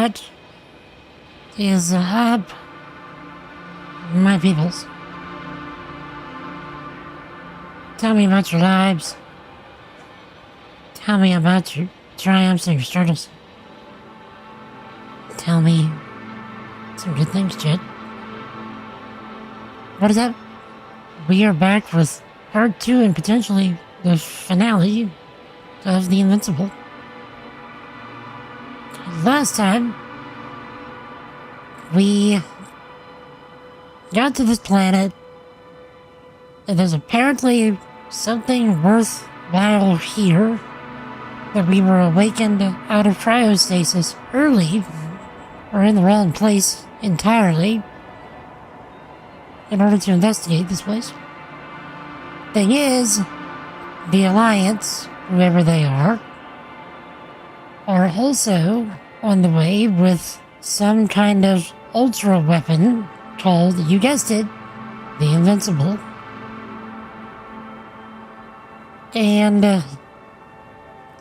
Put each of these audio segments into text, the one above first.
What is up, my peoples? Tell me about your lives. Tell me about your triumphs and your struggles. Tell me some good things, Jed. What is up? We are back with part 2 and potentially the finale of the Invincible. Last time, we got to this planet, and there's apparently something worthwhile here, that we were awakened out of cryostasis early, or in the wrong place entirely, in order to investigate this place. Thing is, the Alliance, whoever they are also on the way with some kind of ultra weapon called, you guessed it, the Invincible. And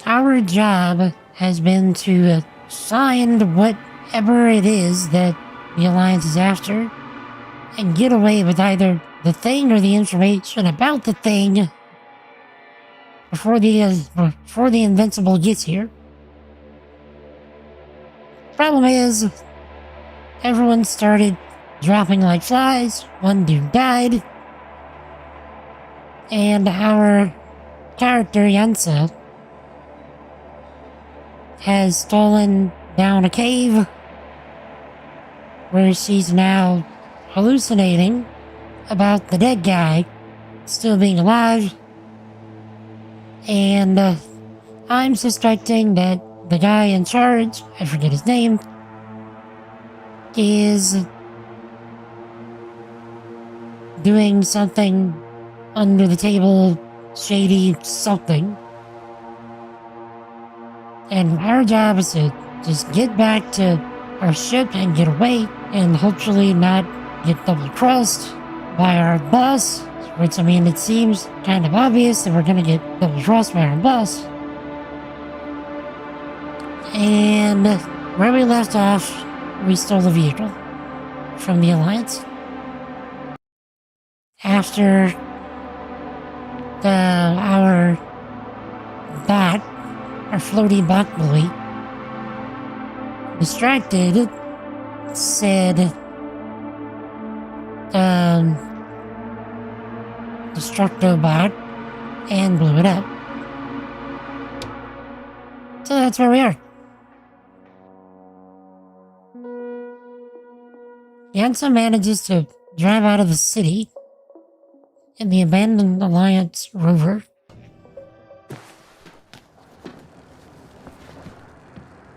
our job has been to find whatever it is that the Alliance is after and get away with either the thing or the information about the thing before the Invincible gets here. Problem is, everyone started dropping like flies, one dude died, and our character, Yansa, has stolen down a cave where she's now hallucinating about the dead guy still being alive, and I'm suspecting that the guy in charge, I forget his name, is doing something under the table, shady something. And our job is to just get back to our ship and get away, and hopefully not get double-crossed by our boss, which, I mean, it seems kind of obvious that we're gonna get double-crossed by our boss. And where we left off, we stole a vehicle from the Alliance. After our floaty bot boy, distracted, said, Destructobot, and blew it up. So that's where we are. Yansa manages to drive out of the city in the abandoned Alliance rover.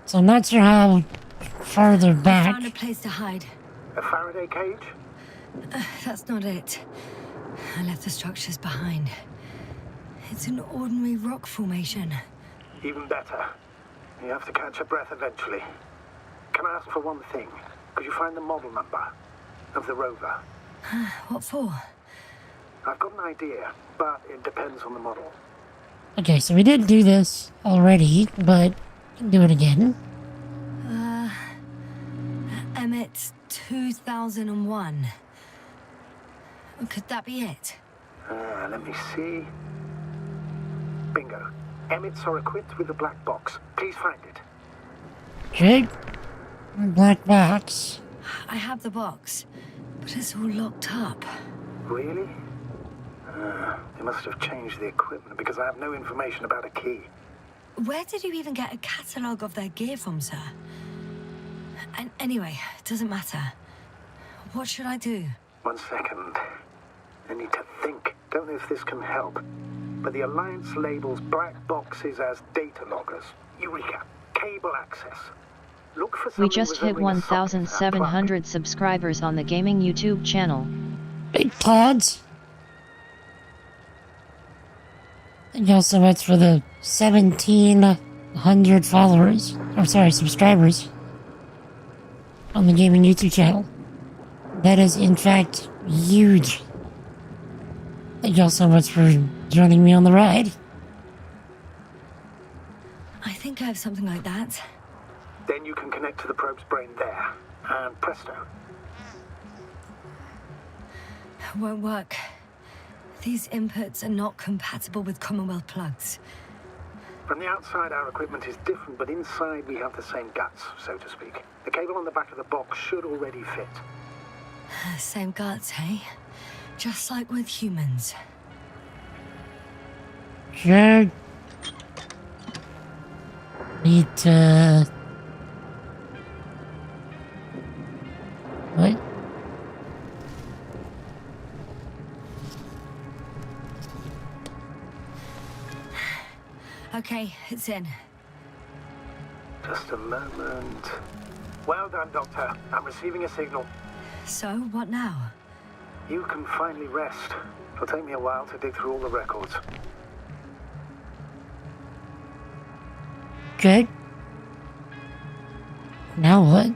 So I'm not sure how far they're back. I found a place to hide. A Faraday cage? That's not it. I left the structures behind. It's an ordinary rock formation. Even better. You have to catch your breath eventually. Can I ask for one thing? Could you find the model number of the rover? What for? I've got an idea, but it depends on the model. Okay, so we did do this already, but we can do it again. Emmett 2001. Could that be it? Let me see. Bingo. Emmets are equipped with a black box. Please find it. Okay. Black box. I have the box, but it's all locked up. Really? They must have changed the equipment because I have no information about a key. Where did you even get a catalogue of their gear from, sir? And anyway, it doesn't matter. What should I do? 1 second. I need to think. Don't know if this can help. But the Alliance labels black boxes as data loggers. Eureka. Cable access. Look for something. We just hit 1,700 subscribers on the gaming YouTube channel. Big pods. Thank you all so much for the 1,700 followers. Oh, sorry, subscribers. On the gaming YouTube channel. That is, in fact, huge. Thank you all so much for joining me on the ride. I think I have something like that. Then you can connect to the probe's brain there, and presto. Won't work. These inputs are not compatible with Commonwealth plugs. From the outside, our equipment is different, but inside we have the same guts, so to speak. The cable on the back of the box should already fit. Same guts, hey? Just like with humans. Sure. Need to... What? Okay, it's in. Just a moment. Well done, Doctor. I'm receiving a signal. So, what now? You can finally rest. It'll take me a while to dig through all the records. Good. Now what?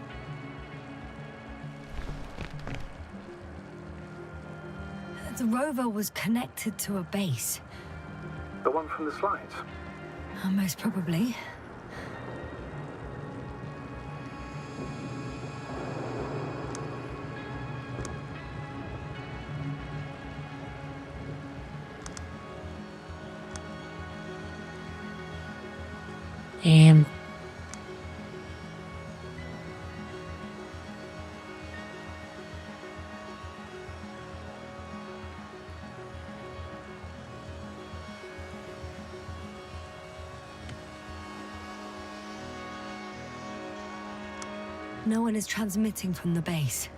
The rover was connected to a base. The one from the slides. Most probably. No one is transmitting from the base.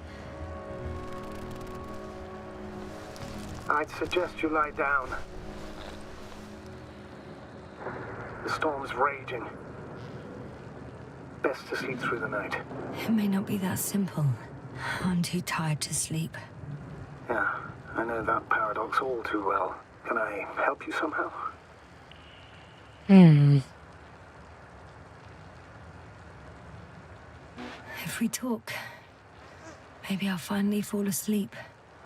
I'd suggest you lie down. The storm's raging. Best to sleep through the night. It may not be that simple. I'm too tired to sleep. Yeah, I know that paradox all too well. Can I help you somehow? If we talk, maybe I'll finally fall asleep.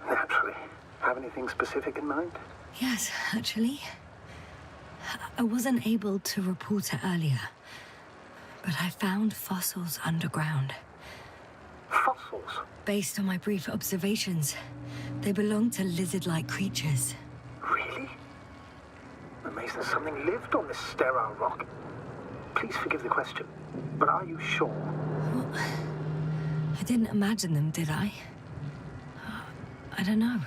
Naturally. Have anything specific in mind? Yes, actually. I wasn't able to report it earlier, but I found fossils underground. Fossils? Based on my brief observations, they belong to lizard-like creatures. Really? Amazed that something lived on this sterile rock. Please forgive the question, but are you sure? Well, I didn't imagine them, did I? I don't know.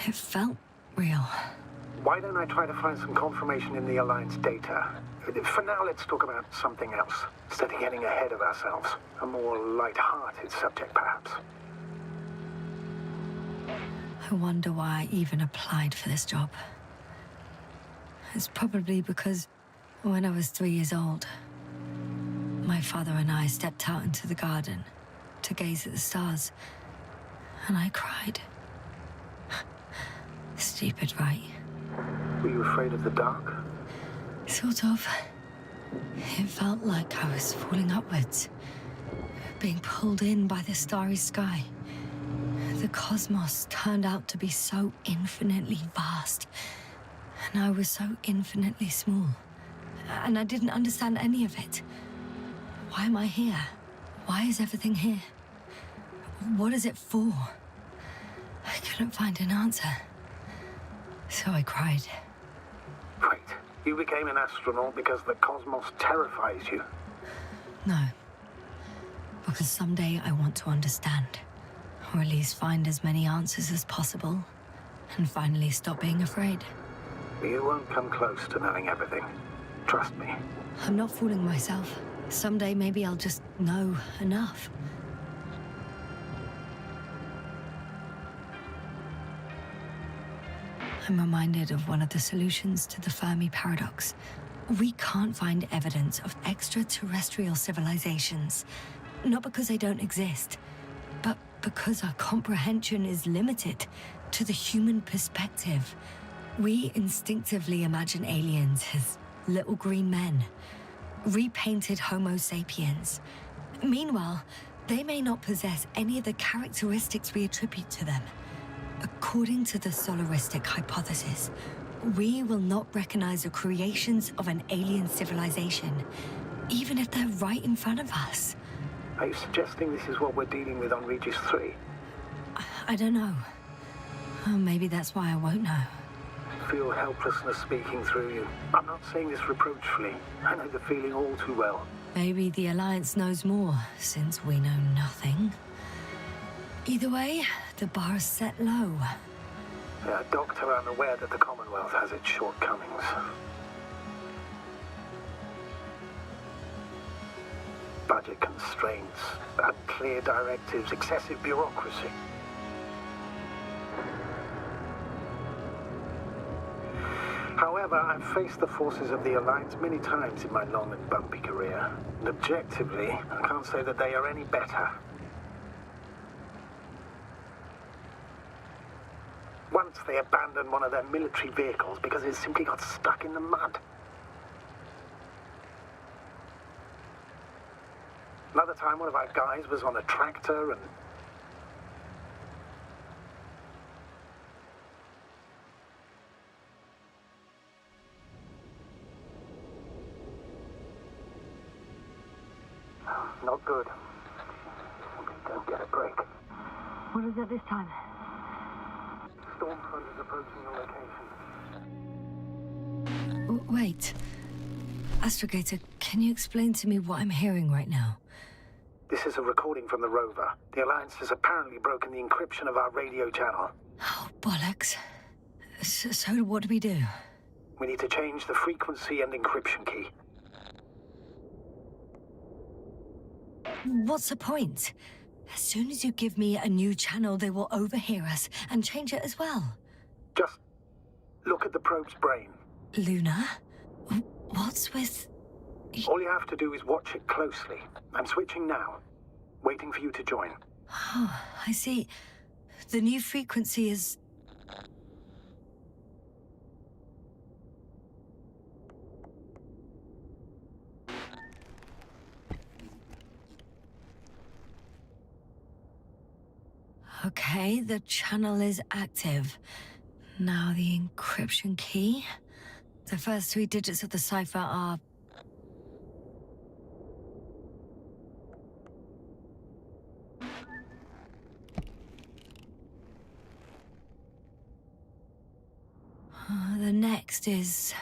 It felt real. Why don't I try to find some confirmation in the Alliance data? For now, let's talk about something else, instead of getting ahead of ourselves. A more light-hearted subject, perhaps. I wonder why I even applied for this job. It's probably because when I was 3 years old, my father and I stepped out into the garden to gaze at the stars, and I cried. Stupid, right? Were you afraid of the dark? Sort of. It felt like I was falling upwards, being pulled in by the starry sky. The cosmos turned out to be so infinitely vast, and I was so infinitely small. And I didn't understand any of it. Why am I here? Why is everything here? What is it for? I couldn't find an answer. So I cried. Wait, you became an astronaut because the cosmos terrifies you? No. Because someday I want to understand. Or at least find as many answers as possible. And finally stop being afraid. You won't come close to knowing everything. Trust me. I'm not fooling myself. Someday maybe I'll just know enough. I'm reminded of one of the solutions to the Fermi paradox. We can't find evidence of extraterrestrial civilizations. Not because they don't exist, but because our comprehension is limited to the human perspective. We instinctively imagine aliens as little green men, repainted Homo sapiens. Meanwhile, they may not possess any of the characteristics we attribute to them. According to the solaristic hypothesis, we will not recognize the creations of an alien civilization even if they're right in front of us? Are you suggesting this is what we're dealing with on Regis 3? I don't know. Oh, maybe that's why I won't know. Feel helplessness speaking through you. I'm not saying this reproachfully. I know the feeling all too well. Maybe the Alliance knows more, since we know nothing. Either way, the bar's set low. Yeah, Doctor, I'm aware that the Commonwealth has its shortcomings. Budget constraints, unclear directives, excessive bureaucracy. However, I've faced the forces of the Alliance many times in my long and bumpy career. And objectively, I can't say that they are any better. Once they abandoned one of their military vehicles because it simply got stuck in the mud. Another time, one of our guys was on a tractor and... Not good. We don't get a break. What is it this time? Stormfront is approaching your location. Wait. Astrogator, can you explain to me what I'm hearing right now? This is a recording from the rover. The Alliance has apparently broken the encryption of our radio channel. Oh, bollocks. So what do we do? We need to change the frequency and encryption key. What's the point? As soon as you give me a new channel, they will overhear us and change it as well. Just look at the probe's brain. Luna? What's with... All you have to do is watch it closely. I'm switching now. Waiting for you to join. Oh, I see. The new frequency is... Okay, the channel is active. Now the encryption key. The first 3 digits of the cipher are... the next is...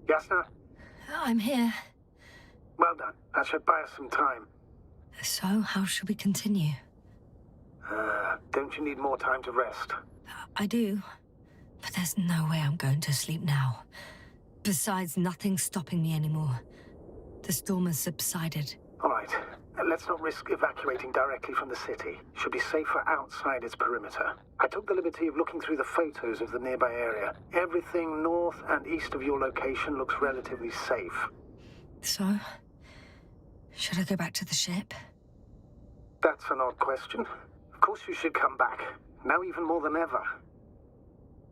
Yasna? I'm here. Well done. That should buy us some time. So, how should we continue? Don't you need more time to rest? I do. But there's no way I'm going to sleep now. Besides, nothing's stopping me anymore. The storm has subsided. All right. Let's not risk evacuating directly from the city. Should be safer outside its perimeter. I took the liberty of looking through the photos of the nearby area. Everything north and east of your location looks relatively safe. So, should I go back to the ship? That's an odd question. Of course you should come back. Now even more than ever.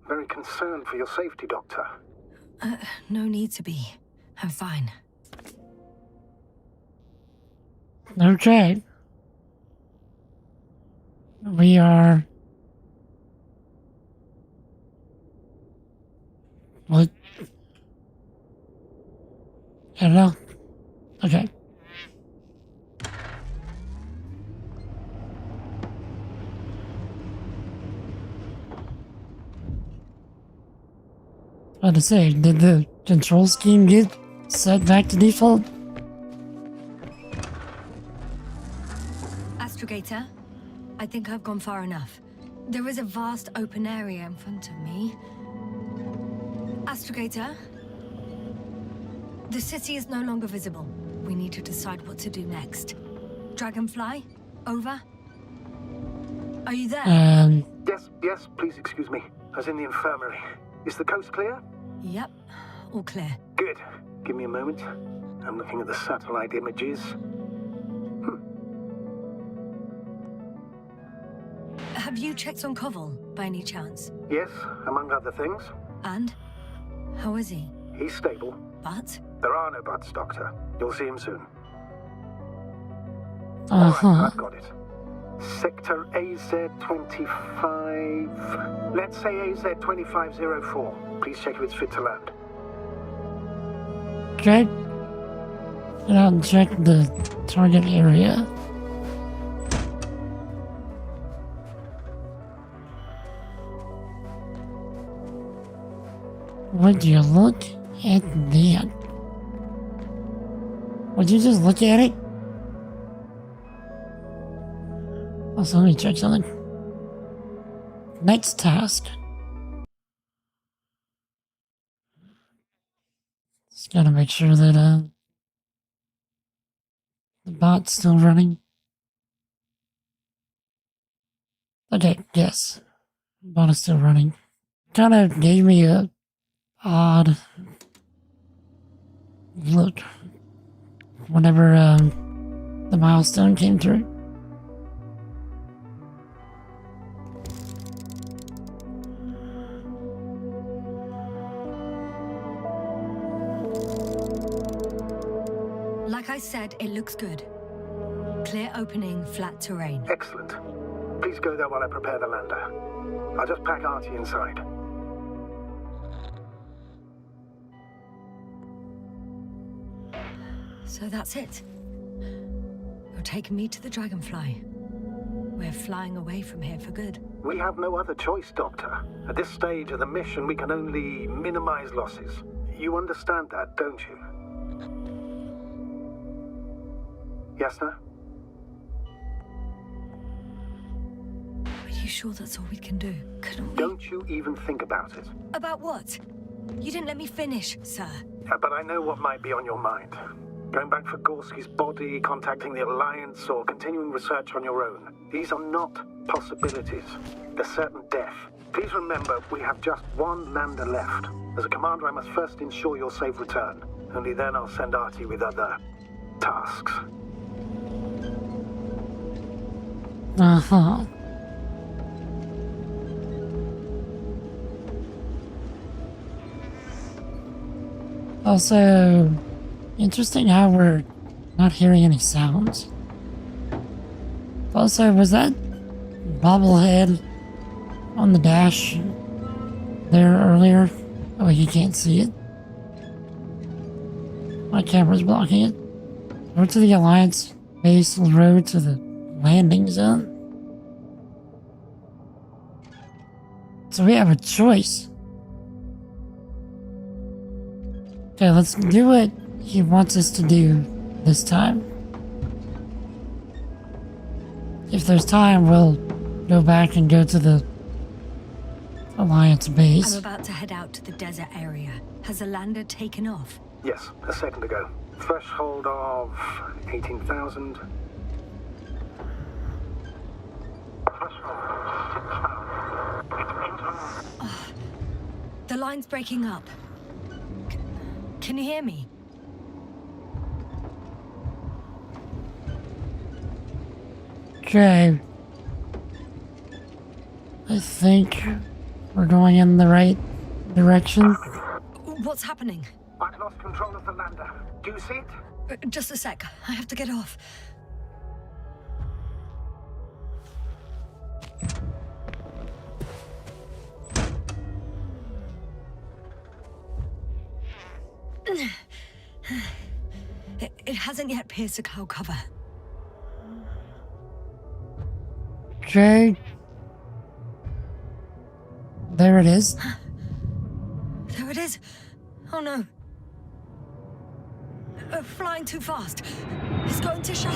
Very concerned for your safety, Doctor. No need to be. I'm fine. Okay. We are... What? Hello? Okay. What to say, did the control scheme get set back to default? Astrogator, I think I've gone far enough. There is a vast open area in front of me. Astrogator? The city is no longer visible. We need to decide what to do next. Dragonfly? Over? Are you there? Yes, please excuse me. I was in the infirmary. Is the coast clear? Yep, all clear. Good. Give me a moment. I'm looking at the satellite images. Have you checked on Koval, by any chance? Yes, among other things. And? How is he? He's stable. But? There are no buts, Doctor. You'll see him soon. Uh-huh. Alright, I've got it. Sector AZ-25... Let's say AZ-2504. Please check if it's fit to land. Okay. Get out and check the target area. Would you look at that? Would you just look at it? Also, let me check something. Next task. Just gotta make sure that the bot's still running. Okay, yes. Bot is still running. Kinda gave me a odd look whenever the milestone came through. Like I said, it looks good. Clear opening, flat terrain. Excellent. Please go there while I prepare the lander. I'll just pack Artie inside. So that's it. You're taking me to the Dragonfly. We're flying away from here for good. We have no other choice, Doctor. At this stage of the mission, we can only minimize losses. You understand that, don't you? Yes, sir? Are you sure that's all we can do? Couldn't we? Don't you even think about it. About what? You didn't let me finish, sir. But I know what might be on your mind. Going back for Gorski's body, contacting the Alliance, or continuing research on your own. These are not possibilities. They're certain death. Please remember, we have just one lander left. As a commander, I must first ensure your safe return. Only then I'll send Artie with other tasks. Uh-huh. Also, interesting how we're not hearing any sounds. Also, was that bobblehead on the dash there earlier? Oh, you can't see it. My camera's blocking it. Road to the Alliance base, road to the landing zone. So we have a choice. Okay, let's do what he wants us to do this time. If there's time, we'll go back and go to the Alliance base. I'm about to head out to the desert area. Has the lander taken off? Yes, a second ago. Threshold of 18,000. The line's breaking up. Can you hear me? Okay. I think we're going in the right direction. What's happening? I've lost control of the lander. Do you see it? Just a sec. I have to get off. It hasn't yet pierced the cloud cover. Okay. There it is. There it is. Oh no. Flying too fast. It's going to shut.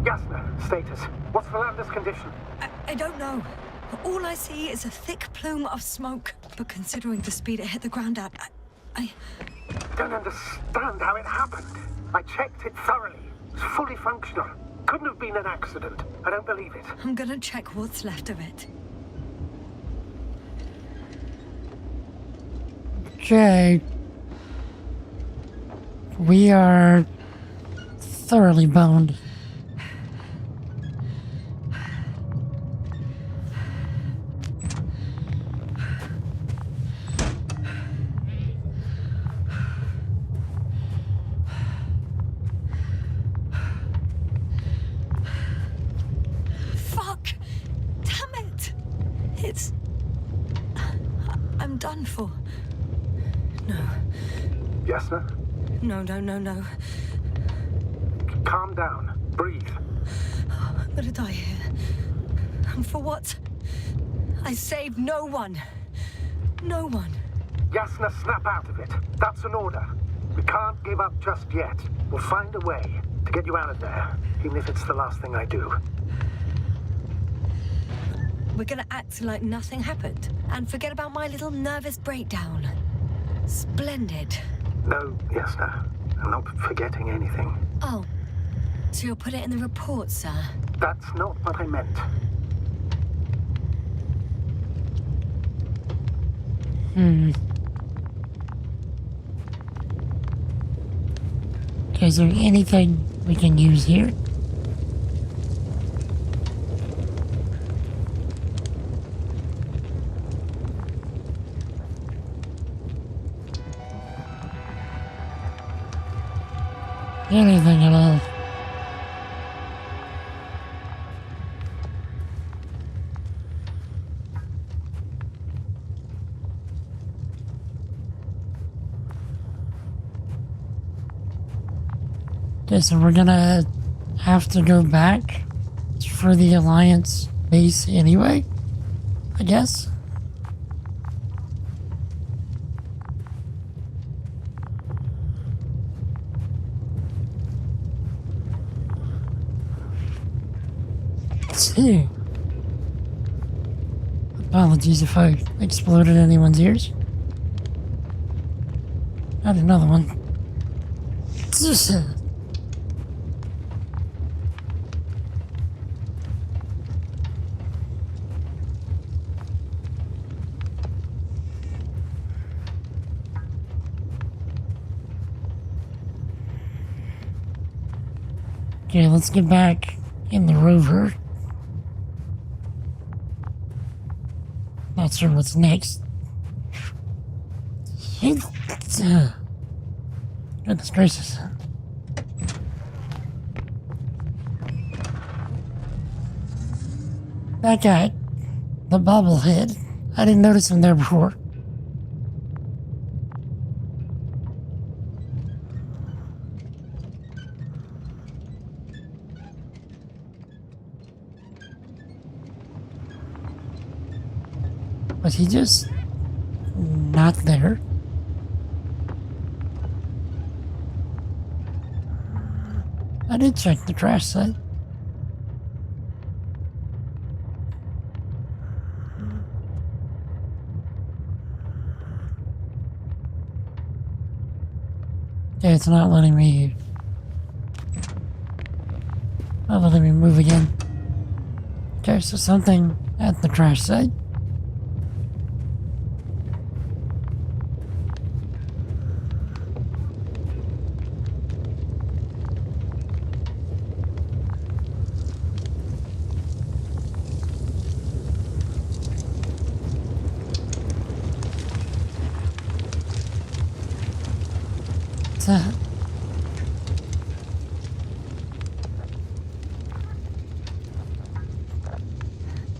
Yasna, status. What's the lander's condition? I don't know. All I see is a thick plume of smoke. But considering the speed it hit the ground at, I don't understand how it happened. I checked it thoroughly. It's fully functional. Couldn't have been an accident. I don't believe it. I'm gonna check what's left of it. Okay. We are thoroughly boned. It's... I'm done for. No. Yasna? No. Calm down. Breathe. I'm gonna die here. And for what? I saved no one. No one. Yasna, snap out of it. That's an order. We can't give up just yet. We'll find a way to get you out of there, even if it's the last thing I do. We're gonna act like nothing happened and forget about my little nervous breakdown. Splendid. No, Yasna. I'm not forgetting anything. Oh, so you'll put it in the report, sir? That's not what I meant. Is there anything we can use here? Anything at all. Okay, so we're gonna have to go back for the Alliance base anyway, I guess. Apologies if I exploded anyone's ears. Got another one. Okay, let's get back in the rover. Not sure what's next. Goodness gracious. That guy, the bobblehead, I didn't notice him there before. Was he just not there? I did check the trash site. Okay, it's not letting me move again. Okay, so something at the trash site.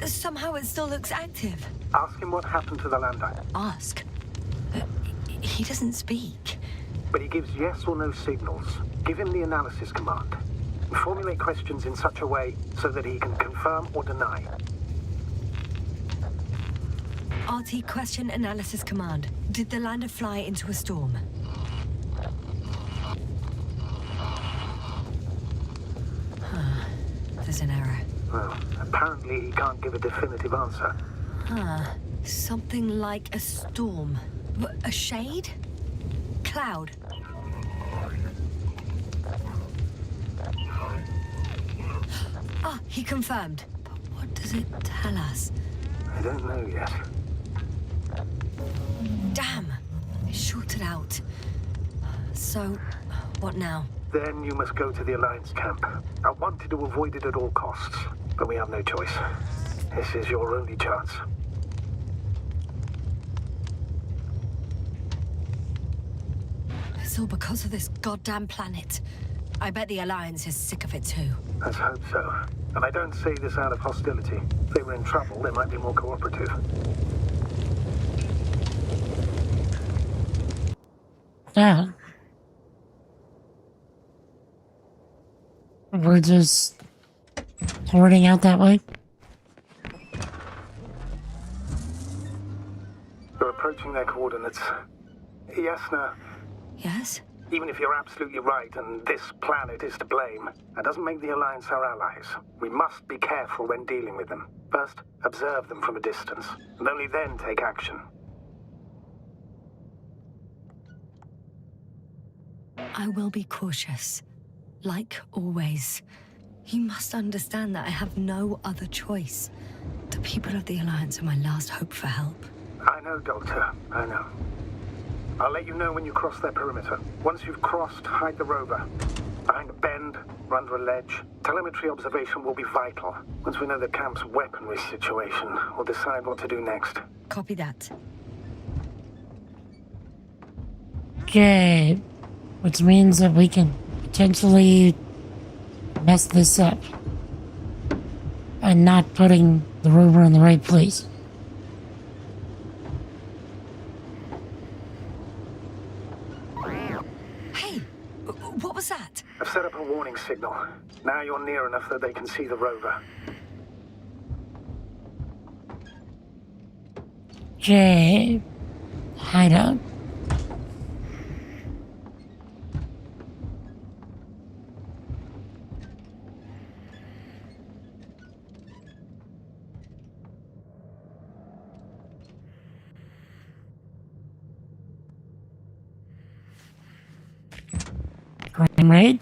Somehow it still looks active. Ask him what happened to the lander. Ask? He doesn't speak. But he gives yes or no signals. Give him the analysis command. Formulate questions in such a way so that he can confirm or deny. RT question analysis command. Did the lander fly into a storm? There's an error. Well, apparently he can't give a definitive answer. Something like a storm. A shade? Cloud? Ah, he confirmed. But what does it tell us? I don't know yet. Damn! It shorted out. So, what now? Then you must go to the Alliance camp. I wanted to avoid it at all costs, but we have no choice. This is your only chance. It's all because of this goddamn planet. I bet the Alliance is sick of it too. Let's hope so. And I don't say this out of hostility. If they were in trouble, they might be more cooperative. Yeah. We're just hoarding out that way. We're approaching their coordinates. Yasna, Yes? even if you're absolutely right and this planet is to blame, that doesn't make the Alliance our allies. We must be careful when dealing with them. First, observe them from a distance, and only then take action. I will be cautious. Like always. You must understand that I have no other choice. The people of the Alliance are my last hope for help. I know, Doctor. I know. I'll let you know when you cross their perimeter. Once you've crossed, hide the rover. Behind a bend, or under a ledge. Telemetry observation will be vital. Once we know the camp's weaponry situation, we'll decide what to do next. Copy that. Okay. Which means that we can potentially mess this up. By not putting the rover in the right place. Hey! What was that? I've set up a warning signal. Now you're near enough that they can see the rover. Okay. Hideout. Crime raid?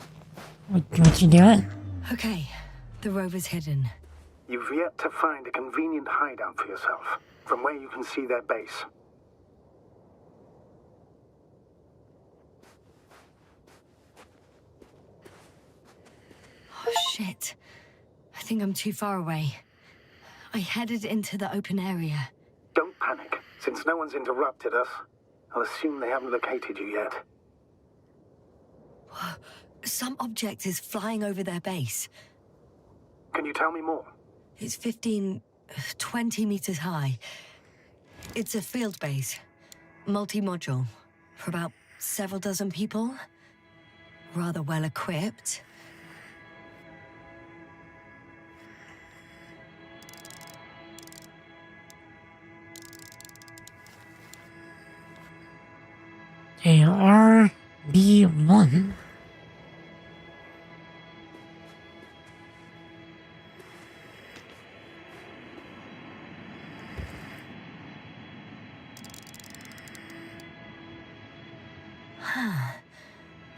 What you doing? Okay, the rover's hidden. You've yet to find a convenient hideout for yourself, from where you can see their base. Oh shit. I think I'm too far away. I headed into the open area. Don't panic. Since no one's interrupted us, I'll assume they haven't located you yet. Some object is flying over their base. Can you tell me more? It's 20 meters high. It's a field base. Multi-module. For about several dozen people. Rather well equipped. RB1.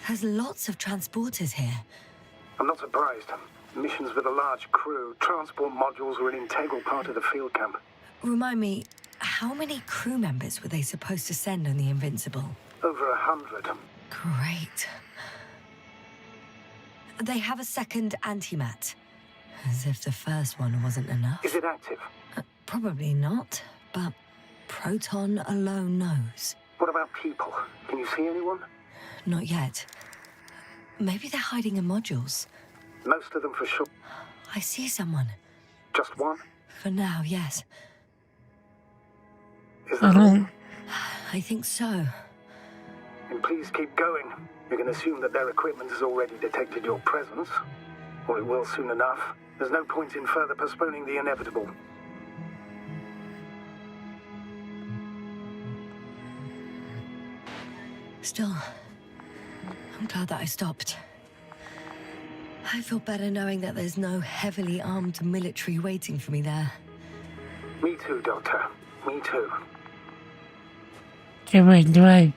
There's lots of transporters here. I'm not surprised. Missions with a large crew, transport modules were an integral part of the field camp. Remind me, how many crew members were they supposed to send on the Invincible? Over 100. Great. They have a second antimat. As if the first one wasn't enough. Is it active? Probably not, but Proton alone knows. What about people? Can you see anyone? Not yet. Maybe they're hiding in modules. Most of them for sure. I see someone. Just one? For now, yes. Is that all? I think so. And please keep going. You can assume that their equipment has already detected your presence. Or it will soon enough. There's no point in further postponing the inevitable. Still, I'm glad that I stopped. I feel better knowing that there's no heavily armed military waiting for me there. Me too, Doctor. Me too. Okay, wait, do I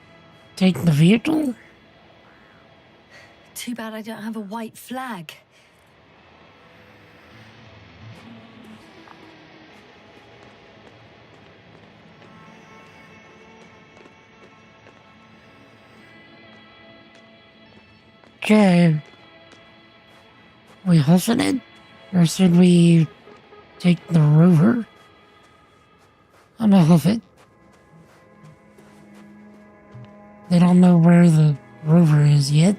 take the vehicle? Too bad I don't have a white flag. Okay. We hoofing it? Or should we take the rover? I'm gonna hoof it. They don't know where the rover is yet.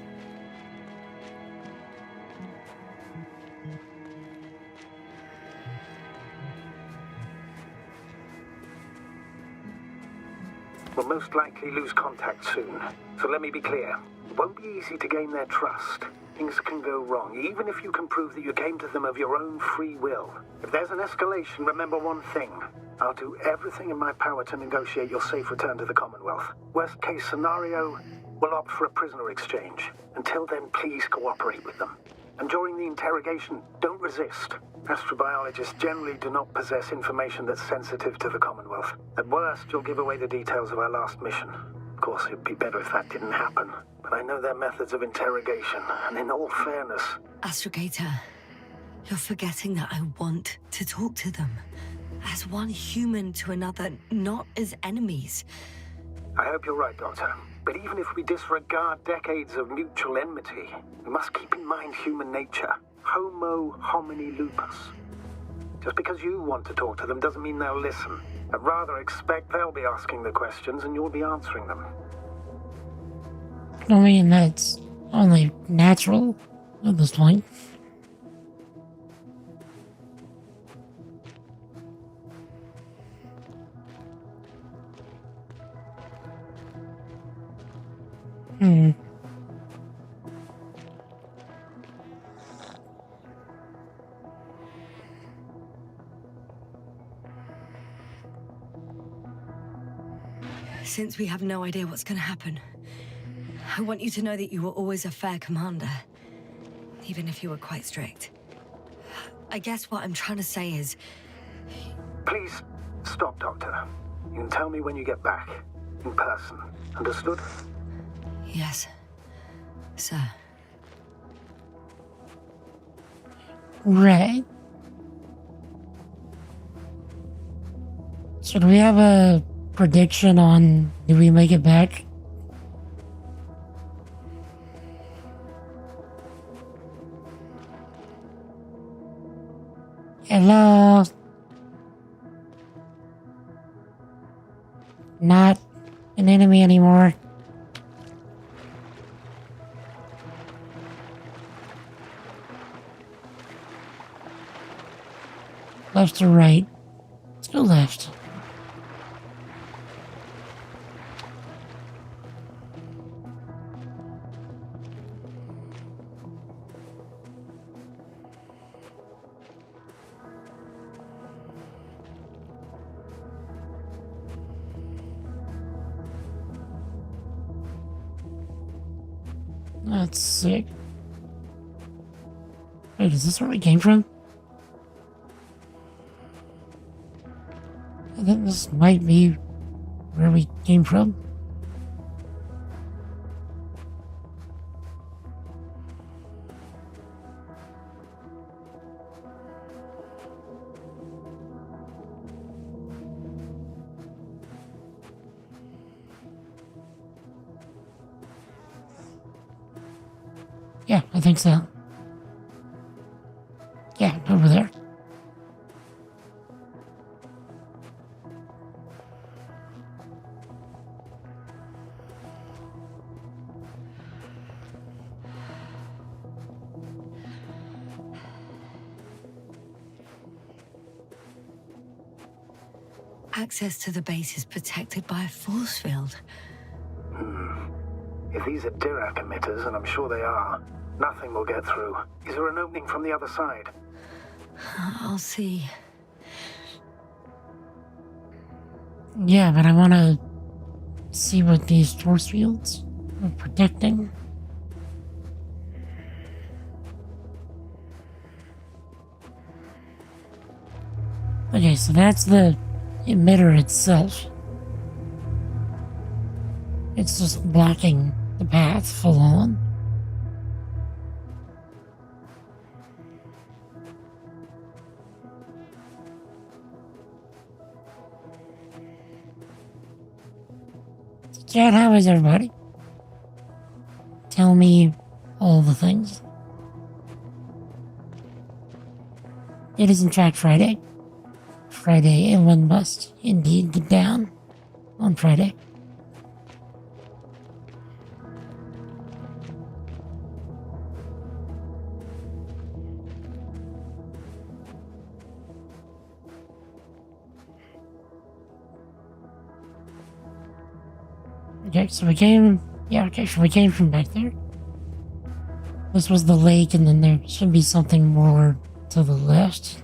will most likely lose contact soon. So let me be clear. It won't be easy to gain their trust. Things can go wrong, even if you can prove that you came to them of your own free will. If there's an escalation, remember one thing. I'll do everything in my power to negotiate your safe return to the Commonwealth. Worst case scenario, we'll opt for a prisoner exchange. Until then, please cooperate with them. And during the interrogation, don't resist. Astrobiologists generally do not possess information that's sensitive to the Commonwealth. At worst, you'll give away the details of our last mission. Of course, it'd be better if that didn't happen. But I know their methods of interrogation, and in all fairness... Astrogator, you're forgetting that I want to talk to them. As one human to another, not as enemies. I hope you're right, Doctor. But even if we disregard decades of mutual enmity, we must keep in mind human nature. Homo homini lupus. Just because you want to talk to them doesn't mean they'll listen. I'd rather expect they'll be asking the questions and you'll be answering them. I mean, that's only natural at this point. Since we have no idea what's going to happen, I want you to know that you were always a fair commander, even if you were quite strict. I guess what I'm trying to say is... Please, stop, Doctor. You can tell me when you get back. In person. Understood? Yes, sir. Right. So do we have a prediction on do we make it back? Hello? Not an enemy anymore. Left or right? Let's go left. That's sick. Wait, is this where we came from? I think this might be where we came from. Yeah, I think so. Yeah, over there. Access to the base is protected by a force field. If these are Dirac emitters, and I'm sure they are, nothing will get through. Is there an opening from the other side? I'll see. Yeah, but I want to see what these force fields are protecting. Okay, so that's the emitter itself. It's just blocking the path full on. Chat, how is everybody? Tell me all the things. It is in fact Friday. Friday, and one must indeed get down on Friday. Okay, so we came... Yeah, okay, so we came from back there. This was the lake, and then there should be something more to the left.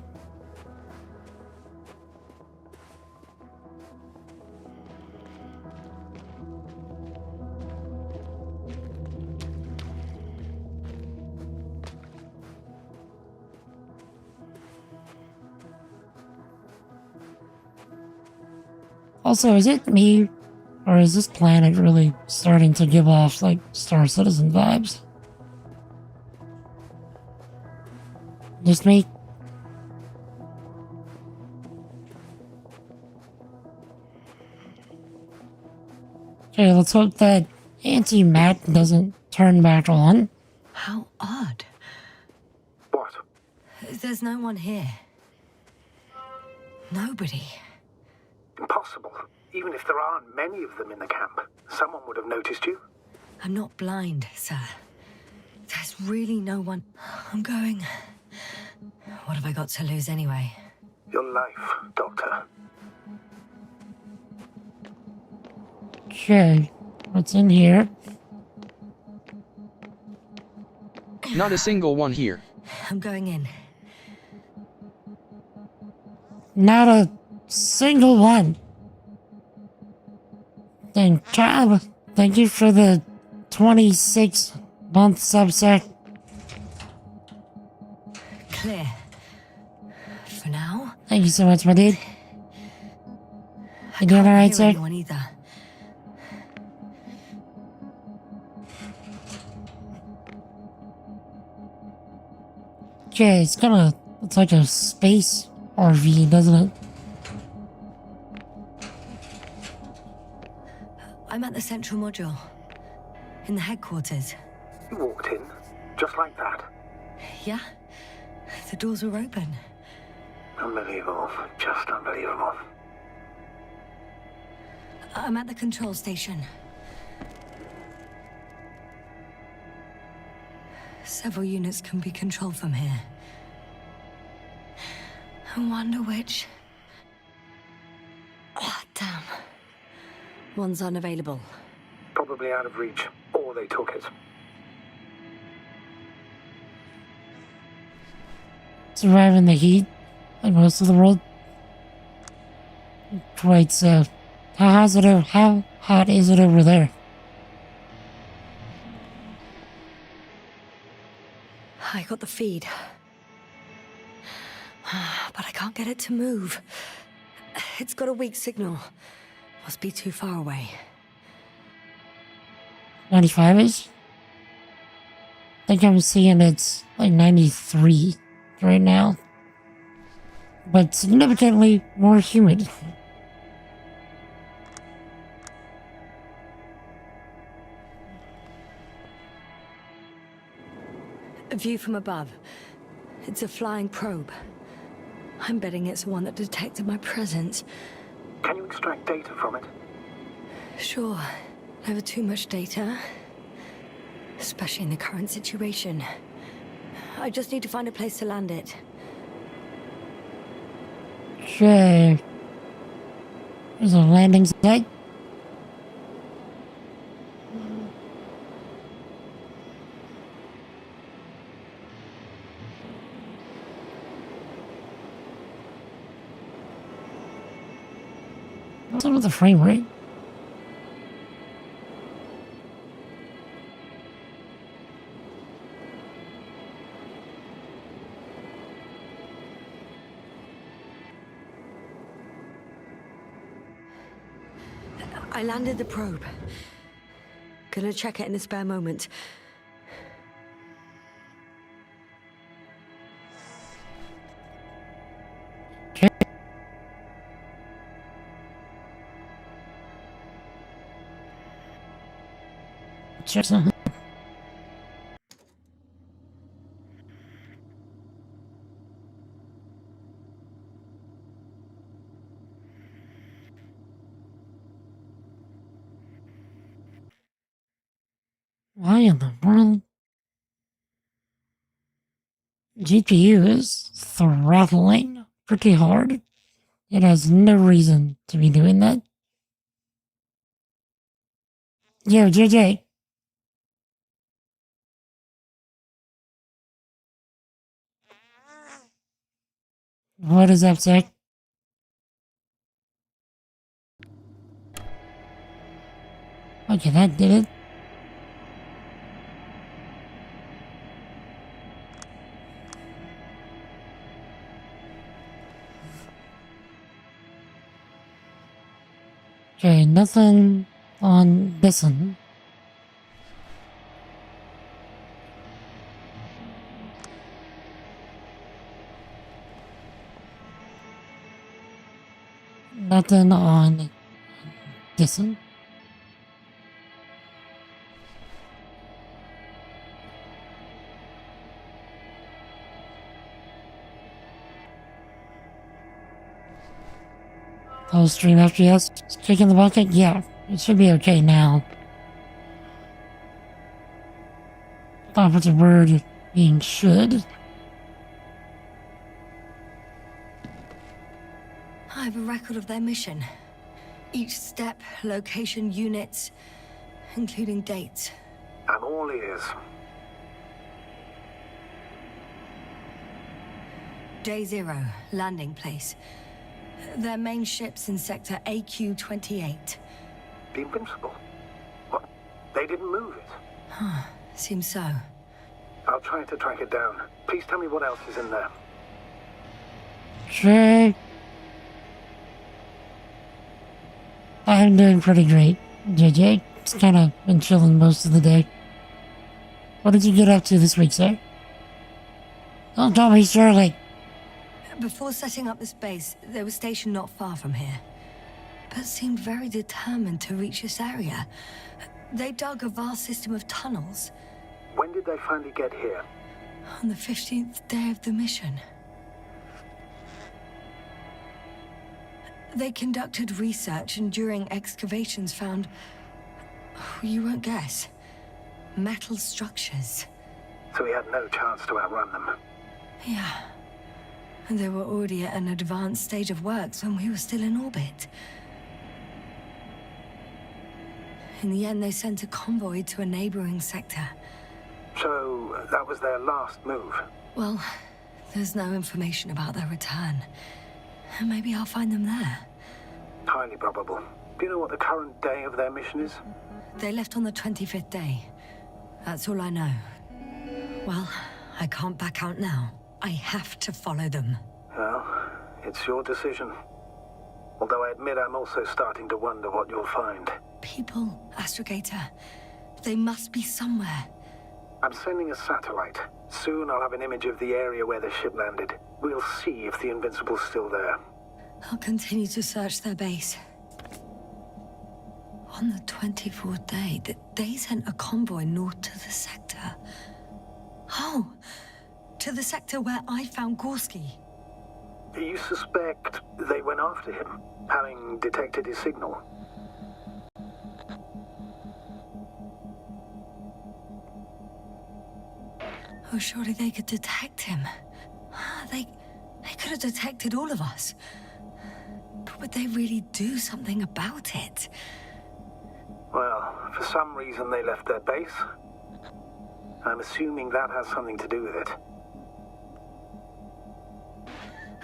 Also, is it me, or is this planet really starting to give off, like, Star Citizen vibes? Just me? Okay, let's hope that anti-mat doesn't turn back on. How odd. What? There's no one here. Nobody. Impossible. Even if there aren't many of them in the camp, someone would have noticed you. I'm not blind, sir. There's really no one. I'm going. What have I got to lose anyway? Your life, Doctor. Okay, what's in here? Not a single one here. I'm going in. Not a single one. Then, Cobb, thank you for the 26-month subsec. Clear. For now. Thank you so much, my dude. I You doing can't alright, hear sir? anyone either. Okay, it's like a space RV, doesn't it? I'm at the central module. In the headquarters. You walked in, just like that. Yeah? The doors were open. Unbelievable. Just unbelievable. I'm at the control station. Several units can be controlled from here. I wonder which... Oh, damn. One's unavailable. Probably out of reach, or they took it. Surviving the heat, like most of the world. Quite so. How hot is it over there? I got the feed. But I can't get it to move. It's got a weak signal. Must be too far away. 95-ish? I think I'm seeing it's like 93 right now. But significantly more humid. A view from above. It's a flying probe. I'm betting it's the one that detected my presence. Can you extract data from it? Sure, never too much data. Especially in the current situation. I just need to find a place to land it. Okay. There's a landing site. What's up with the frame rate? I landed the probe. Gonna check it in a spare moment. Okay. Check something. Why in the world? GPU is throttling pretty hard. It has no reason to be doing that. Yo, JJ. What is up, Zach? Okay, that did it. Okay, nothing on this one. Nothing on this one. Those stream FPS kicking the bucket? Yeah, it should be okay now. Thought with the word being should. I have a record of their mission. Each step, location, units, including dates. I'm all ears. Day 0, landing place. Their main ship's in sector AQ-28. The Invincible? What? They didn't move it? Seems so. I'll try to track it down. Please tell me what else is in there. Okay. I'm doing pretty great. JJ, just kinda been chilling most of the day. What did you get up to this week, sir? Don't tell me, Shirley. Before setting up this base, they were stationed not far from here, but seemed very determined to reach this area. They dug a vast system of tunnels. When did they finally get here? On the 15th day of the mission. They conducted research and during excavations found, you won't guess, metal structures. So we had no chance to outrun them. Yeah. And they were already at an advanced stage of works when we were still in orbit. In the end, they sent a convoy to a neighboring sector. So that was their last move. Well, there's no information about their return. Maybe I'll find them there. Highly probable. Do you know what the current day of their mission is? They left on the 25th day. That's all I know. Well, I can't back out now. I have to follow them. Well, it's your decision. Although I admit I'm also starting to wonder what you'll find. People, Astrogator. They must be somewhere. I'm sending a satellite. Soon I'll have an image of the area where the ship landed. We'll see if the Invincible's still there. I'll continue to search their base. On the 24th day, they sent a convoy north to the sector. Oh, to the sector where I found Gorski. You suspect they went after him, having detected his signal? Oh, surely they could detect him. They could have detected all of us. But would they really do something about it? Well, for some reason they left their base. I'm assuming that has something to do with it.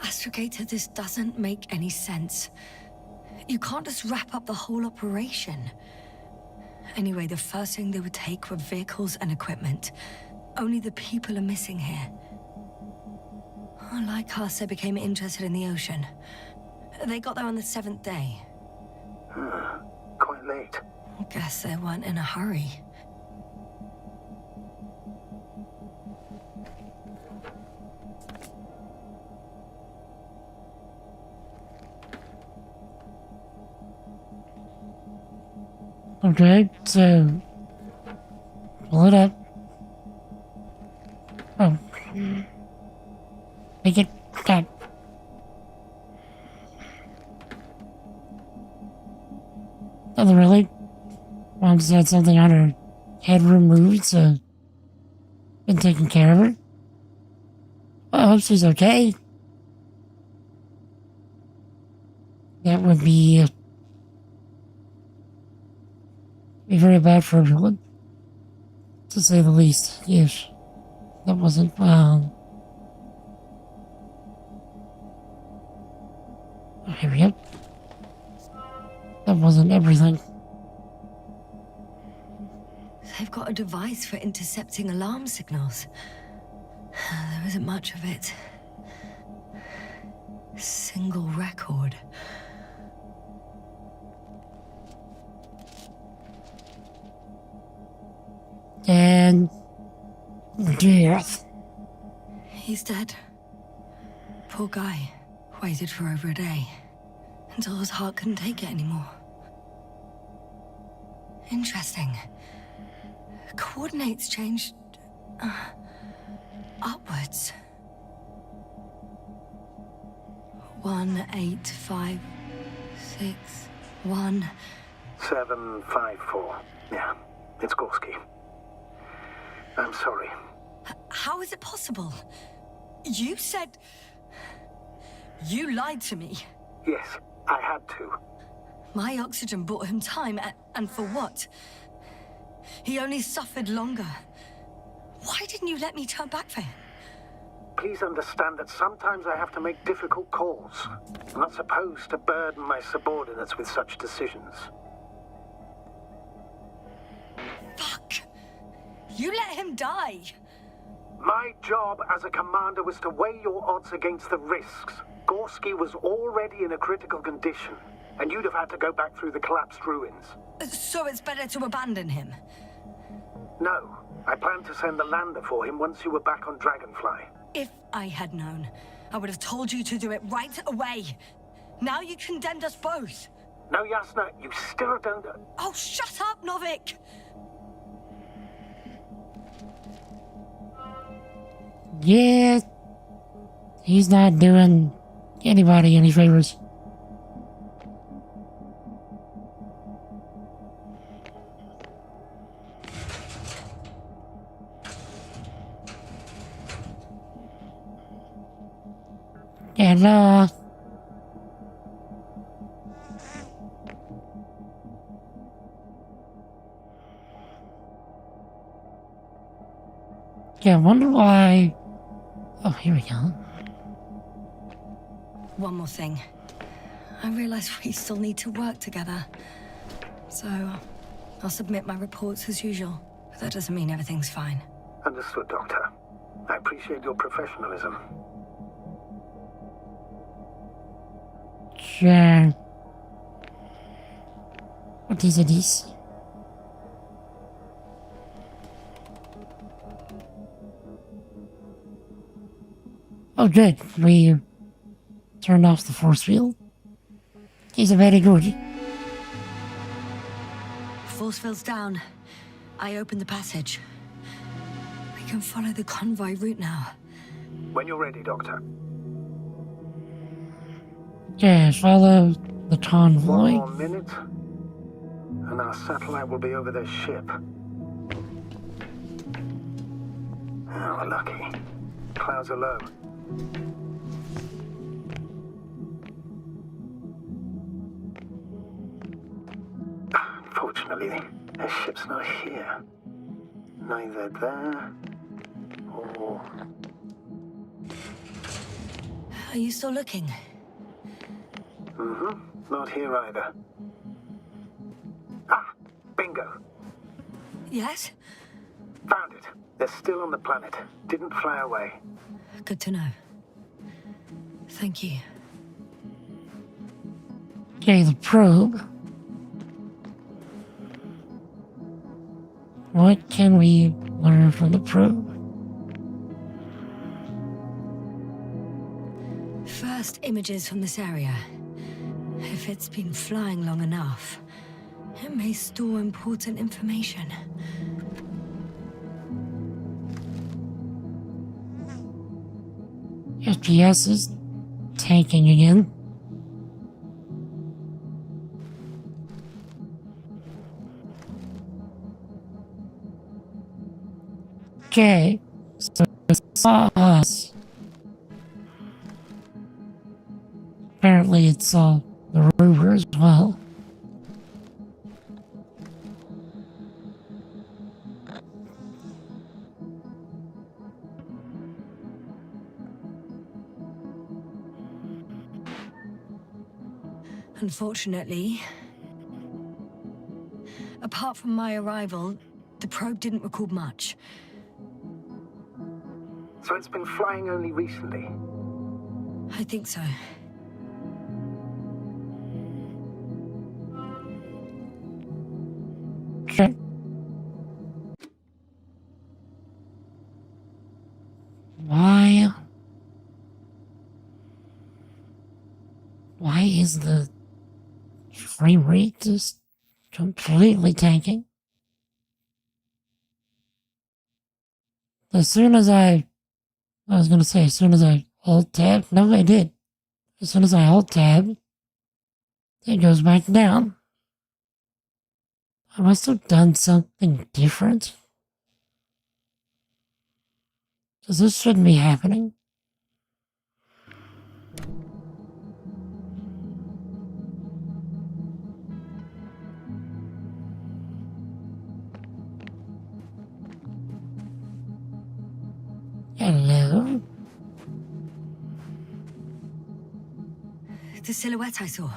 Astrogator, this doesn't make any sense. You can't just wrap up the whole operation. Anyway, the first thing they would take were vehicles and equipment. Only the people are missing here. Like us, they became interested in the ocean. They got there on the 7th day. Quite late. Guess they weren't in a hurry. Okay, so pull it up. Oh. Make it stop. Nothing really. Mom just had something on her head removed, so been taking care of her. Well, I hope she's okay. That would be be very bad for everyone. To say the least, yes. That wasn't, oh, here we go. That wasn't everything. They've got a device for intercepting alarm signals. There isn't much of it. Single record. And death. He's dead. Poor guy. Waited for over a day. Until his heart couldn't take it anymore. Interesting. Coordinates changed... upwards. 1, 8, 5, 6, 1... 7, 5, 4. Yeah, it's Gorski. I'm sorry. How is it possible? You said... You lied to me. Yes, I had to. My oxygen bought him time, and for what? He only suffered longer. Why didn't you let me turn back for him? Please understand that sometimes I have to make difficult calls. I'm not supposed to burden my subordinates with such decisions. Fuck! You let him die! My job as a commander was to weigh your odds against the risks. Gorski was already in a critical condition, and you'd have had to go back through the collapsed ruins. So it's better to abandon him? No, I planned to send the lander for him once you were back on Dragonfly. If I had known, I would have told you to do it right away. Now you condemned us both. No, Yasna, you still don't... Oh, shut up, Novik! Yeah, he's not doing anybody any favors. And, yeah, I wonder why... Oh, here we go. One more thing. I realize we still need to work together. So, I'll submit my reports as usual. But that doesn't mean everything's fine. Understood, Doctor. I appreciate your professionalism. Sure. What is this? Oh, good. We turned off the force field. He's very good. Force field's down. I opened the passage. We can follow the convoy route now. When you're ready, Doctor. Yeah, follow the convoy. 1 more minute, and our satellite will be over their ship. Oh, we're lucky. Clouds are low. Unfortunately, their ship's not here. Neither there, or... Are you still looking? Not here either. Ah! Bingo! Yes? Found it. They're still on the planet. Didn't fly away. Good to know. Thank you. Okay, the probe. What can we learn from the probe? First images from this area. If it's been flying long enough, it may store important information. FPS is tanking again. Okay, so it saw us. Apparently it saw the rover as well. Unfortunately, apart from my arrival, the probe didn't record much. So it's been flying only recently. I think so. Okay. Why? Why is the frame rate just completely tanking? As soon as I was gonna say, as soon as I alt tab, no, I did. As soon as I alt tab, it goes back down. I must have done something different. Because this shouldn't be happening. Hello? The silhouette I saw,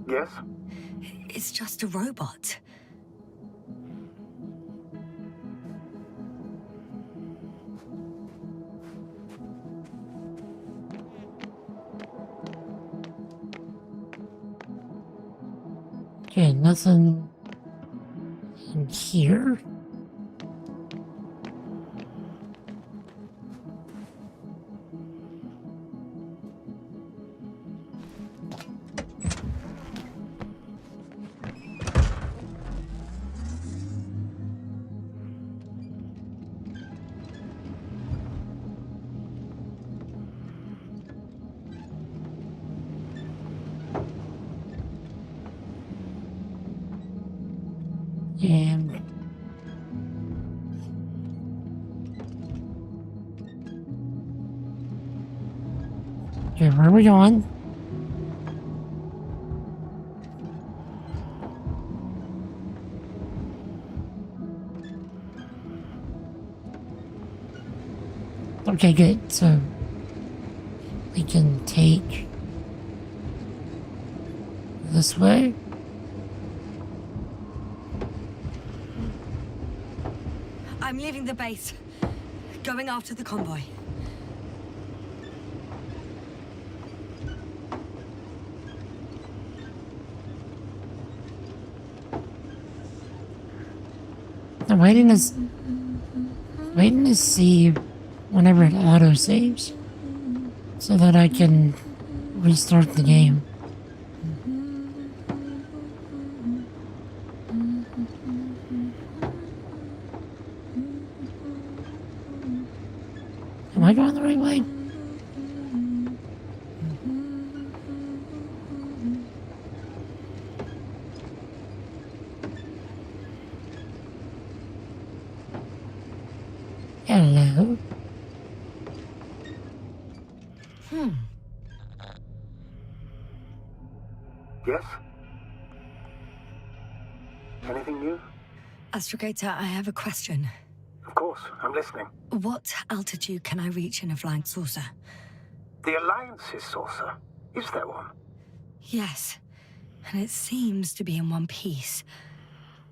Yes? it's just a robot. Okay, nothing in here. And okay, where are we going? Okay, good. So we can take this way. I'm leaving the base, going after the convoy. I'm waiting to see whenever it auto saves so that I can restart the game. Am I going the right way? Hello? Yes? Anything new? Astrogator, I have a question. Of course, I'm listening. What altitude can I reach in a flying saucer? The Alliance's saucer. Is there one? Yes, and it seems to be in one piece.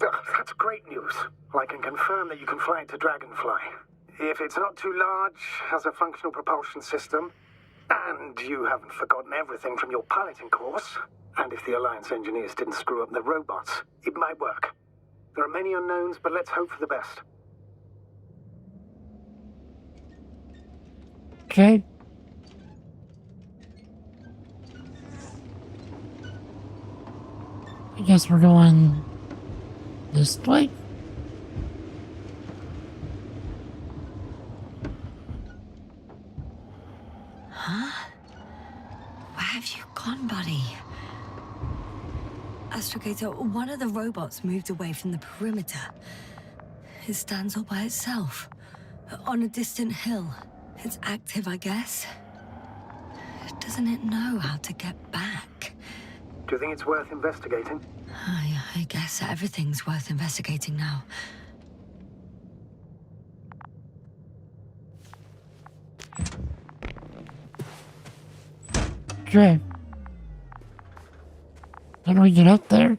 That's great news. I can confirm that you can fly it to Dragonfly. If it's not too large, has a functional propulsion system, and you haven't forgotten everything from your piloting course, and if the Alliance engineers didn't screw up the robots, it might work. There are many unknowns, but let's hope for the best. Okay. I guess we're going this way. Where have you gone, buddy? Astrogator, one of the robots moved away from the perimeter. It stands all by itself, on a distant hill. It's active, I guess. Doesn't it know how to get back? Do you think it's worth investigating? I guess everything's worth investigating now. Okay. How do we get up there?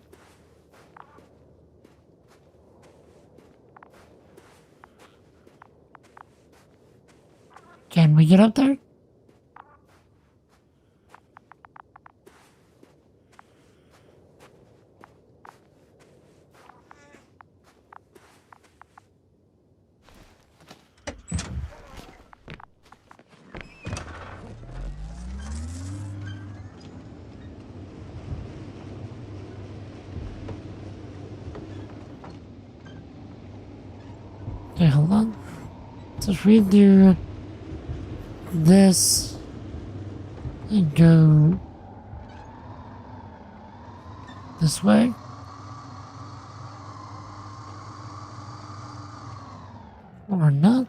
Can we get up there? Okay, hold on. So if we do this and go this way. Or not.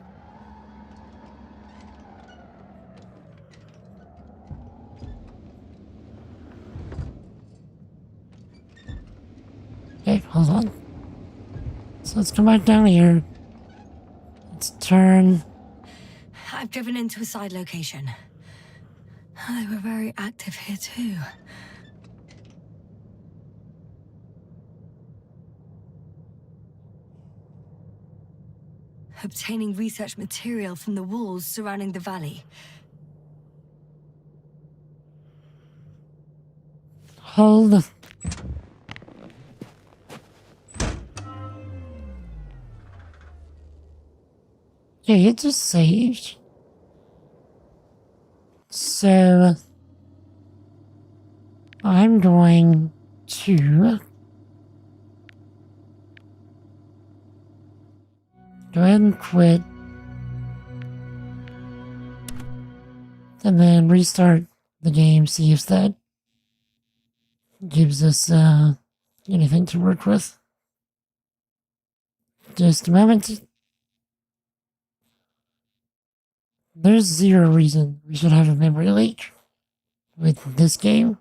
Okay, hold on. So let's come back down here. Let's turn. I've driven into a side location. They were very active here too. Obtaining research material from the walls surrounding the valley. Hold. Okay, it just saved. So I'm going to go ahead and quit. And then restart the game, see if that gives us anything to work with. Just a moment. There's zero reason we should have a memory leak with this game.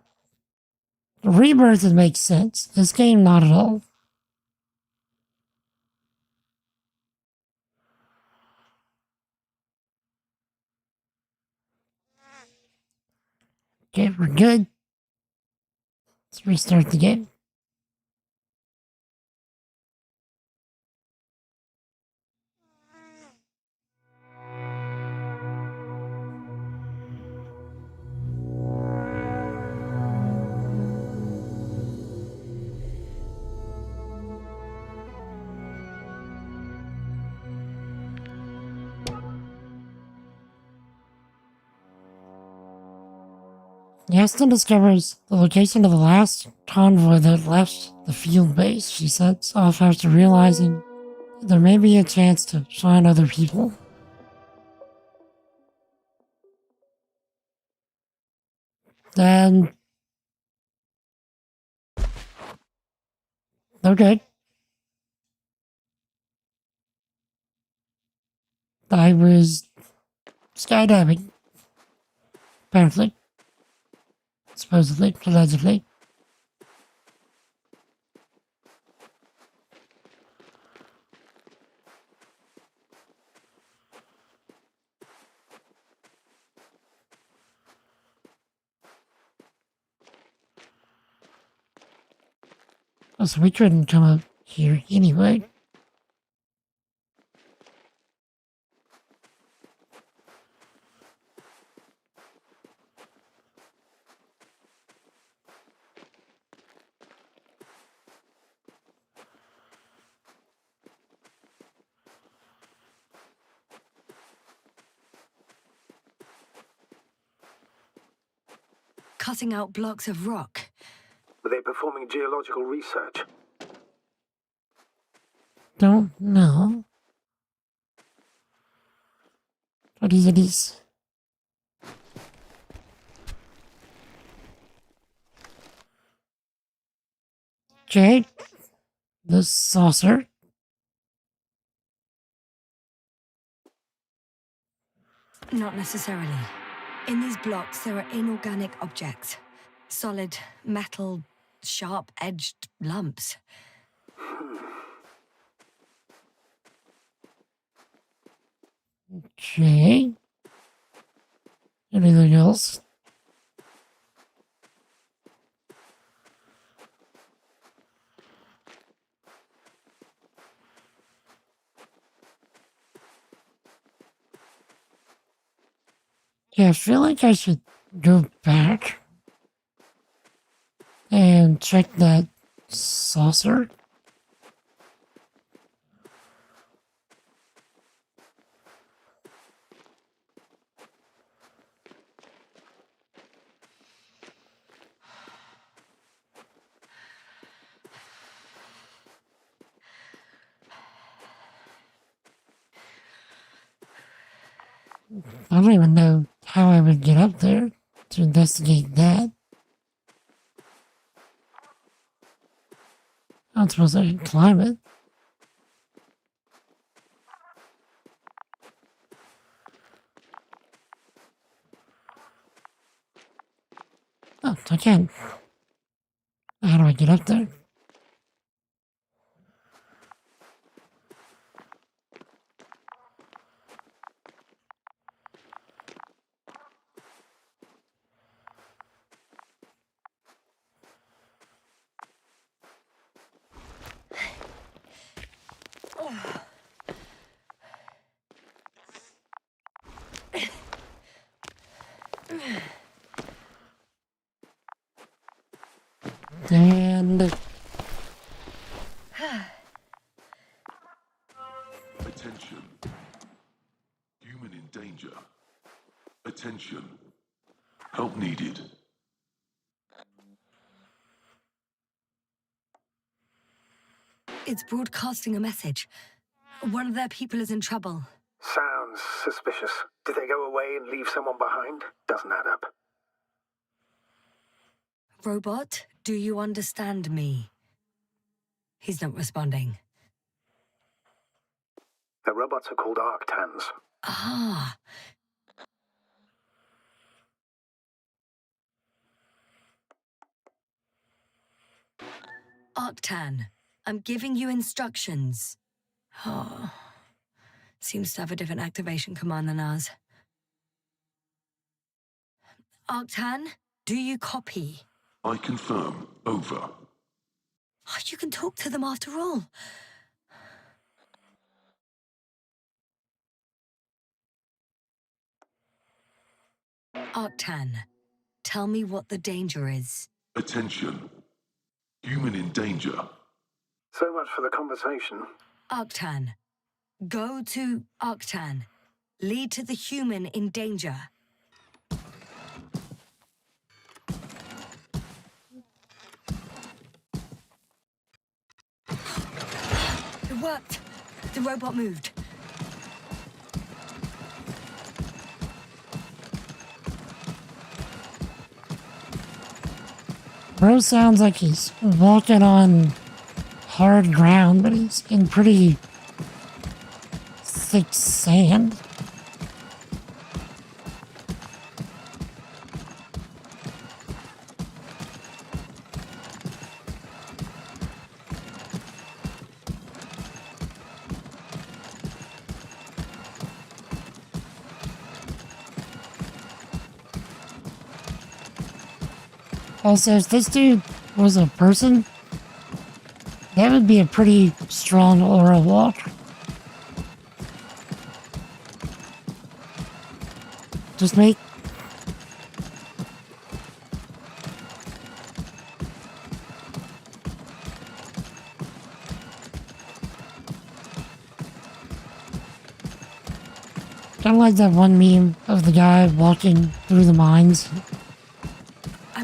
Rebirth would make sense. This game, not at all. Okay, we're good. Let's restart the game. Yastin discovers the location of the last convoy that left the field base. She sets off after realizing there may be a chance to find other people. Then, okay. I was skydiving. Apparently. Supposedly, allegedly. Oh, so we couldn't come up here anyway. Cutting out blocks of rock. Were they performing geological research? Don't know. What is it? Okay. The saucer. Not necessarily. In these blocks, there are inorganic objects. Solid, metal, sharp-edged lumps. Okay. Anything else? Yeah, I feel like I should go back and check that saucer. I don't even know how I would get up there to investigate that. I'm not supposed to climb it. Oh, I can. How do I get up there? And Attention. Human in danger. Attention. Help needed. It's broadcasting a message. One of their people is in trouble. Sounds suspicious. Did they go away and leave someone behind? Doesn't add up. Robot, do you understand me? He's not responding. The robots are called Arctans. Ah. Arctan, I'm giving you instructions. Oh. Seems to have a different activation command than ours. Arctan, do you copy? I confirm. Over. Oh, you can talk to them after all. Arctan, tell me what the danger is. Attention. Human in danger. So much for the conversation. Arctan, go to Arctan. Lead to the human in danger. It worked. The robot moved. bro sounds like he's walking on hard ground, but he's in pretty thick sand. Also, if this dude was a person, that would be a pretty strong aura walk. Just make kind of like that one meme of the guy walking through the mines.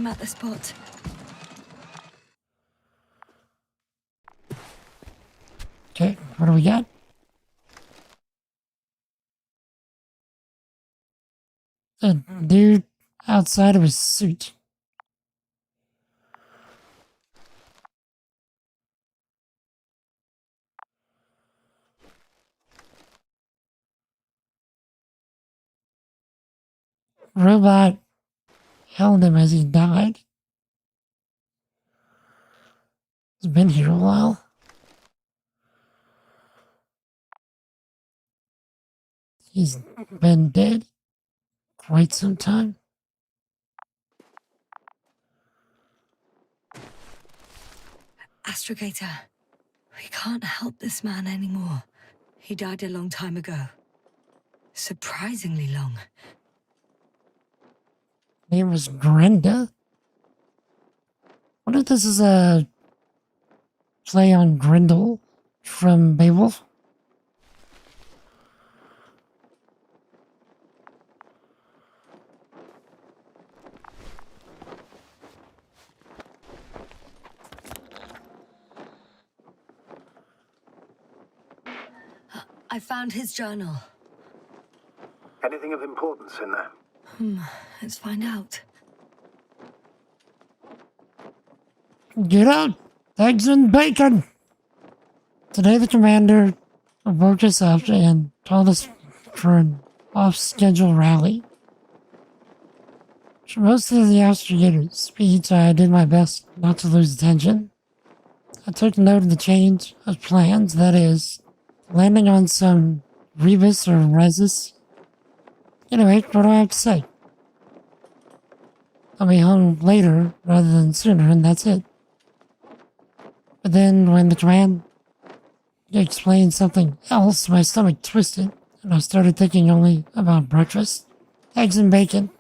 I'm at the spot. Okay, what do we got? A dude outside of his suit. Robot held him as he died. He's been here a while. He's been dead quite some time. Astrogator, we can't help this man anymore. He died a long time ago. Surprisingly long. name was Grenda. What if this is a play on Grendel from Beowulf? I found his journal. Anything of importance in there? Let's find out. Get out! Eggs and bacon! Today the commander woke us up and told us for an off-schedule rally. For most of the Astrogator speech, I did my best not to lose attention. I took note of the change of plans, that is, landing on some Rebus or Resus. Anyway, what do I have to say? I'll be home later rather than sooner, and that's it. But then when the command explained something else, my stomach twisted, and I started thinking only about breakfast. Eggs and bacon.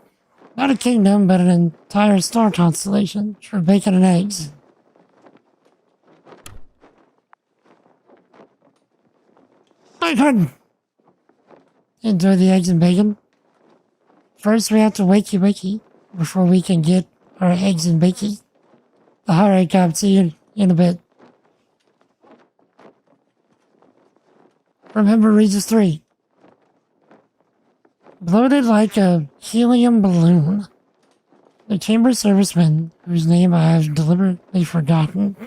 Not a kingdom, but an entire star constellation for bacon and eggs. Bacon! Enjoy the eggs and bacon. First, we have to wakey before we can get our eggs and bacon. Alright, Cobb, see you in a bit. Remember Regis 3. Bloated like a helium balloon, the chamber serviceman, whose name I have deliberately forgotten,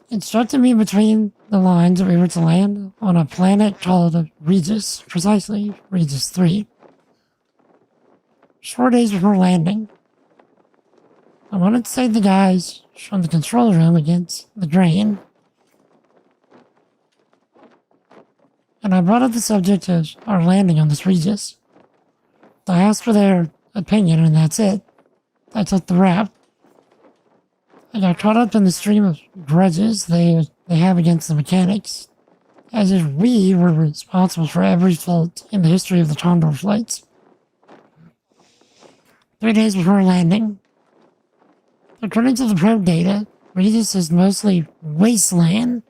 instructed me between the lines that we were to land on a planet called Regis, precisely Regis 3. 4 days before landing, I wanted to save the guys from the control room against the drain, and I brought up the subject of our landing on this Regis. I asked for their opinion, and that's it. I took the rap. I got caught up in the stream of grudges they have against the mechanics, as if we were responsible for every fault in the history of the Condor flights. 3 days before landing, according to the probe data, Regis is mostly wasteland,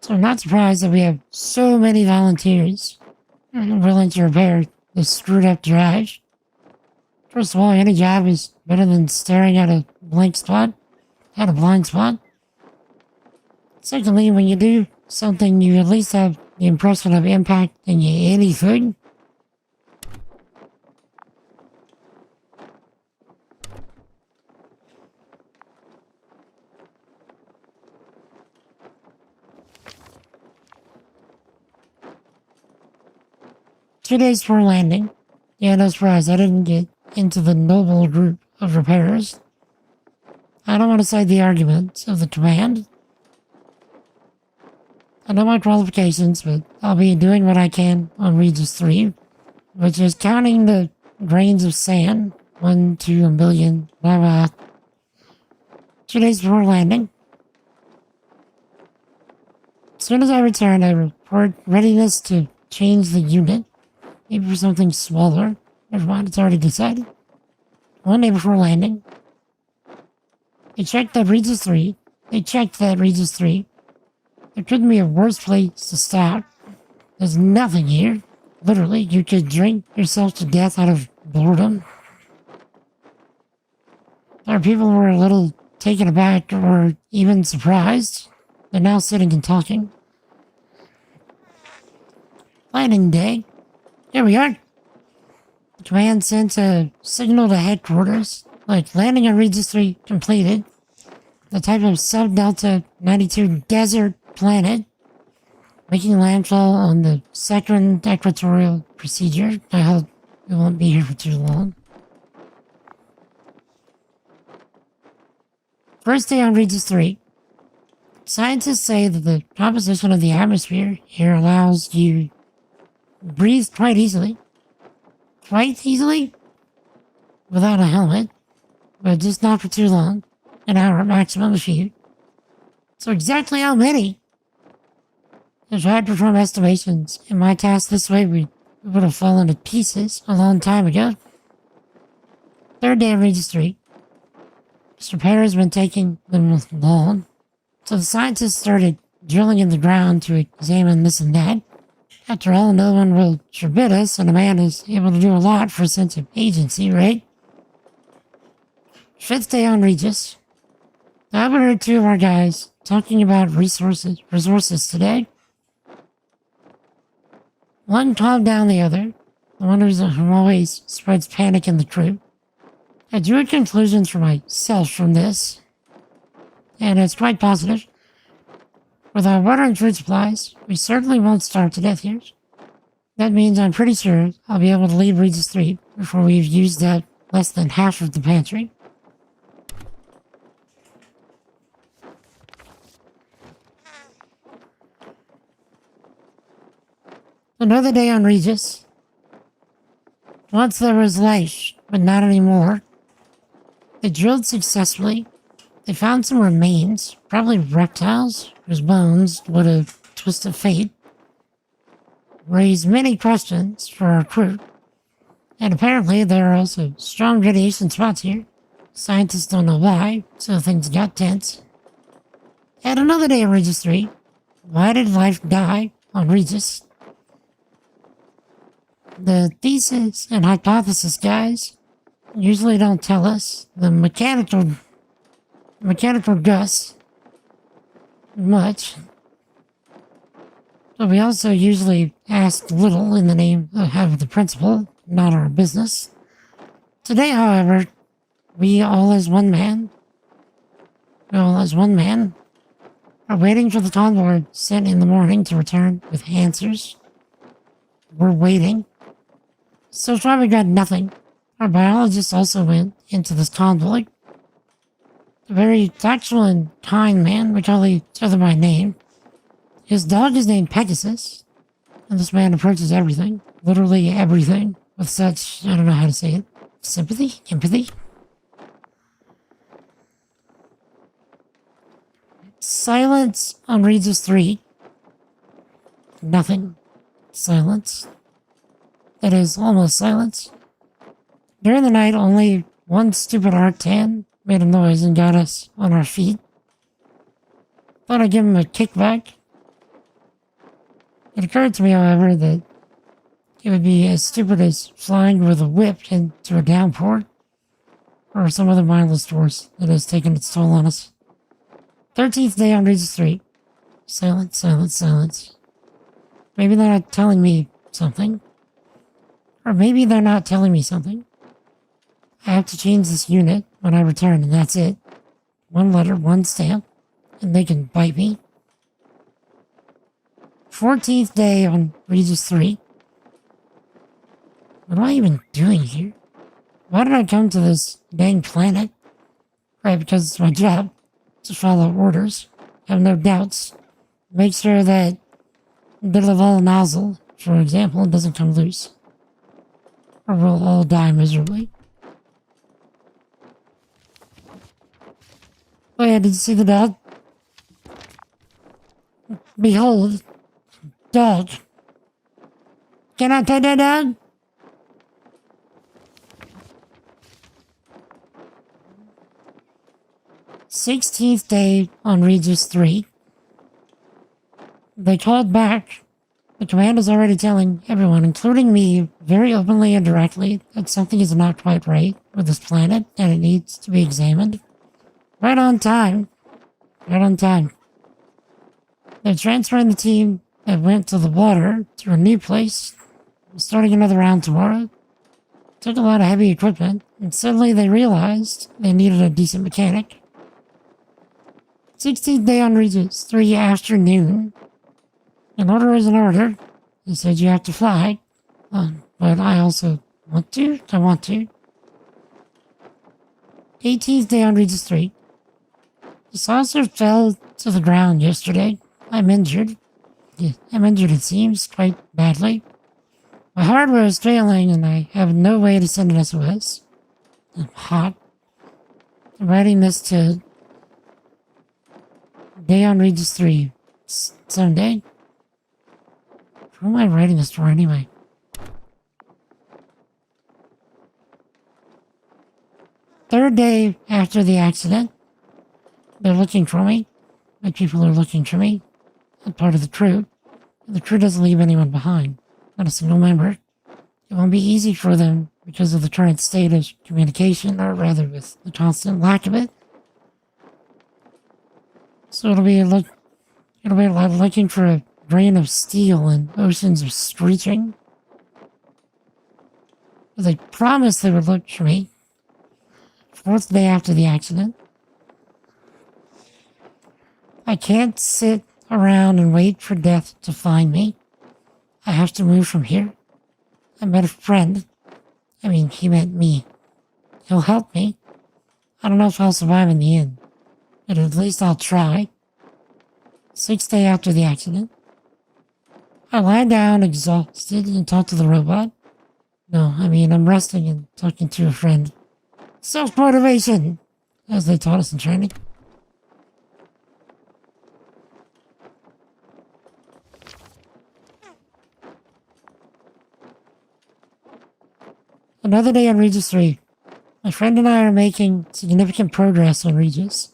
so I'm not surprised that we have so many volunteers willing to repair this screwed up drive. First of all, any job is better than staring at a blind spot. Secondly, when you do something, you at least have the impression of impacting anything. Two days before landing, yeah, no surprise, I didn't get into the noble group of repairers. I don't want to cite the arguments of the command. I know my qualifications, but I'll be doing what I can on Regis 3, which is counting the grains of sand, 1 to a million, blah blah. 2 days before landing. As soon as I return, I report readiness to change the unit. Maybe for something smaller. Never mind, it's already decided. 1 day before landing, they checked that Regis 3. There couldn't be a worse place to stop. There's nothing here. Literally, you could drink yourself to death out of boredom. There are people who are a little taken aback or even surprised. They're now sitting and talking. Landing day. Here we are. The command sent a signal to headquarters, like landing on Regis 3 completed. The type of sub-Delta 92 desert planet, making landfall on the second equatorial procedure. I hope we won't be here for too long. First day on Regis 3. Scientists say that the composition of the atmosphere here allows you breathe quite easily, without a helmet, but just not for too long, an hour maximum a few. So exactly how many? If I had performed estimations in my task this way, we would have fallen to pieces a long time ago. Third day on Regis Street. This repair has been taking them long, so the scientists started drilling in the ground to examine this and that. After all, no one will forbid us, and a man is able to do a lot for a sense of agency, right? Fifth day on Regis. I overheard two of our guys talking about resources today. One calmed down the other, the one who always spreads panic in the crew. I drew conclusions for myself from this, and it's quite positive. With our water and food supplies, we certainly won't starve to death here. That means I'm pretty sure I'll be able to leave Regis 3 before we've used up less than half of the pantry. Another day on Regis. Once there was life, but not anymore. They drilled successfully. They found some remains, probably reptiles, whose bones would have twisted fate. Raised many questions for our crew. And apparently there are also strong radiation spots here. Scientists don't know why, so things got tense. And another day on Regis 3. Why did life die on Regis? The thesis and hypothesis guys usually don't tell us the mechanical Gus much, but we also usually ask little in the name of the principle, not our business. Today, however, we all as one man are waiting for the convoy sent in the morning to return with answers. We're waiting. So far we got nothing. Our biologist also went into this convoy. A very tactful and kind man, we call each other by name. His dog is named Pegasus, and this man approaches everything, literally everything, with such, I don't know how to say it, sympathy? Empathy? Silence on Regis 3. Nothing. Silence. It is almost silence. During the night, only one stupid Arctan made a noise and got us on our feet. Thought I'd give him a kickback. It occurred to me, however, that it would be as stupid as flying with a whip into a downpour, or some other mindless force that has taken its toll on us. 13th day on Regis 3. Silence, silence, silence. Maybe they're not telling me something. Or maybe they're not telling me something. I have to change this unit when I return, and that's it. One letter, one stamp, and they can bite me. 14th day on Regis 3. What am I even doing here? Why did I come to this dang planet? Right, because it's my job to follow orders. I have no doubts. Make sure that the Laval nozzle, for example, doesn't come loose. Or we'll all die miserably. Oh yeah, did you see the dog? Behold, dog. Can I pet that dog? "16th day on Regis 3. They called back. The command is already telling everyone, including me, very openly and directly, that something is not quite right with this planet and it needs to be examined. Right on time. Right on time. They're transferring the team that went to the water to a new place, starting another round tomorrow. Took a lot of heavy equipment, and suddenly they realized they needed a decent mechanic. 16th day on Regis 3 afternoon. An order is an order. They said you have to fly. But I also want to. I want to. 18th day on Regis 3. The saucer fell to the ground yesterday. I'm injured. Yeah, I'm injured, it seems, quite badly. My hardware is failing and I have no way to send an SOS. I'm hot. I'm writing this to day on Regis 3. Someday. Who am I writing this for anyway? Third day after the accident, they're looking for me. My people are looking for me. I'm part of the crew. The crew doesn't leave anyone behind. Not a single member. It won't be easy for them because of the current state of communication, or rather with the constant lack of it. So it'll be like looking for a grain of steel in oceans of screeching. But they promised they would look for me. Fourth day after the accident. I can't sit around and wait for death to find me. I have to move from here. I met a friend. I mean, he met me. He'll help me. I don't know if I'll survive in the end, but at least I'll try. Sixth day after the accident. I lie down exhausted and talk to the robot. No, I mean, I'm resting and talking to a friend. Self-motivation, as they taught us in training. Another day on Regis 3. My friend and I are making significant progress on Regis,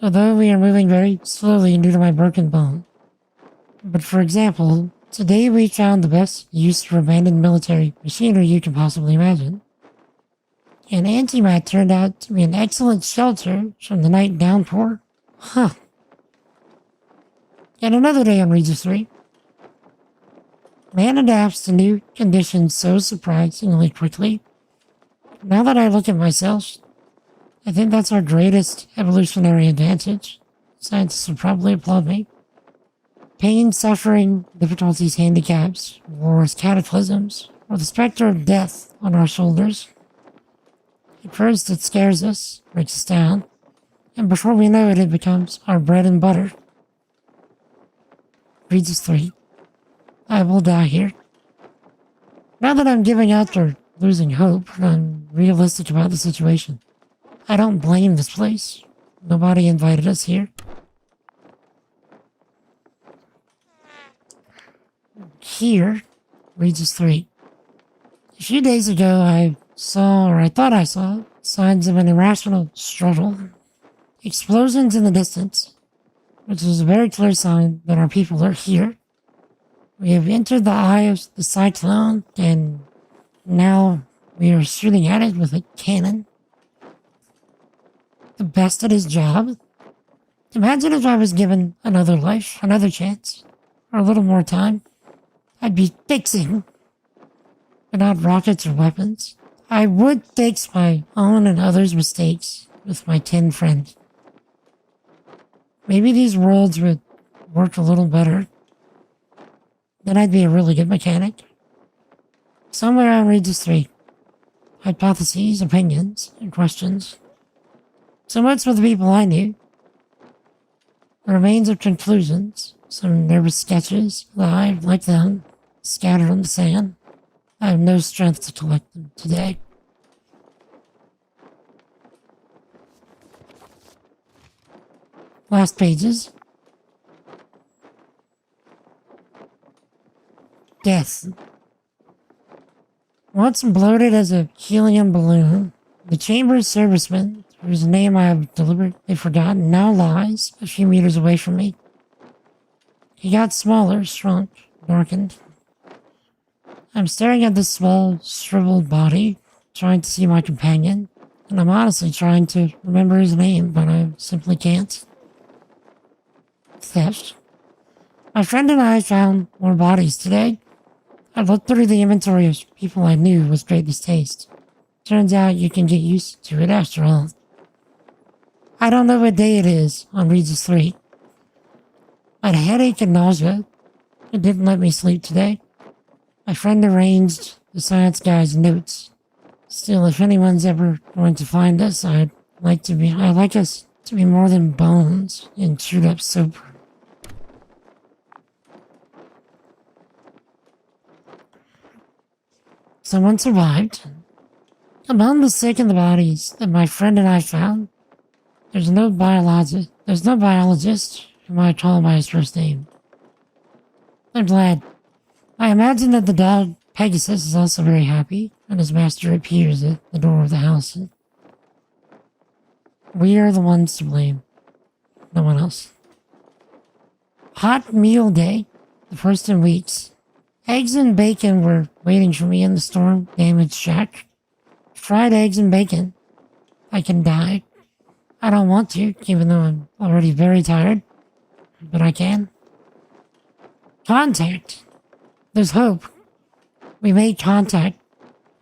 although we are moving very slowly due to my broken bone. But for example, today we found the best use for abandoned military machinery you can possibly imagine. An antimat turned out to be an excellent shelter from the night downpour. Huh. And another day on Regis 3. Man adapts to new conditions so surprisingly quickly. Now that I look at myself, I think that's our greatest evolutionary advantage. Scientists would probably applaud me. Pain, suffering, difficulties, handicaps, wars, cataclysms, or the specter of death on our shoulders. At first it scares us, breaks us down, and before we know it, it becomes our bread and butter. Regis 3. I will die here. Now that I'm giving up or losing hope, I'm realistic about the situation. I don't blame this place. Nobody invited us here. Here, Regis 3. A few days ago, I saw, or I thought I saw, signs of an irrational struggle. Explosions in the distance, which is a very clear sign that our people are here. We have entered the eye of the cyclone, and now we are shooting at it with a cannon. The best at his job. Imagine if I was given another life, another chance, or a little more time. I'd be fixing, but not rockets or weapons. I would fix my own and others' mistakes with my 10 friends. Maybe these worlds would work a little better. Then I'd be a really good mechanic. Somewhere on Regis 3. Hypotheses, opinions, and questions. So much for the people I knew. The remains of conclusions, some nervous sketches that I, like them, scattered on the sand. I have no strength to collect them today. Last pages. Death. Once bloated as a helium balloon, the chamber's serviceman, whose name I have deliberately forgotten, now lies a few meters away from me. He got smaller, shrunk, darkened. I'm staring at this small, shriveled body, trying to see my companion, and I'm honestly trying to remember his name, but I simply can't. Theft. My friend and I found more bodies today. I looked through the inventory of people I knew with great distaste. Turns out you can get used to it after all. I don't know what day it is on Regis 3. I had a headache and nausea. It didn't let me sleep today. My friend arranged the science guy's notes. Still, if anyone's ever going to find us, I'd like us to be more than bones and chewed up soap. Someone survived. Among the sick and the bodies that my friend and I found, there's no biologist whom I call by his first name. I'm glad. I imagine that the dog Pegasus is also very happy when his master appears at the door of the house. We are the ones to blame. No one else. Hot meal day. The first in weeks. Eggs and bacon were waiting for me in the storm-damaged shack. Fried eggs and bacon. I can die. I don't want to, even though I'm already very tired. But I can. Contact. There's hope. We made contact.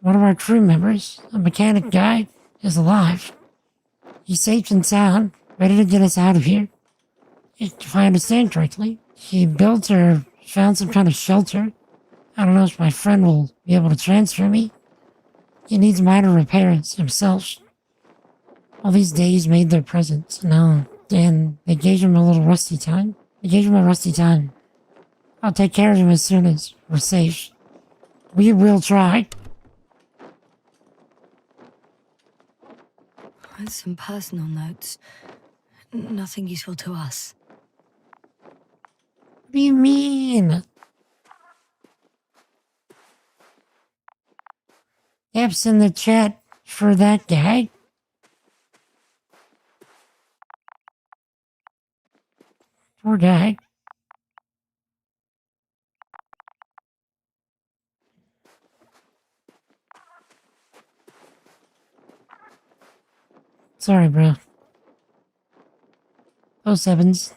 One of our crew members, a mechanic guy, is alive. He's safe and sound, ready to get us out of here. If I understand correctly, he built or found some kind of shelter. I don't know if my friend will be able to transfer me. He needs minor repairs himself. All these days made their presence known, and they gave him a little rusty time. I'll take care of him as soon as we're safe. We will try. With some personal notes. Nothing useful to us. What do you mean? F's in the chat for that guy. Poor guy. Sorry, bro. Oh, sevens.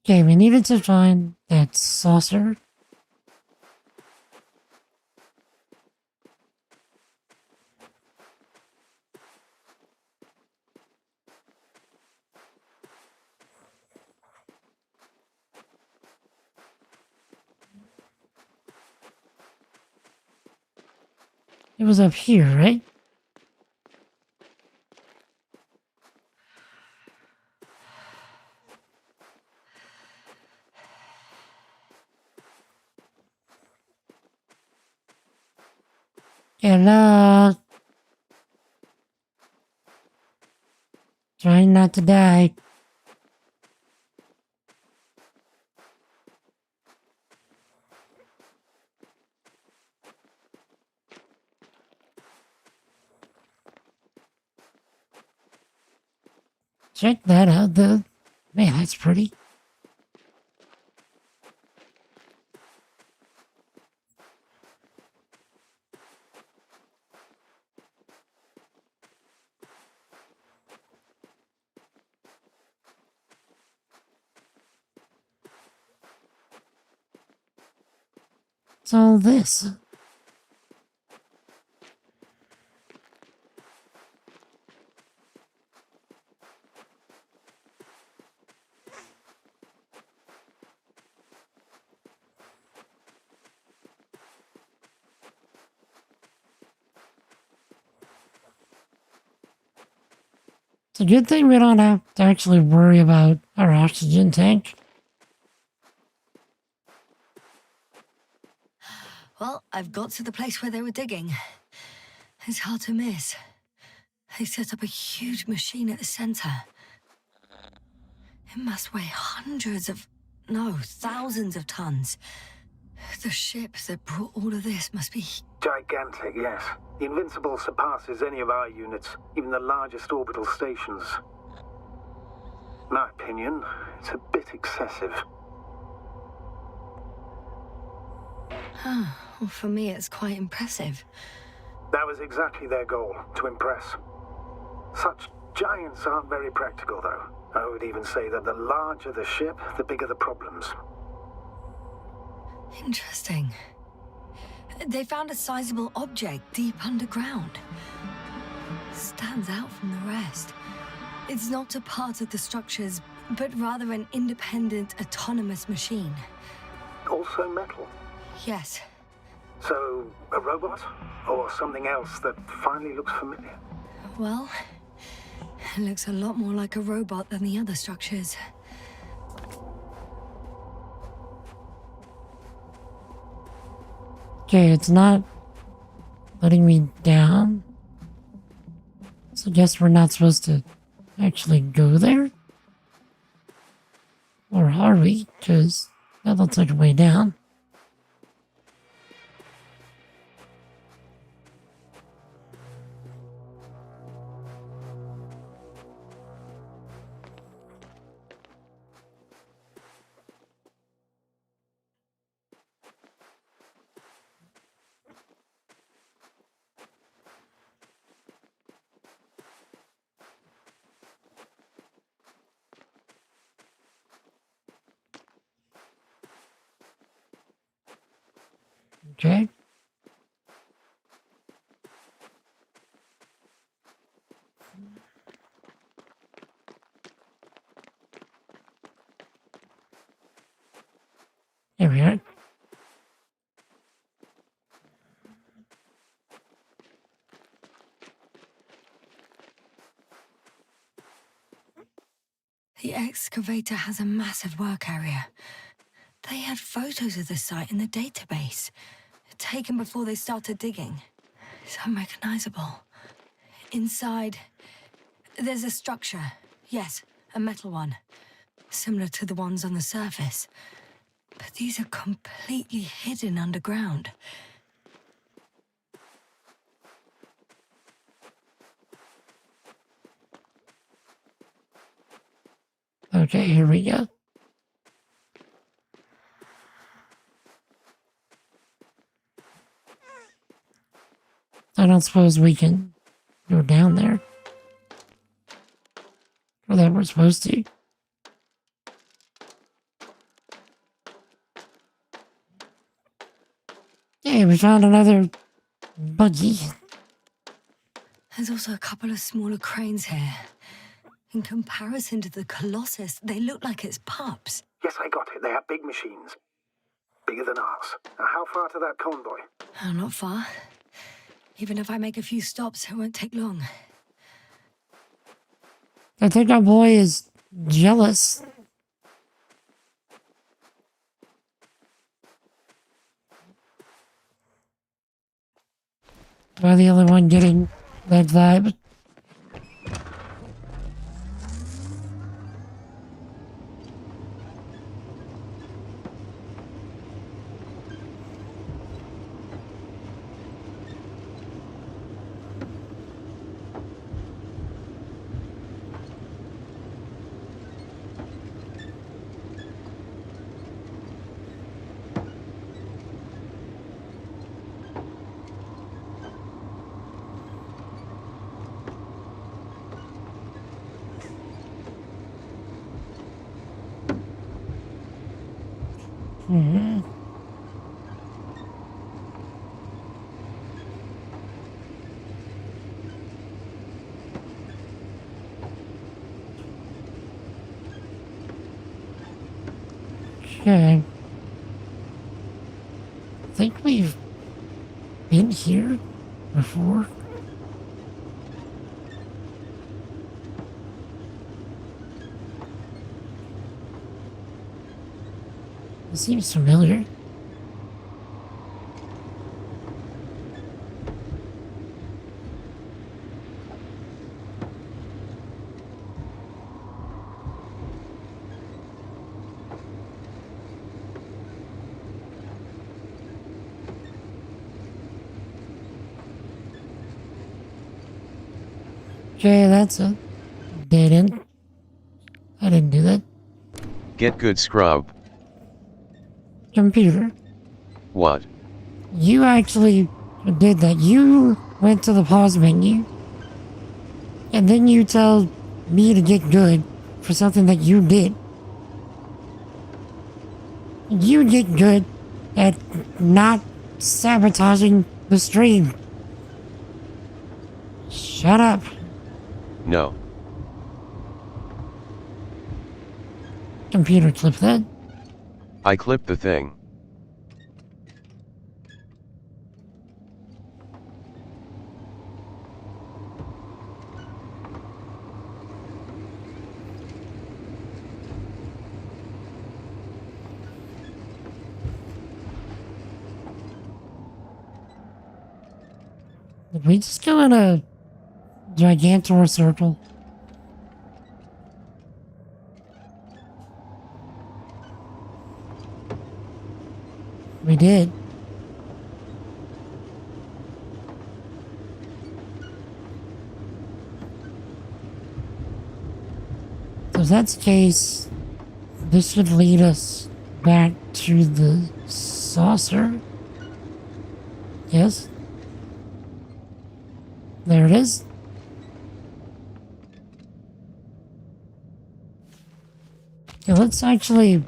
Okay, we needed to find that saucer. It was up here, right? Hello. Trying not to die. Check that out, though. Man, that's pretty. What's all this? It's a good thing we don't have to actually worry about our oxygen tank. Well, I've got to the place where they were digging. It's hard to miss. They set up a huge machine at the center. It must weigh thousands of tons. The ship that brought all of this must be... Gigantic, yes. The Invincible surpasses any of our units, even the largest orbital stations. In my opinion, it's a bit excessive. Well, for me, it's quite impressive. That was exactly their goal, to impress. Such giants aren't very practical, though. I would even say that the larger the ship, the bigger the problems. Interesting. They found a sizable object deep underground. Stands out from the rest. It's not a part of the structures, but rather an independent, autonomous machine. Also metal. Yes. So, a robot? Or something else that finally looks familiar? Well, it looks a lot more like a robot than the other structures. Okay, it's not letting me down. So I guess we're not supposed to actually go there? Or are we? Because that looks like a way down. Okay. Here we are. The excavator has a massive work area. They had photos of the site in the database, taken before they started digging. It's unrecognizable. Inside, there's a structure. Yes, a metal one. Similar to the ones on the surface. But these are completely hidden underground. Okay, here we go. I don't suppose we can go down there. Or that we're supposed to. Hey, we found another buggy. There's also a couple of smaller cranes here. In comparison to the Colossus, they look like it's pups. Yes, I got it. They are big machines. Bigger than ours. Now, how far to that convoy? Oh, not far. Even if I make a few stops, it won't take long. I think our boy is jealous. Am I the only one getting that vibe? Mm-hmm. Okay. I think we've been here before. It seems familiar. Okay, that's a dead end. I didn't do that. Get good, scrub. Computer, What? you actually did that. You went to the pause menu, and then you tell me to get good for something that you did. You get good at not sabotaging the stream. Shut up. No. Computer, clip that. I clipped the thing. Did we just go in a gigantor circle? We did. So if that's the case, this should lead us back to the saucer. Yes? There it is. Okay, let's actually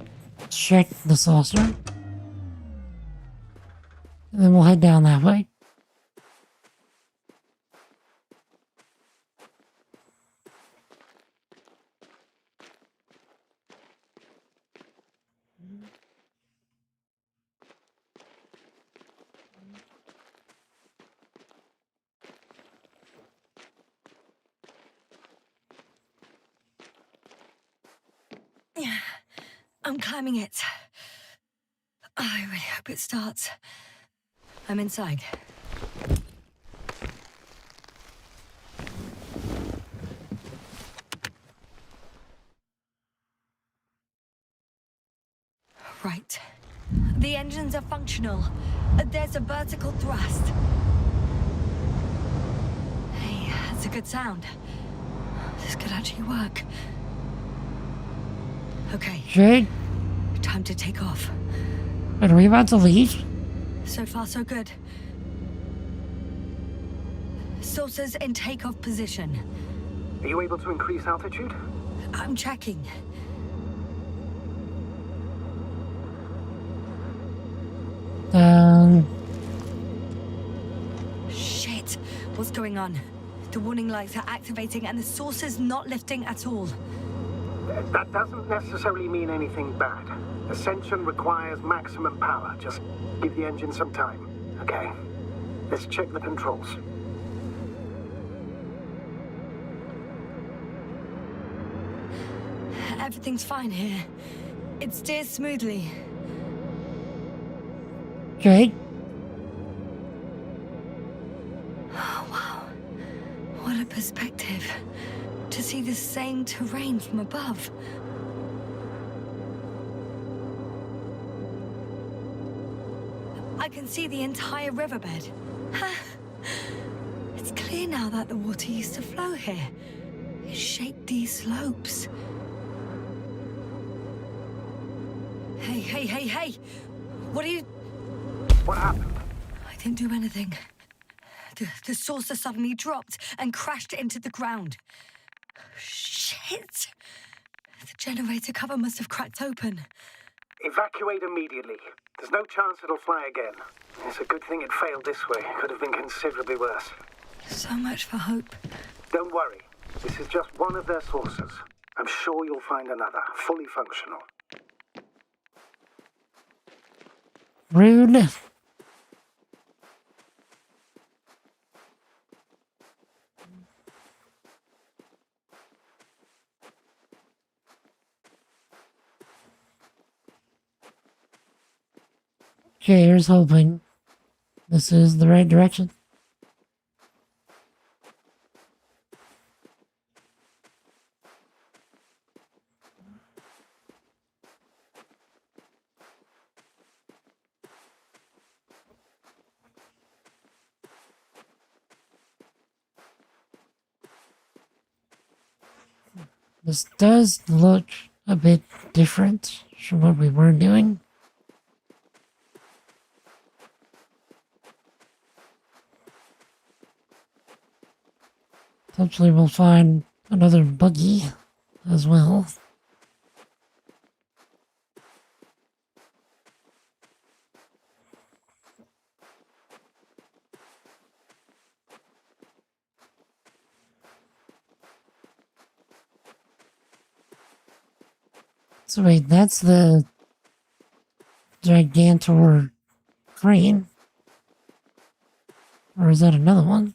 check the saucer. And then we'll head down that way. I'm climbing it. I really hope it starts. I'm inside. Right. The engines are functional. There's a vertical thrust. Hey, that's a good sound. This could actually work. Okay, Jade, time to take off. are we about to leave? So far, so good. Saucers in takeoff position. Are you able to increase altitude? I'm checking. Shit! What's going on? The warning lights are activating and the saucer's not lifting at all. That doesn't necessarily mean anything bad. Ascension requires maximum power. Just give the engine some time. Okay. Let's check the controls. Everything's fine here. It steers smoothly. Jade, Oh, wow. What a perspective. To see the same terrain from above. I can see the entire riverbed. It's clear now that the water used to flow here. It shaped these slopes. Hey! What are you... What happened? I didn't do anything. The saucer suddenly dropped and crashed into the ground. Shit! The generator cover must have cracked open. Evacuate immediately. There's no chance it'll fly again. It's a good thing it failed this way. It could have been considerably worse. So much for hope. Don't worry. This is just one of their sources. I'm sure you'll find another, fully functional. rude. Okay, here's hoping this is the right direction. This does look a bit different from what we were doing. Hopefully we'll find another buggy as well. So wait, that's the Gigantor crane? Or is that another one?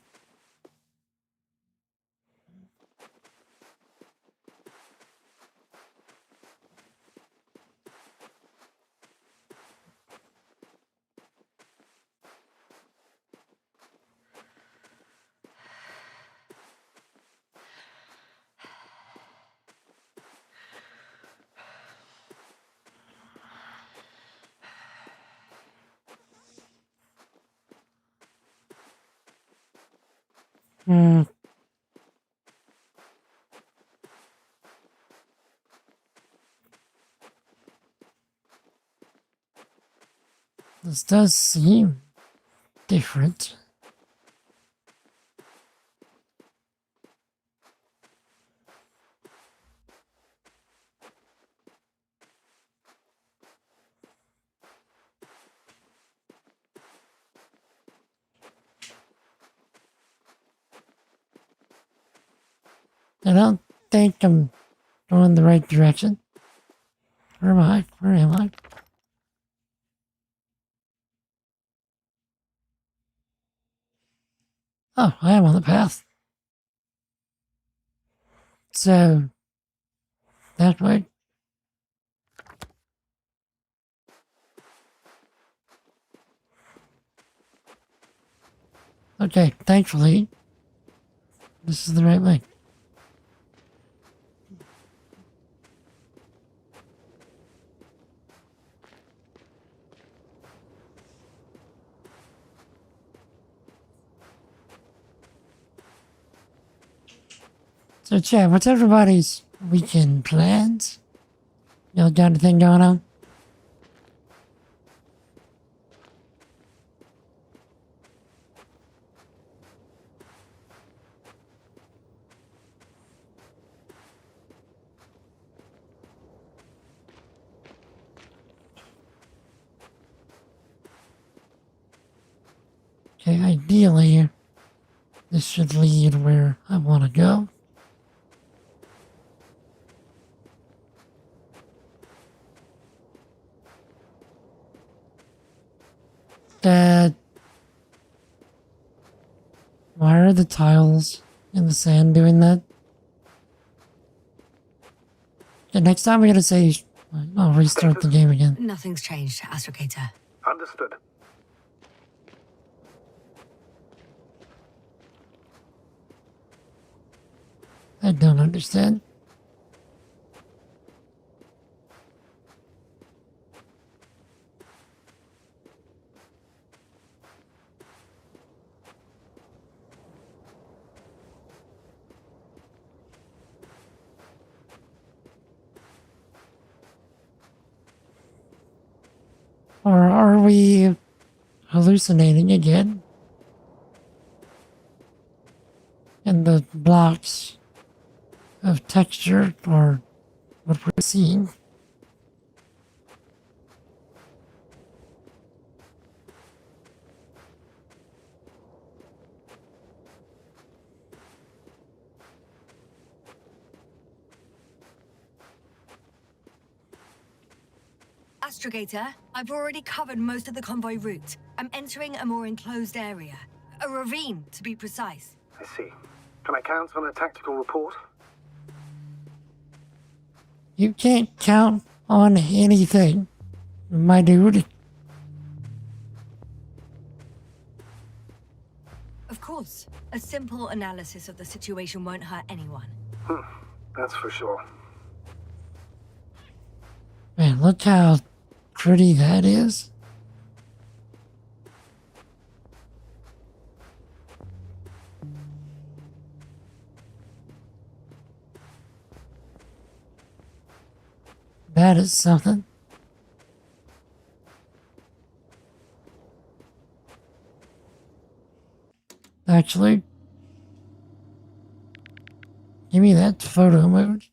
Hmm. This does seem different. I don't think I'm going the right direction. Where am I? Where am I? Oh, I am on the path. So, that way. Okay, thankfully, this is the right way. So, Chad, what's everybody's weekend plans? Y'all got anything going on? Okay, ideally, this should lead where I want to go. Dad, why are the tiles in the sand doing that? Okay, next time we gotta say, I'll restart the game again. Nothing's changed, Astrogator. Understood. I don't understand. Or are we hallucinating again? And the blocks of texture are what we're seeing. Astrogator, I've already covered most of the convoy route. I'm entering a more enclosed area. A ravine, to be precise. I see. Can I count on a tactical report? You can't count on anything, my dude. Of course. A simple analysis of the situation won't hurt anyone. That's for sure. Man, look how pretty that is. That is something. Actually, give me that photo mode.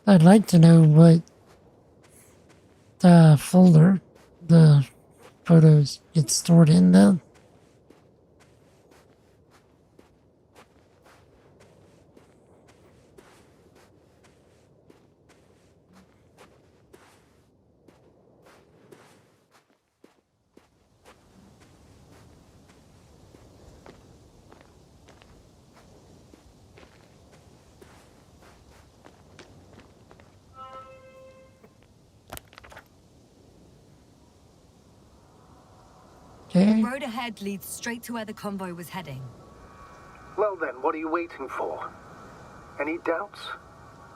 I'd like to know what folder the photos get stored in, though. Okay. The road ahead leads straight to where the convoy was heading. Well then, what are you waiting for? Any doubts?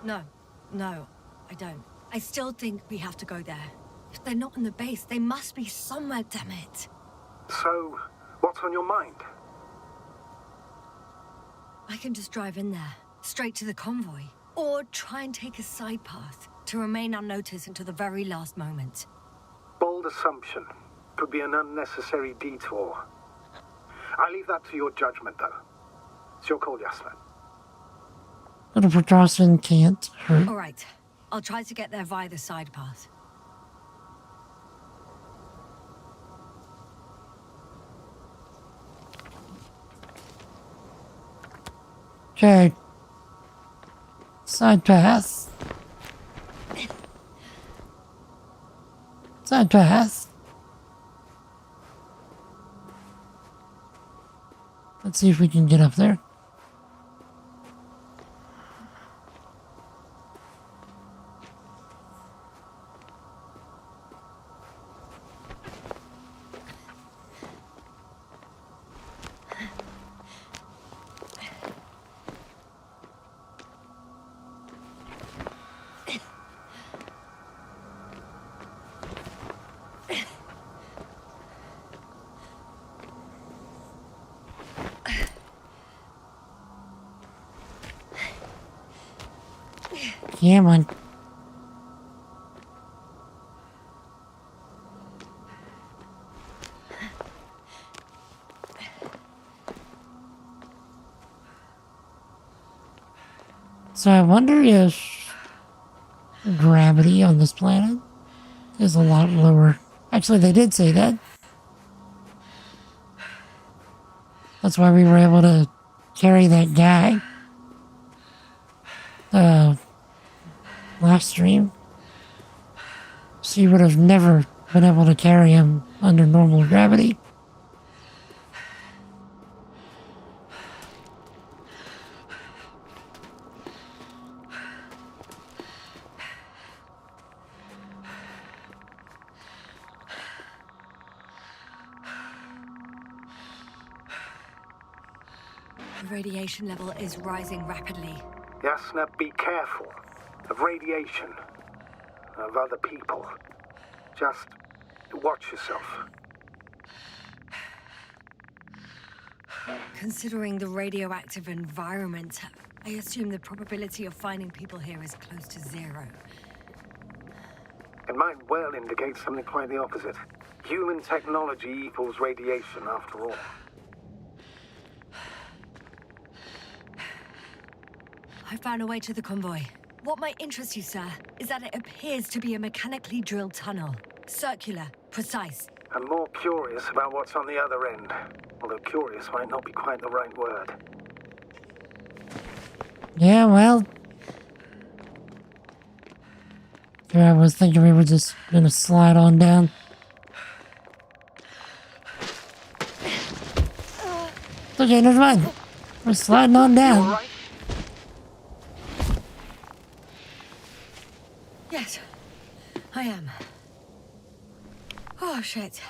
No, I don't. I still think we have to go there. If they're not in the base, they must be somewhere, damn it. So, what's on your mind? I can just drive in there, straight to the convoy. Or try and take a side path, to remain unnoticed until the very last moment. Bold assumption. Could be an unnecessary detour. I leave that to your judgment, though. It's your call, Yasna. But a precaution can't hurt. Alright, I'll try to get there via the side path. Okay. Side path. Side path. Let's see if we can get up there. Come on. So I wonder if gravity on this planet is a lot lower. Actually, they did say that. That's why we were able to carry that guy. Last stream. So you would have never been able to carry him under normal gravity. The radiation level is rising rapidly. Yasna, be careful. Of radiation. Of other people. Just watch yourself. Considering the radioactive environment, I assume the probability of finding people here is close to 0. It might well indicate something quite the opposite. Human technology equals radiation, after all. I found a way to the convoy. What might interest you, sir, is that it appears to be a mechanically drilled tunnel. Circular, precise. I'm more curious about what's on the other end. Although curious might not be quite the right word. Yeah, well. I was thinking we were just gonna slide on down. Okay, never mind. We're sliding on down. Right? Yes, I am. Oh, shit.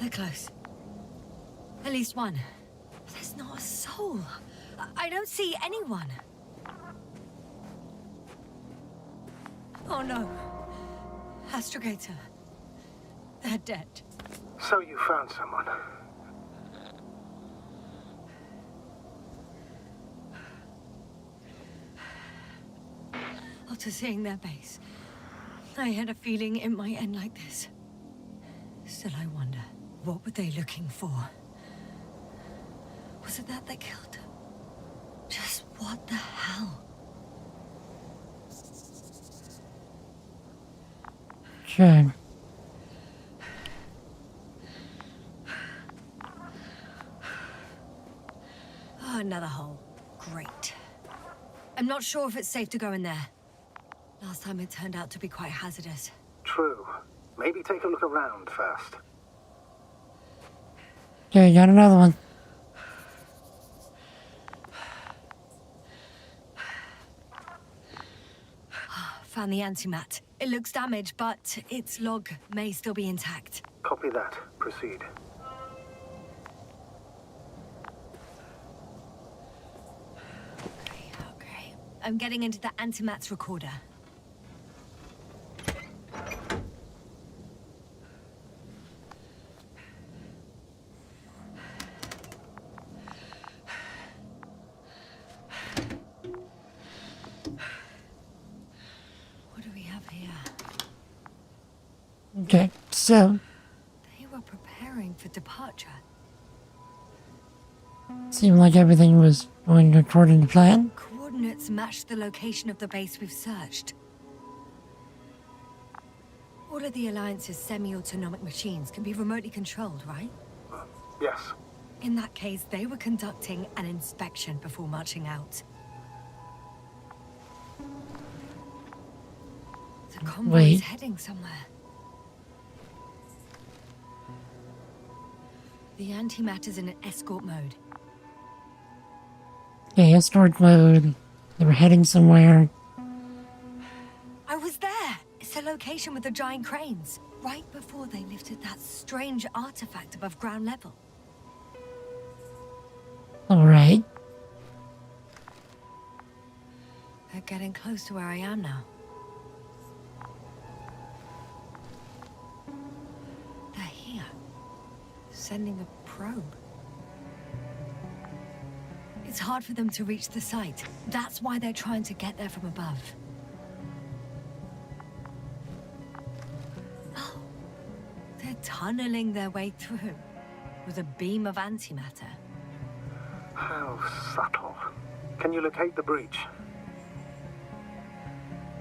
They're close. At least one. There's not a soul. I don't see anyone. Oh, no. Astrogator. They're dead. So you found someone. After seeing their base, I had a feeling it might end like this. Still, I wonder, what were they looking for? Was it that they killed them? Just what the hell? Okay. Oh, another hole. Great. I'm not sure if it's safe to go in there. Last time it turned out to be quite hazardous. True. Maybe take a look around first. Okay, got another one. Found the antimat. It looks damaged, but its log may still be intact. Copy that. Proceed. I'm getting into the antimat's recorder. What do we have here? Okay, so They were preparing for departure. seemed like everything was going according to plan. Coordinates match the location of the base we've searched. All of the Alliance's semi-autonomic machines can be remotely controlled, right? Yes. In that case, they were conducting an inspection before marching out. The convoy's Wait. heading somewhere. The antimatter's in an escort mode. Okay, escort mode. They were heading somewhere. I was there! It's the location with the giant cranes. Right before they lifted that strange artifact above ground level. Alright. They're getting close to where I am now. They're here. Sending a probe. It's hard for them to reach the site. That's why they're trying to get there from above. Oh. They're tunneling their way through with a beam of antimatter. How subtle. Can you locate the breach?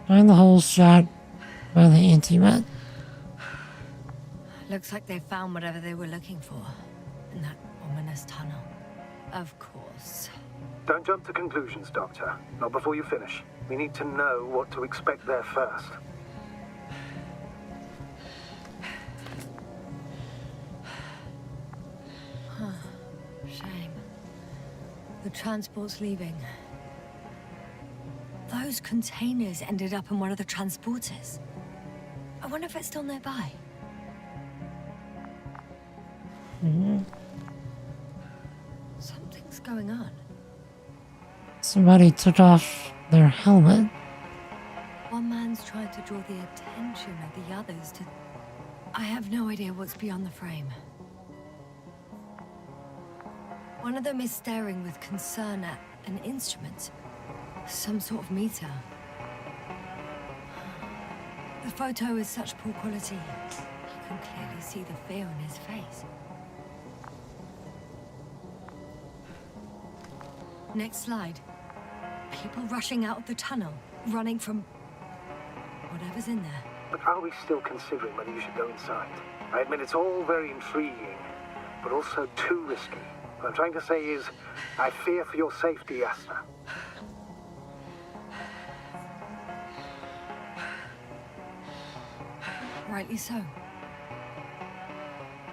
Find the hole shot by the antimat. Looks like they found whatever they were looking for in that ominous tunnel. Of course. Don't jump to conclusions, Doctor. Not before you finish. We need to know what to expect there first. Shame. The transport's leaving. Those containers ended up in one of the transporters. I wonder if it's still nearby. Something's going on. Somebody took off their helmet. One man's trying to draw the attention of the others to... I have no idea what's beyond the frame. One of them is staring with concern at an instrument. Some sort of meter. The photo is such poor quality. You can clearly see the fear on his face. Next slide. People rushing out of the tunnel, running from whatever's in there. But are we still considering whether you should go inside? I admit it's all very intriguing, but also too risky. What I'm trying to say is, I fear for your safety, Yasna. Rightly so.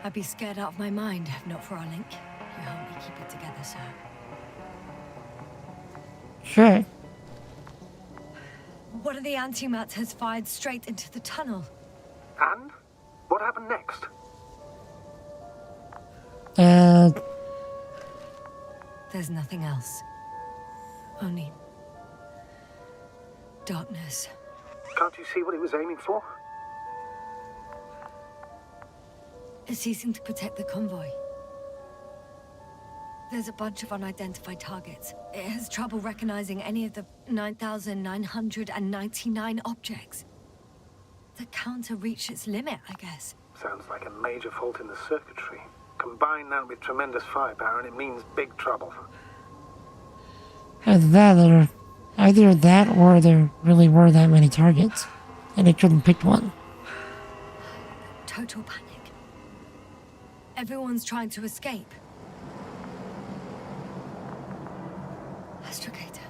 I'd be scared out of my mind if not for our link. You help me keep it together, sir. Sure. One of the antimats has fired straight into the tunnel. And? What happened next? There's nothing else. Only... darkness. Can't you see what it was aiming for? It's ceasing to protect the convoy. There's a bunch of unidentified targets. It has trouble recognizing any of the 9,999 objects. The counter reached its limit, I guess. Sounds like a major fault in the circuitry. Combine that with tremendous firepower and it means big trouble. Either that or there really were that many targets, and it couldn't pick one. Total panic. Everyone's trying to escape. Astrogator.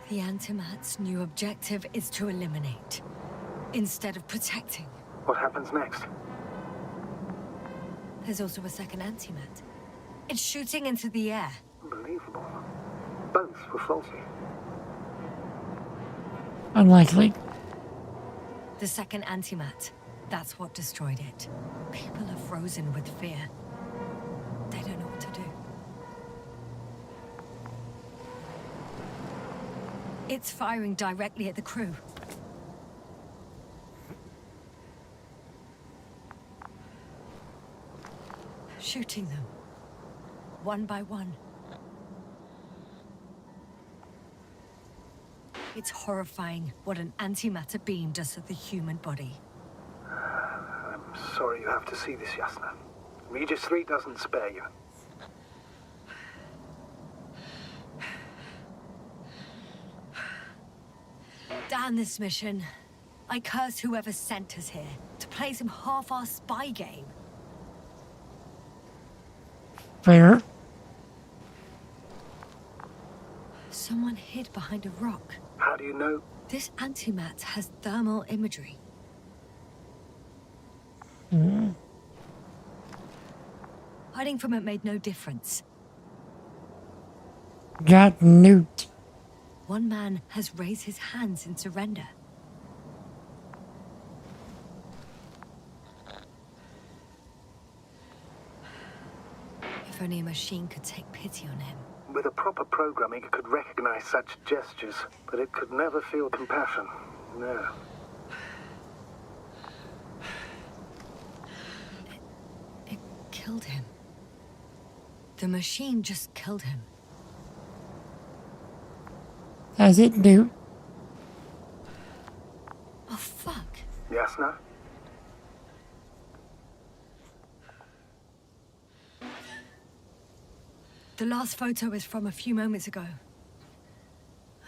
The Antimat's new objective is to eliminate, instead of protecting. What happens next? There's also a second Antimat. It's shooting into the air. Unbelievable. Both were faulty. Unlikely. The second Antimat. That's what destroyed it. People are frozen with fear. They don't know what to do. It's firing directly at the crew. Shooting them. One by one. It's horrifying what an antimatter beam does to the human body. I'm sorry you have to see this, Yasna. Regis 3 doesn't spare you. Damn this mission. I curse whoever sent us here to play some half-assed spy game. Fair. Someone hid behind a rock. How do you know? This antimat has thermal imagery. Hiding from it made no difference. Got nuked. One man has raised his hands in surrender. If only a machine could take pity on him. With a proper programming, it could recognize such gestures, but it could never feel compassion. No. It killed him. The machine just killed him. As it do. Oh, fuck. Yasna? The last photo is from a few moments ago.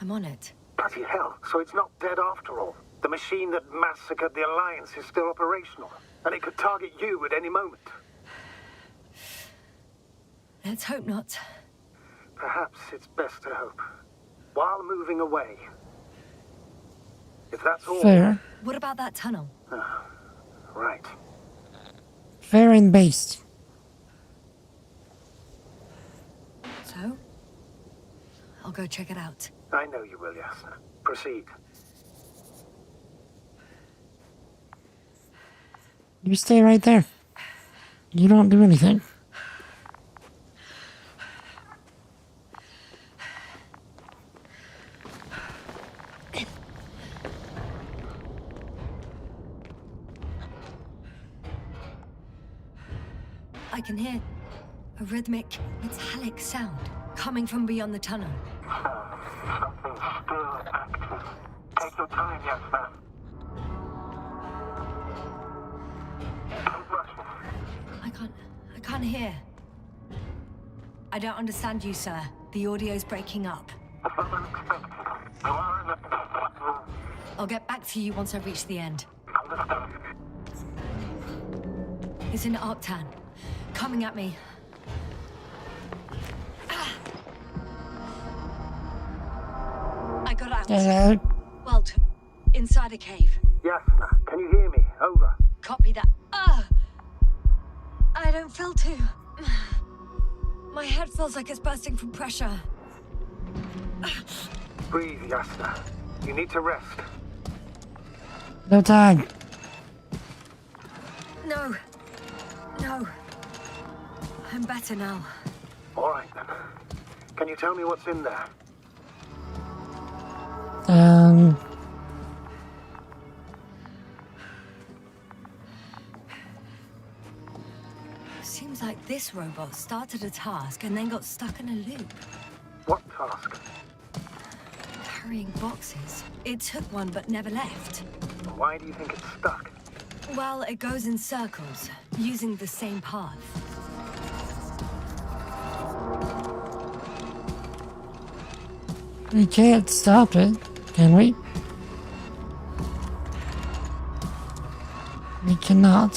I'm on it. Bloody hell, so it's not dead after all. The machine that massacred the Alliance is still operational, and it could target you at any moment. Let's hope not. Perhaps it's best to hope. While moving away. If that's all... Fair. What about that tunnel? Right. Fair and based. So? I'll go check it out. I know you will, Yasna. Proceed. You stay right there. You don't do anything. I can hear a rhythmic, metallic sound coming from beyond the tunnel. Something's still active. Take your time, Yasna. Keep rushing. I can't hear. I don't understand you, sir. The audio's breaking up. It's not unexpected. You are in a room. I'll get back to you once I reach the end. Understand. It's in Arctan. Coming at me. I got out. Hello? Well, inside a cave. Yasna, can you hear me? Over. Copy that. I don't feel too... My head feels like it's bursting from pressure. Breathe, Yasna. You need to rest. No time. No. No. I'm better now. All right, then. Can you tell me what's in there? Seems like this robot started a task and then got stuck in a loop. What task? Carrying boxes. It took one but never left. Why do you think it's stuck? Well, it goes in circles, using the same path. We can't stop it, can we? We cannot.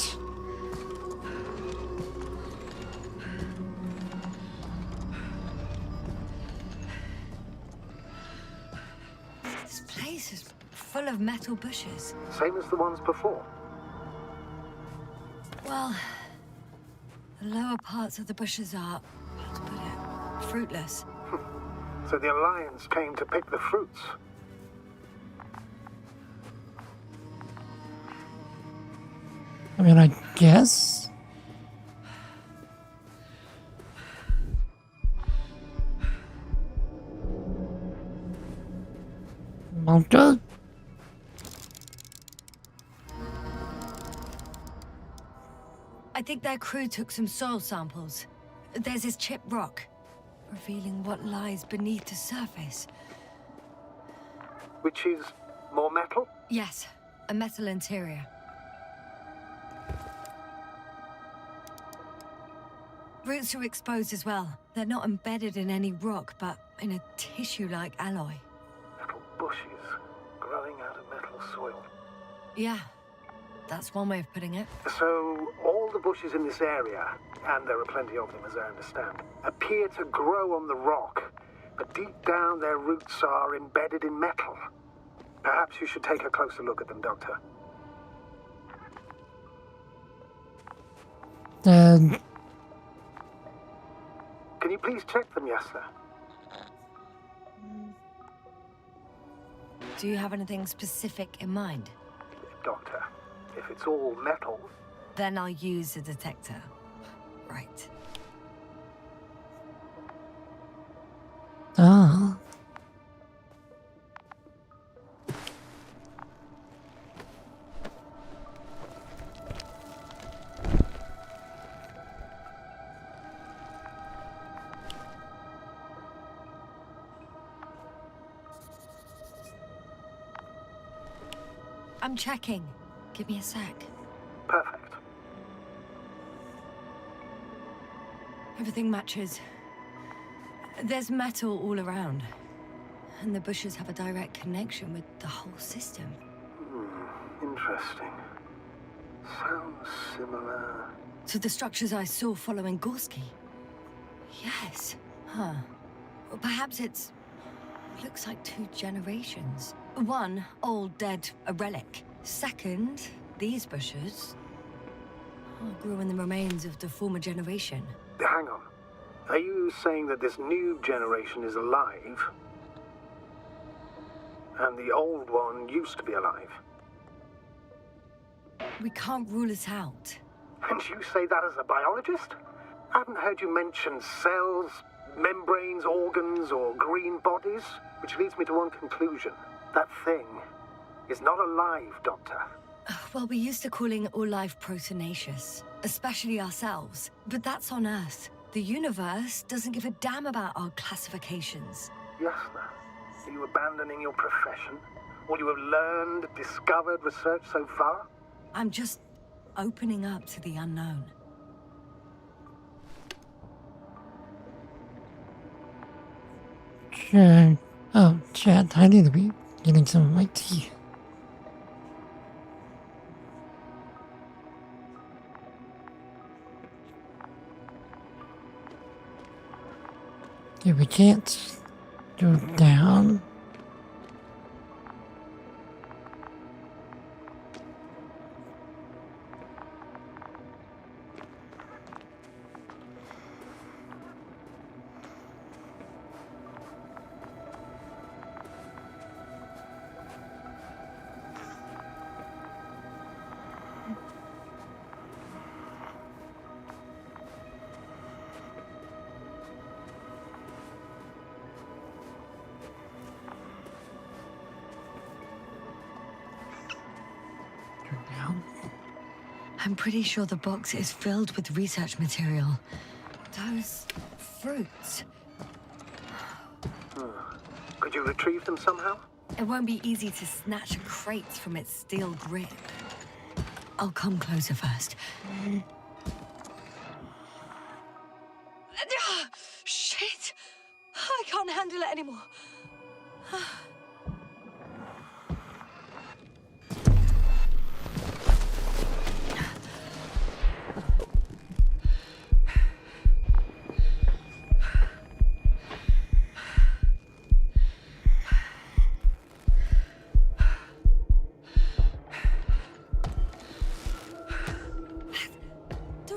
This place is full of metal bushes. Same as the ones before. Well, the lower parts of the bushes are, how to put it, fruitless. So the Alliance came to pick the fruits. I mean, I guess. Doctor? I think their crew took some soil samples. There's this chipped rock, revealing what lies beneath the surface. Which is more metal? Yes, a metal interior. Roots are exposed as well. They're not embedded in any rock, but in a tissue-like alloy. Metal bushes growing out of metal soil. Yeah, that's one way of putting it. So, all the bushes in this area, and there are plenty of them as I understand, appear to grow on the rock, but deep down their roots are embedded in metal. Perhaps you should take a closer look at them, Doctor. Can you please check them, yes, sir? Do you have anything specific in mind? Doctor, if it's all metal... Then I'll use a detector. Right. Ah. I'm checking. Give me a sec. Perfect. Everything matches. There's metal all around. And the bushes have a direct connection with the whole system. Interesting. Sounds similar... To the structures I saw following Gorski. Yes. Huh. Well, perhaps it's... looks like 2 generations. One, old, dead, a relic. Second, these bushes grew in the remains of the former generation. Hang on. Are you saying that this new generation is alive? And the old one used to be alive? We can't rule it out. And you say that as a biologist? I haven't heard you mention cells, membranes, organs, or green bodies, which leads me to one conclusion. That thing is not alive, Doctor. Well, we used to calling all life proteinaceous, especially ourselves. But that's on Earth. The universe doesn't give a damn about our classifications. Yes, sir. Are you abandoning your profession? All you have learned, discovered, researched so far? I'm just opening up to the unknown. Sure. Oh, chat, I need to be getting some of my tea. Okay, we can't go down. Down. I'm pretty sure the box is filled with research material. Those fruits. Could you retrieve them somehow? It won't be easy to snatch a crate from its steel grip. I'll come closer first. Shit! I can't handle it anymore.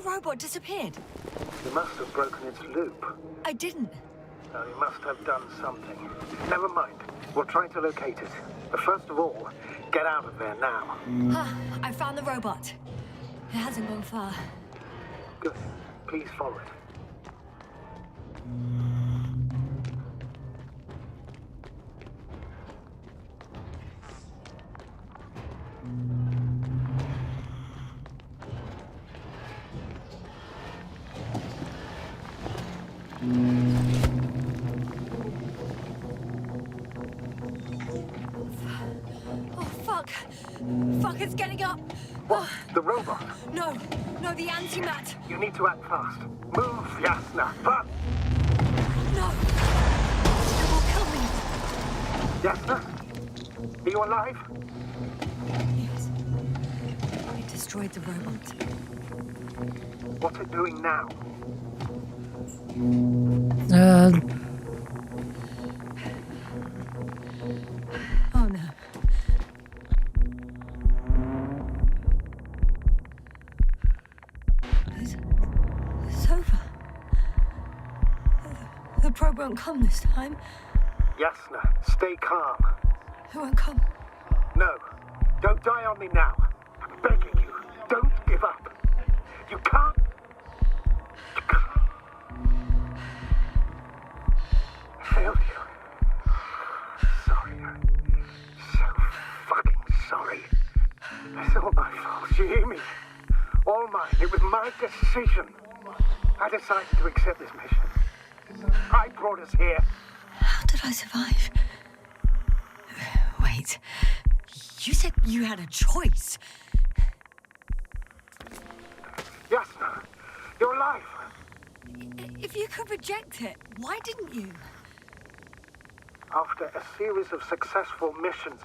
Robot disappeared. You must have broken its loop. I didn't. Oh, you must have done something. Never mind. We'll try to locate it. But first of all, get out of there now. I found the robot. It hasn't gone far. Good. Please follow it. Oh, fuck. Fuck, it's getting up. What? The robot? No, the antimat. You need to act fast. Move, Yasna. Fast! No. It will kill me. Yasna? Are you alive? Yes. It destroyed the robot. What's it doing now? Oh, no. It's over. The probe won't come this time. Yasna, stay calm. It won't come. No, don't die on me now. I'm begging you, don't give up. You can't. I failed you. Sorry. I'm so fucking sorry. It's all my fault. You hear me? All mine. It was my decision. I decided to accept this mission. I brought us here. How did I survive? Wait. You said you had a choice. Yasna, you're alive. If you could reject it, why didn't you? After a series of successful missions,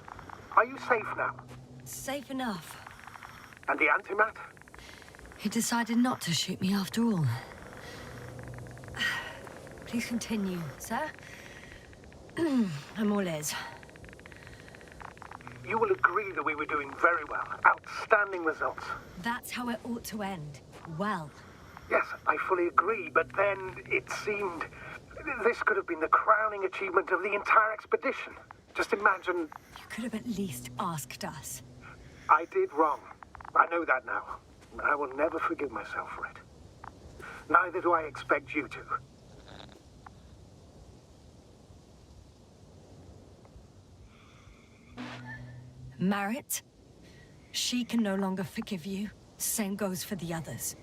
are you safe now? Safe enough. And the antimat? He decided not to shoot me after all. Please continue, sir. I'm all ears. You will agree that we were doing very well. Outstanding results. That's how it ought to end. Well. Yes, I fully agree, but then it seemed this could have been the crowning achievement of the entire expedition. Just imagine... You could have at least asked us. I did wrong. I know that now. I will never forgive myself for it. Neither do I expect you to. Marit, she can no longer forgive you. Same goes for the others.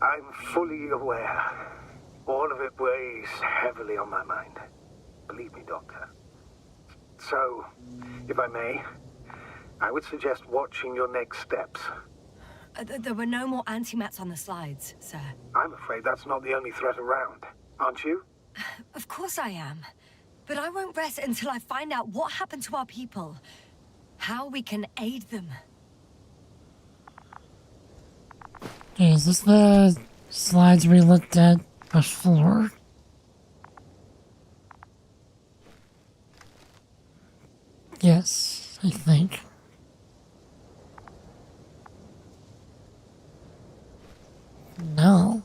I'm fully aware. All of it weighs heavily on my mind. Believe me, Doctor. So, if I may, I would suggest watching your next steps. There were no more antimats on the slides, sir. I'm afraid that's not the only threat around, aren't you? Of course I am. But I won't rest until I find out what happened to our people. How we can aid them. Okay, is this the slides we looked at before? Yes, I think. No.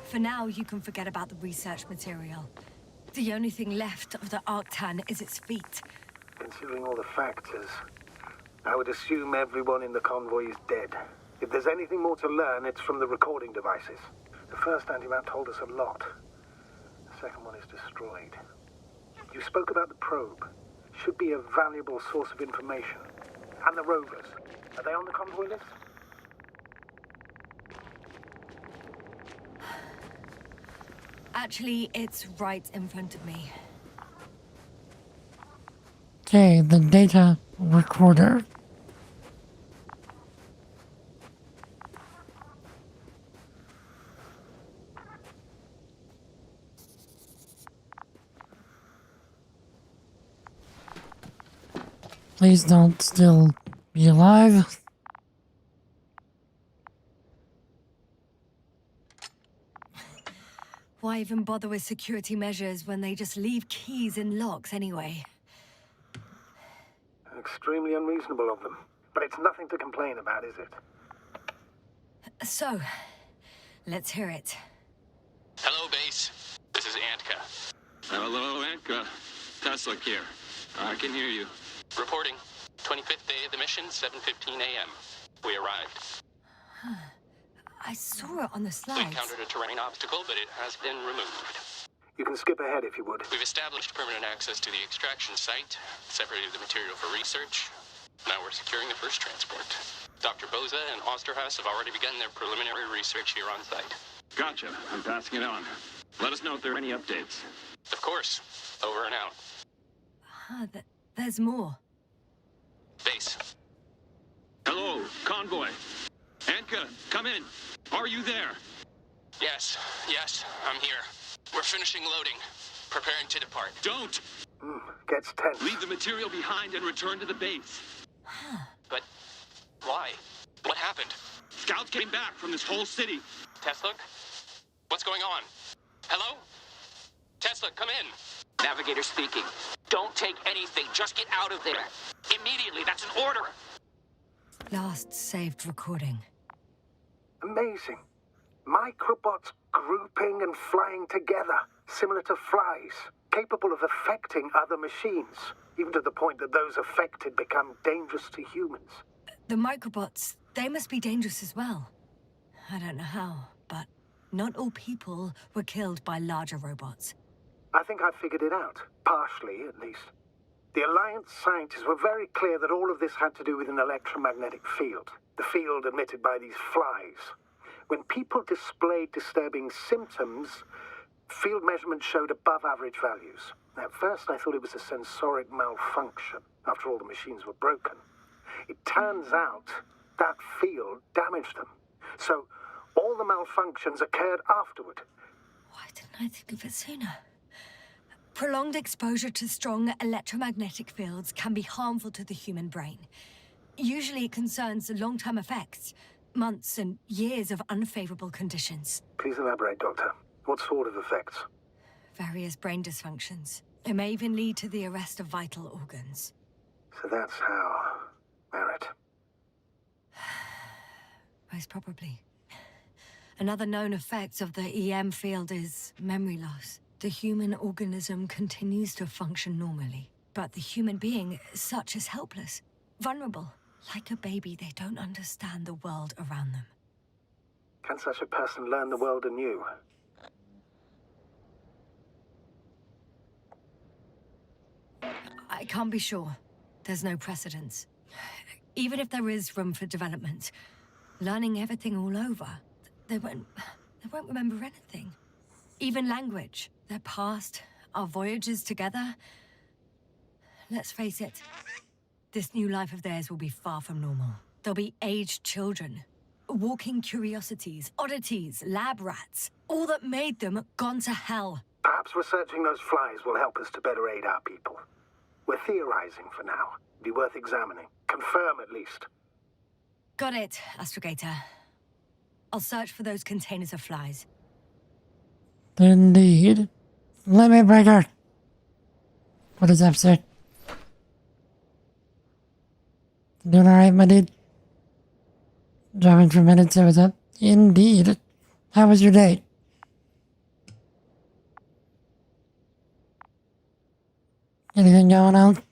For now, you can forget about the research material. The only thing left of the Arctan is its feet. Considering all the factors, I would assume everyone in the convoy is dead. If there's anything more to learn, it's from the recording devices. The first antimat told us a lot. The second one is destroyed. You spoke about the probe. Should be a valuable source of information. And the rovers. Are they on the convoy list? Actually, it's right in front of me. Okay, the data recorder. Please don't still be alive. Why even bother with security measures when they just leave keys in locks anyway? Extremely unreasonable of them. But it's nothing to complain about, is it? So, let's hear it. Hello, base. This is Antka. Hello, Antka. Tesla here. I can hear you. Reporting. 25th day of the mission, 7:15 a.m. We arrived. I saw it on the We slides. encountered a terrain obstacle, but it has been removed. You can skip ahead if you would. We've established permanent access to the extraction site, separated the material for research. Now we're securing the first transport. Dr. Boza and Osterhaus have already begun their preliminary research here on site. Gotcha. I'm passing it on. Let us know if there are any updates. Of course. Over and out. There's more. Base. Hello, convoy. Anka, come in. Are you there? Yes, I'm here. We're finishing loading. Preparing to depart. Don't! Gets tense. Leave the material behind and return to the base. But why? What happened? Scouts came back from this whole city. Tesla? What's going on? Hello? Tesla, come in. Navigator speaking. Don't take anything. Just get out of there. Immediately. That's an order. Last saved recording. Amazing. Microbots grouping and flying together, similar to flies, capable of affecting other machines, even to the point that those affected become dangerous to humans. The microbots, they must be dangerous as well. I don't know how, but not all people were killed by larger robots. I think I figured it out, partially at least. The Alliance scientists were very clear that all of this had to do with an electromagnetic field, the field emitted by these flies. When people displayed disturbing symptoms, field measurements showed above average values. At first, I thought it was a sensoric malfunction. After all, the machines were broken. It turns out that field damaged them. So, all the malfunctions occurred afterward. Why didn't I think of it sooner? Prolonged exposure to strong electromagnetic fields can be harmful to the human brain. Usually it concerns long-term effects, months and years of unfavorable conditions. Please elaborate, Doctor. What sort of effects? Various brain dysfunctions. It may even lead to the arrest of vital organs. So that's how... Merit. Most probably. Another known effect of the EM field is memory loss. The human organism continues to function normally, but the human being, such is helpless, vulnerable. Like a baby, they don't understand the world around them. Can such a person learn the world anew? I can't be sure. There's no precedence. Even if there is room for development, learning everything all over, they won't remember anything. Even language, their past, our voyages together. Let's face it, this new life of theirs will be far from normal. They'll be aged children, walking curiosities, oddities, lab rats, all that made them gone to hell. Perhaps researching those flies will help us to better aid our people. We're theorizing for now. Be worth examining. Confirm at least. Got it, Astrogator. I'll search for those containers of flies. Indeed. Let me break her. What is up, sir? Doing alright, my dude? Driving for minutes, so what's up? Indeed. How was your day? Anything going on?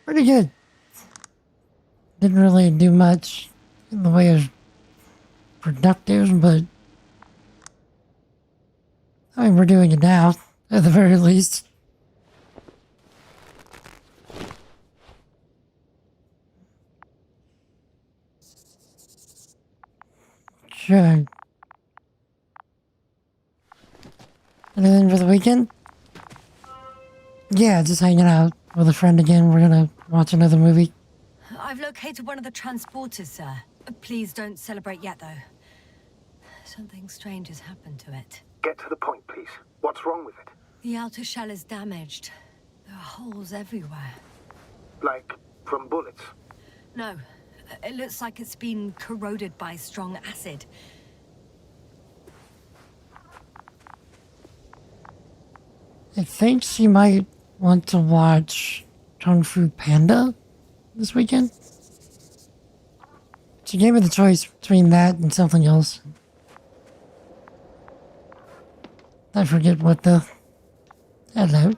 Pretty good. Didn't really do much in the way of productive, but I mean, we're doing it now, at the very least. Sure. Anything for the weekend? Yeah, just hanging out with a friend again. We're gonna watch another movie. I've located one of the transporters, sir. Please don't celebrate yet, though. Something strange has happened to it. Get to the point, please. What's wrong with it? The outer shell is damaged. There are holes everywhere. Like, from bullets? No, it looks like it's been corroded by strong acid. I think she might want to watch Kung Fu Panda this weekend. She gave me the choice between that and something else. I forget what the... Hello.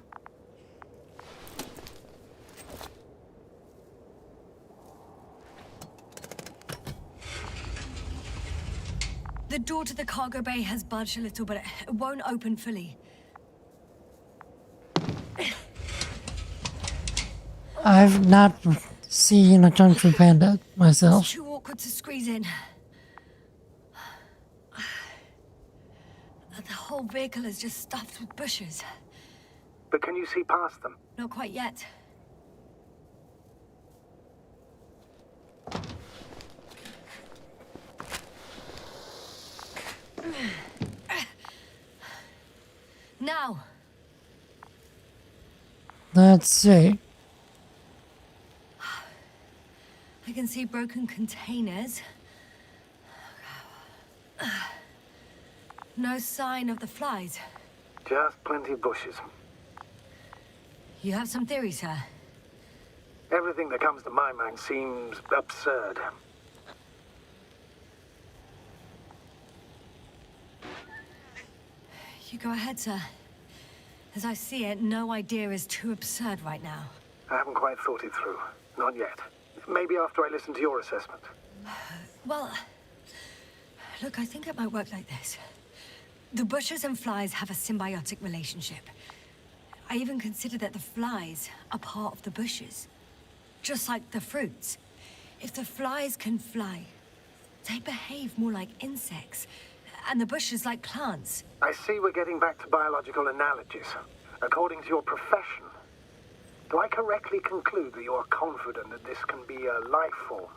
The door to the cargo bay has budged a little, but it won't open fully. I've not seen a Kung Fu Panda myself. It's too awkward to squeeze in. The whole vehicle is just stuffed with bushes. But can you see past them? Not quite yet. Now. Let's see. I can see broken containers. No sign of the flies. Just plenty of bushes. You have some theories, sir? Everything that comes to my mind seems absurd. You go ahead, sir. As I see it, no idea is too absurd right now. I haven't quite thought it through. Not yet. Maybe after I listen to your assessment. Well, look, I think it might work like this. The bushes and flies have a symbiotic relationship. I even consider that the flies are part of the bushes. Just like the fruits. If the flies can fly, they behave more like insects. And the bushes like plants. I see we're getting back to biological analogies. According to your profession, do I correctly conclude that you are confident that this can be a life form?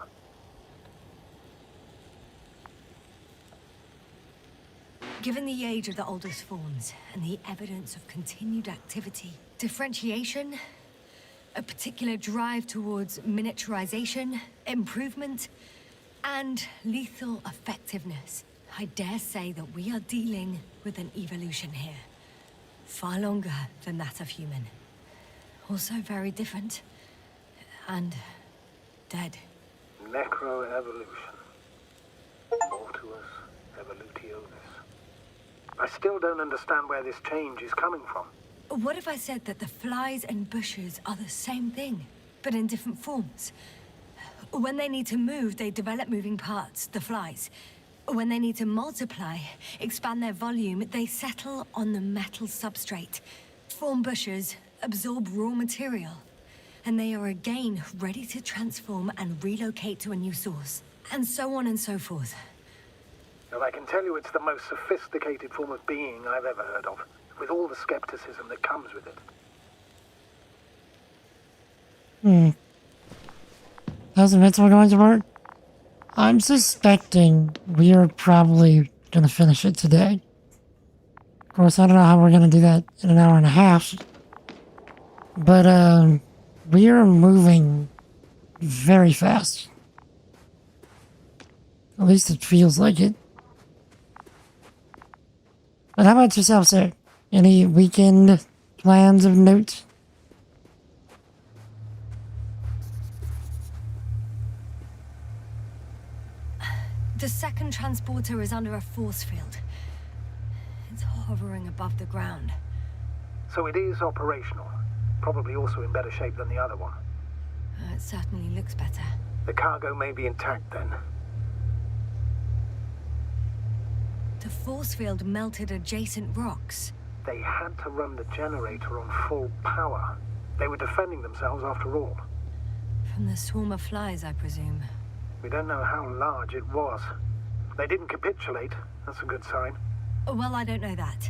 Given the age of the oldest forms and the evidence of continued activity, differentiation, a particular drive towards miniaturization, improvement, and lethal effectiveness, I dare say that we are dealing with an evolution here. Far longer than that of human. Also very different. And dead. Necroevolution. Mortuus evolutionis. I still don't understand where this change is coming from. What if I said that the flies and bushes are the same thing, but in different forms? When they need to move, they develop moving parts, the flies. When they need to multiply, expand their volume, they settle on the metal substrate, form bushes, absorb raw material, and they are again ready to transform and relocate to a new source, and so on and so forth. Well, I can tell you it's the most sophisticated form of being I've ever heard of, with all the skepticism that comes with it. How's Invincible going to work? I'm suspecting we are probably going to finish it today. Of course, I don't know how we're going to do that in an hour and a half. But, we are moving very fast. At least it feels like it. But how about yourself, sir? Any weekend plans of note? The second transporter is under a force field. It's hovering above the ground. So it is operational. Probably also in better shape than the other one. It certainly looks better. The cargo may be intact then. The force field melted adjacent rocks. They had to run the generator on full power. They were defending themselves after all. From the swarm of flies, I presume. We don't know how large it was. They didn't capitulate. That's a good sign. Well, I don't know that.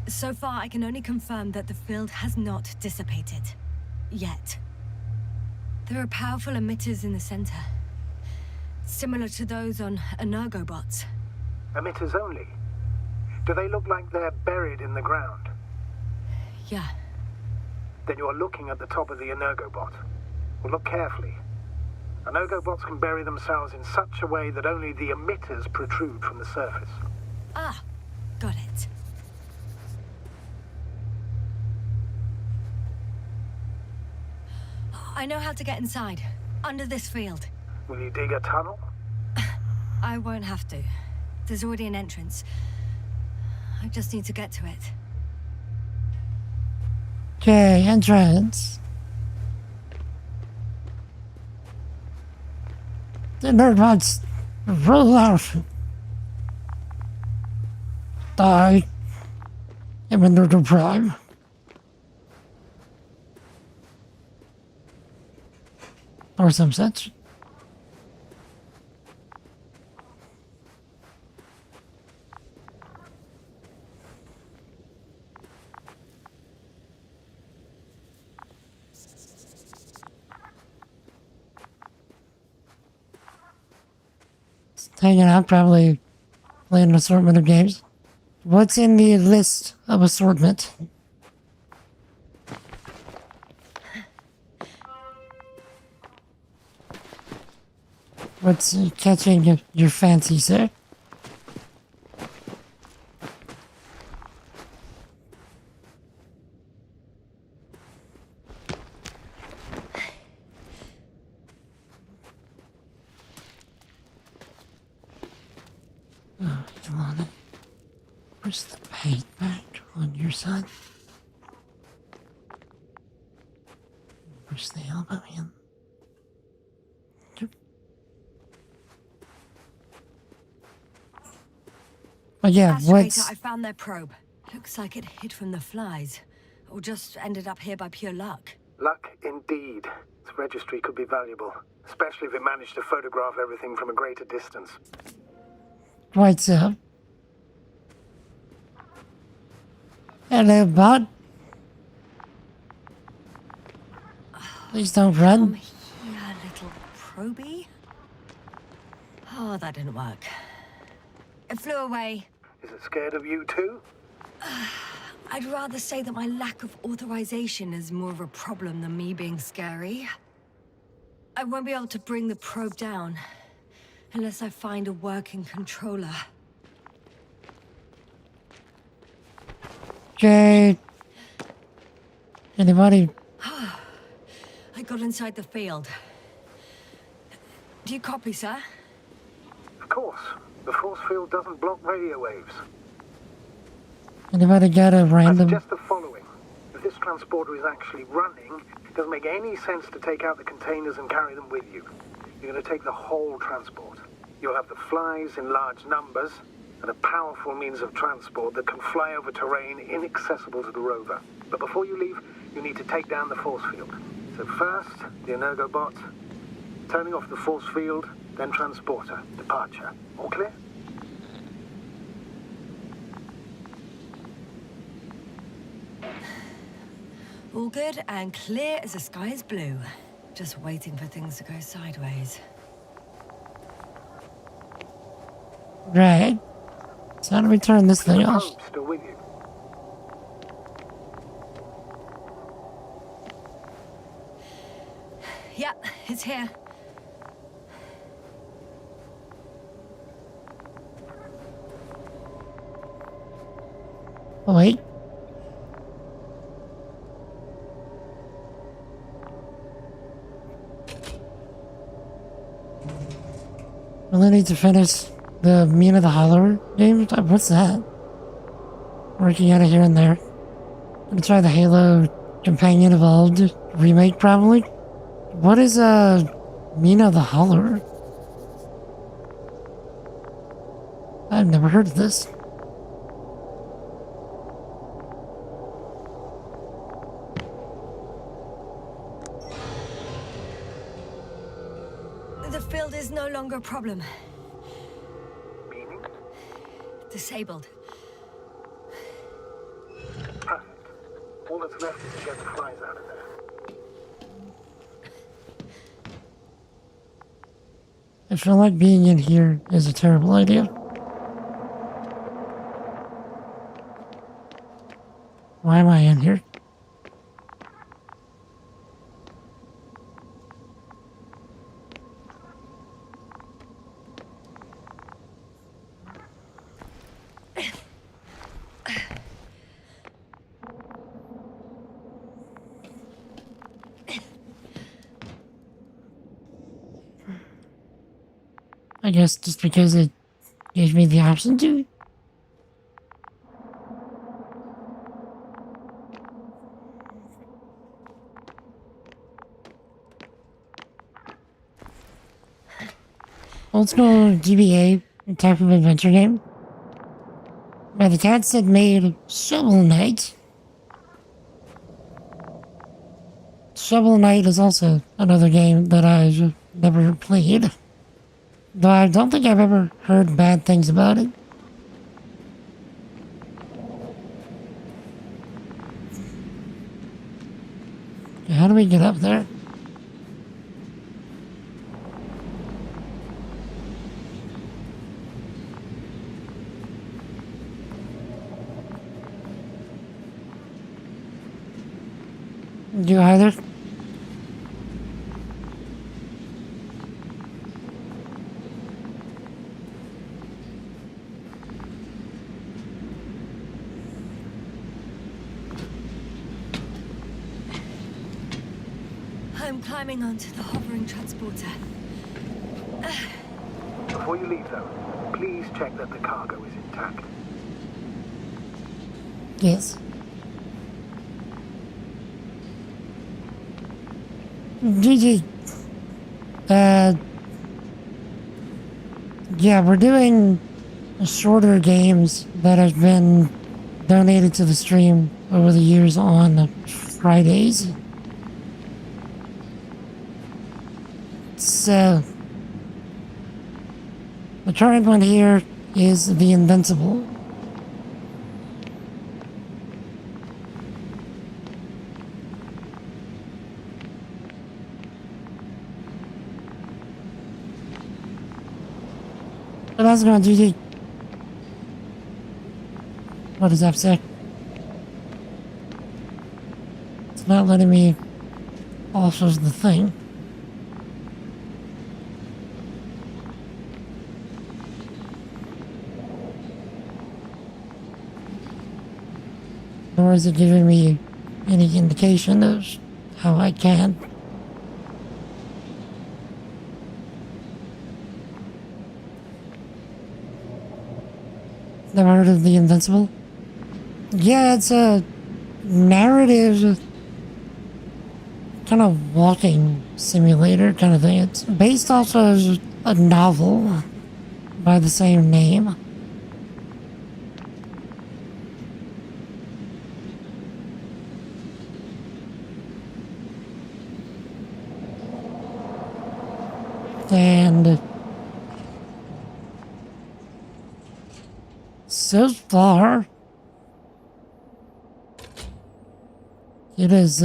So far, I can only confirm that the field has not dissipated. Yet. There are powerful emitters in the center. Similar to those on Energobots. Emitters only? Do they look like they're buried in the ground? Yeah. Then you're looking at the top of the Energobot. Well, look carefully. Energobots can bury themselves in such a way that only the emitters protrude from the surface. Ah, got it. I know how to get inside. Under this field. Will you dig a tunnel? I won't have to. There's already an entrance. I just need to get to it. Okay, entrance. The nerdbots roll out. Die. I'm a nerd prime. Or some such. Hanging out, probably playing an assortment of games. What's in the list of assortment? What's catching your fancy, sir? Oh, come on. Where's the paint back on your side? Where's the elbow in? But yeah, Astrator, I found their probe. Looks like it hid from the flies. Or just ended up here by pure luck. Luck indeed. Its registry could be valuable, especially if it managed to photograph everything from a greater distance. Right, so. Hello, bud. Please don't run. Here, little probie. Oh, that didn't work. It flew away. Is it scared of you too? I'd rather say that my lack of authorization is more of a problem than me being scary. I won't be able to bring the probe down unless I find a working controller. Okay. Anybody? I got inside the field. Do you copy, sir? Of course. The force field doesn't block radio waves. Anybody got a I random? suggest the following. If this transporter is actually running, it doesn't make any sense to take out the containers and carry them with you. You're going to take the whole transport. You'll have the flies in large numbers, and a powerful means of transport that can fly over terrain inaccessible to the rover. But before you leave, you need to take down the force field. So first, the Energobot, turning off the force field, then transporter, departure. All clear? All good and clear as the sky is blue. Just waiting for things to go sideways. Right. So how do we turn this thing off? Probe still with you. Yep, it's here. Oh, wait. Well, I need to finish the Mina the Holler game. What's that? Working out of here and there. I'm gonna try the Halo Companion Evolved remake, probably. What is Mina the Holler? I've never heard of this. The field is no longer a problem. Meaning? Disabled. Perfect. All that's left is to get the flies out of there. I feel like being in here is a terrible idea. Why am I in here? I guess just because it gave me the option to. old school GBA type of adventure game. By the cats that made Shovel Knight. Shovel Knight is also another game that I've never played. Though I don't think I've ever heard bad things about it. How do we get up there? You either? I'm climbing onto the hovering transporter. Before you leave, though, please check that the cargo is intact. Yes. GG. Yeah, we're doing shorter games that have been donated to the stream over the years on Fridays. So, the current one here is the Invincible. But how's it going, GG? What does that say? It's not letting me also the thing. Nor is it giving me any indication of how I can. Never heard of the Invincible? Yeah, it's a narrative kind of walking simulator kind of thing. It's based off of a novel by the same name. And so far, it is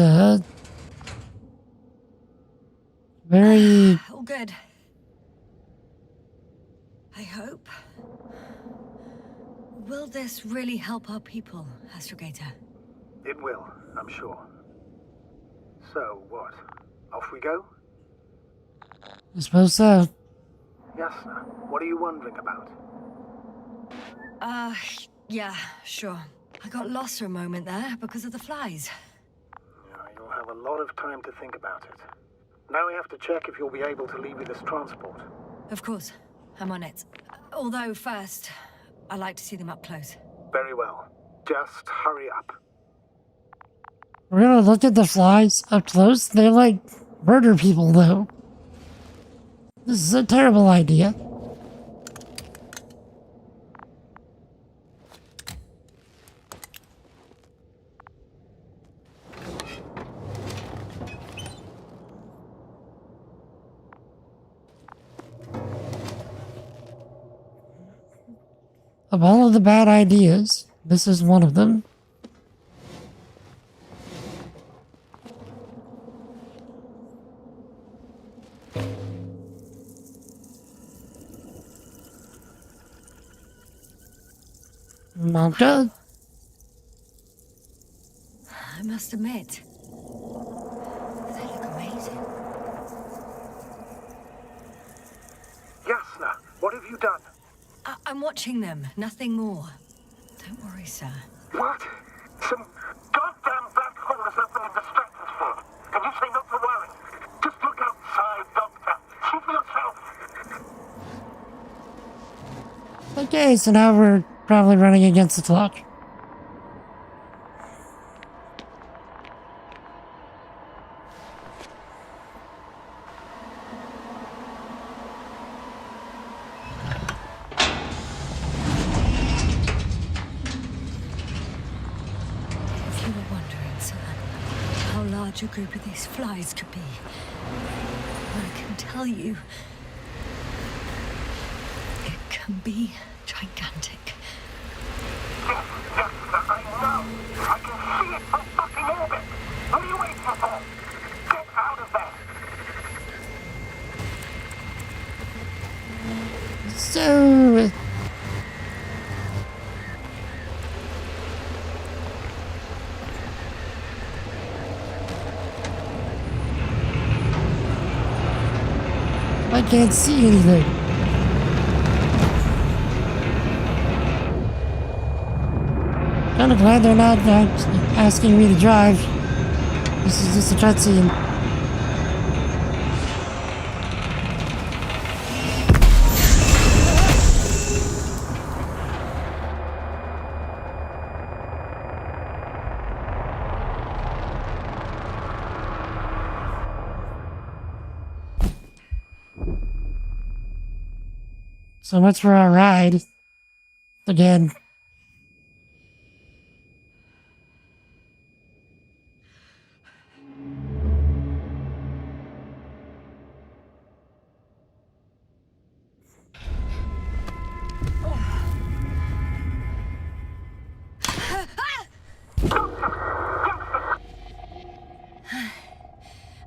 very... All good. I hope. Will this really help our people, Astrogator? It will, I'm sure. So, what? Off we go? I suppose so. Yes, sir. What are you wondering about? Yeah, sure. I got lost for a moment there because of the flies. You'll have a lot of time to think about it. Now we have to check if you'll be able to leave with this transport. Of course. I'm on it. Although, first, I like to see them up close. Very well. Just hurry up. We're gonna look at the flies up close. They like murder people, though. This is a terrible idea. Of all of the bad ideas, this is one of them. Malta? I must admit, they look amazing. Yasna, what have you done? I'm watching them, nothing more. Don't worry, sir. What? Some goddamn black hole has opened in the stratosphere. And you say not to worry. Just look outside, Doctor. See for yourself. Okay, so now we're probably running against the clock. large a group of these flies could be. I can tell you, it can be gigantic. Yes, I know. I can see it from fucking orbit. What are you waiting for? Get out of there. So... I can't see anything. Kinda glad they're not asking me to drive. This is just a cutscene. So much for our ride. Again.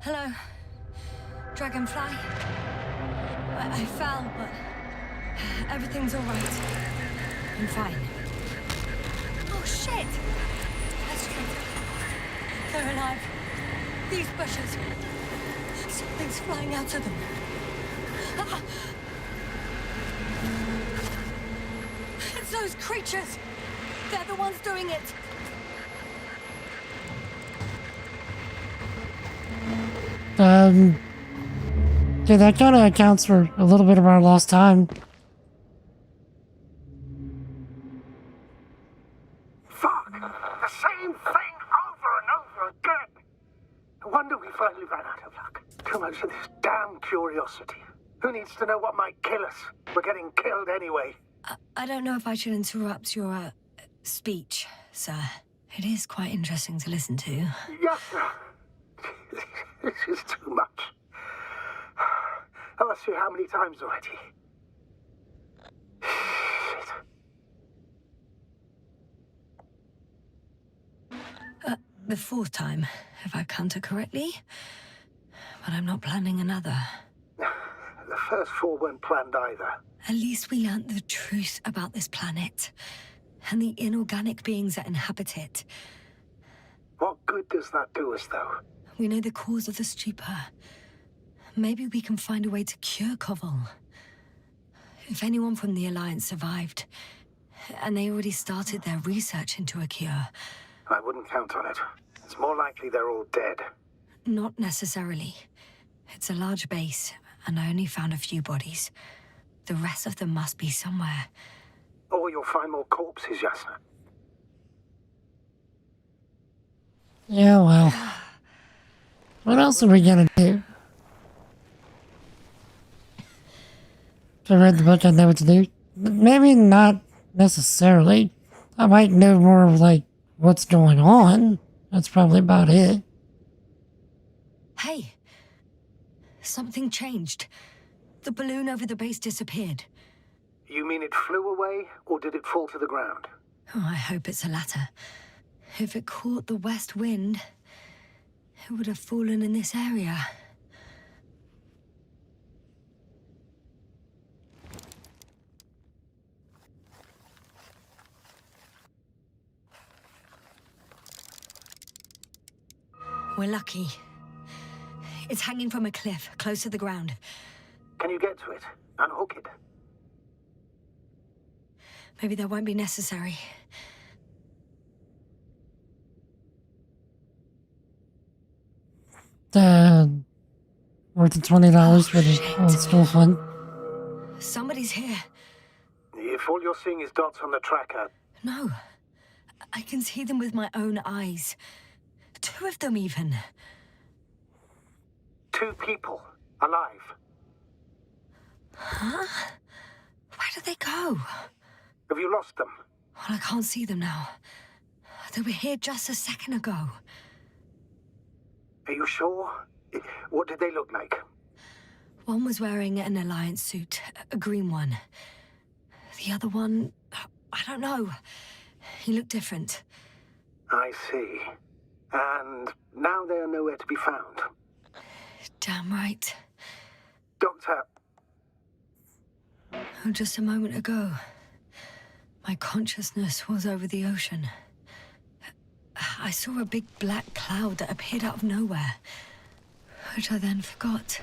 Hello, Dragonfly. I fell, but everything's all right. I'm fine. Oh shit! Astrid, they're alive. These bushes. Something's flying out of them. Ah! It's those creatures. They're the ones doing it. Yeah, that kind of accounts for a little bit of our lost time. Fuck! The same thing over and over again! No wonder we finally ran out of luck. Too much of this damn curiosity. Who needs to know what might kill us? We're getting killed anyway. I don't know if I should interrupt your, speech, sir. It is quite interesting to listen to. Yes, sir. This is too much. I've asked you how many times already? Shit. The fourth time, if I counted correctly. But I'm not planning another. The first 4 weren't planned either. At least we learned the truth about this planet. And the inorganic beings that inhabit it. What good does that do us, though? We know the cause of the stupor. Maybe we can find a way to cure Koval. If anyone from the Alliance survived, and they already started their research into a cure. I wouldn't count on it. It's more likely they're all dead. Not necessarily. It's a large base, and I only found a few bodies. The rest of them must be somewhere. Or you'll find more corpses, Yasna. Yeah, well. What else are we gonna do? If I read the book, I'd know what to do. Maybe not necessarily. I might know more of, like, what's going on. That's probably about it. Hey! Something changed. The balloon over the base disappeared. You mean it flew away, or did it fall to the ground? Oh, I hope it's the latter. If it caught the west wind, it would have fallen in this area. We're lucky. It's hanging from a cliff, close to the ground. Can you get to it? Unhook it? Maybe that won't be necessary. Worth the $20 for the old school fun. Somebody's here. If all you're seeing is dots on the tracker... No. I can see them with my own eyes. 2 of them, even. 2 people. Alive. Huh? Where did they go? Have you lost them? Well, I can't see them now. They were here just a second ago. Are you sure? What did they look like? One was wearing an Alliance suit, a green one. The other one, I don't know. He looked different. I see. And now they are nowhere to be found. Damn right. Doctor, Oh, just a moment ago, my consciousness was over the ocean. I saw a big black cloud that appeared out of nowhere, which I then forgot.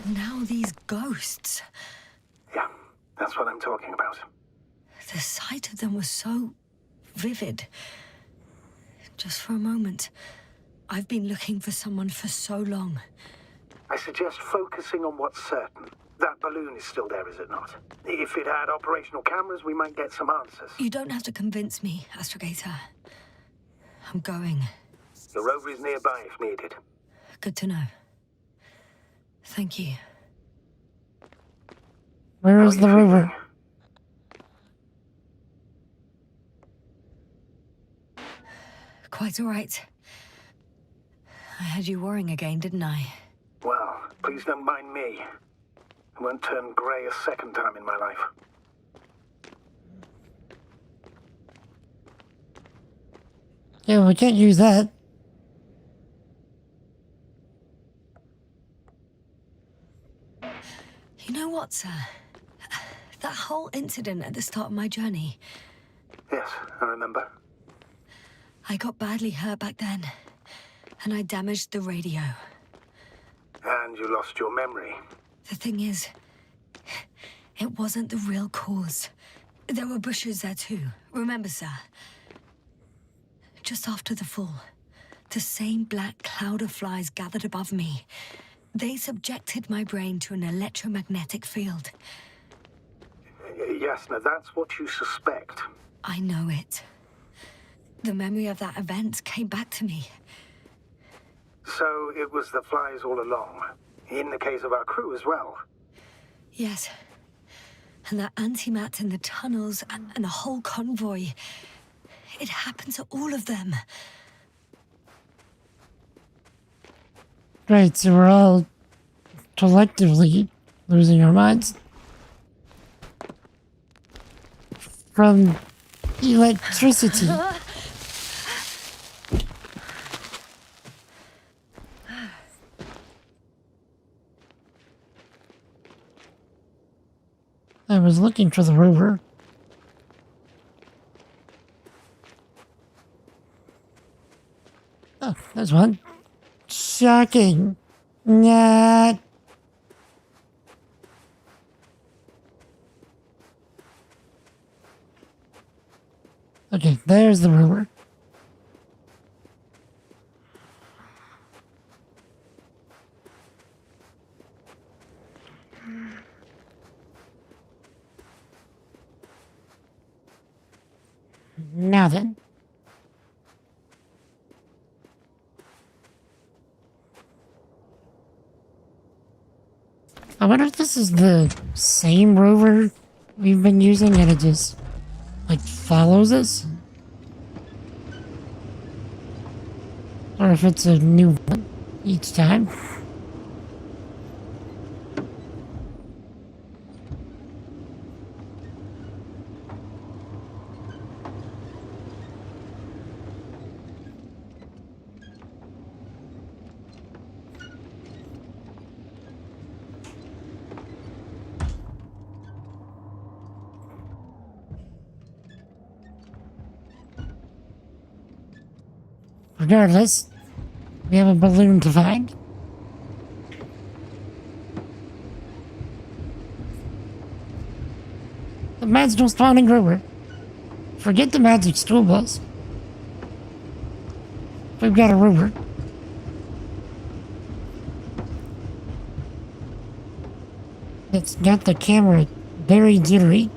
And now these ghosts. yeah, that's what I'm talking about. The sight of them was so vivid. Just for a moment. I've been looking for someone for so long. I suggest focusing on what's certain. That balloon is still there, is it not? If it had operational cameras, we might get some answers. You don't have to convince me, Astrogator. I'm going. The rover is nearby if needed. Good to know. Thank you. Where is the rover? Quite all right. I had you worrying again, didn't I? Well, please don't mind me. I won't turn grey a second time in my life. Yeah, we can't use that. You know what, sir? That whole incident at the start of my journey. Yes, I remember. I got badly hurt back then, and I damaged the radio. And you lost your memory. The thing is, it wasn't the real cause. There were bushes there too, remember, sir? Just after the fall, the same black cloud of flies gathered above me. They subjected my brain to an electromagnetic field. Yes, now that's what you suspect. I know it. The memory of that event came back to me. So it was the flies all along. In the case of our crew as well. Yes. And that antimat in the tunnels and the whole convoy. It happened to all of them. Right, so we're all collectively losing our minds. From electricity. I was looking for the rover. Oh, there's one. Shocking. Nah. Okay, there's the rover. Now then. I wonder if this is the same rover we've been using and it just, like, follows us? Or if it's a new one each time. Regardless, we have a balloon to find. The magical spawning rover. Forget the magic school bus. We've got a rover. It's got the camera very jittery.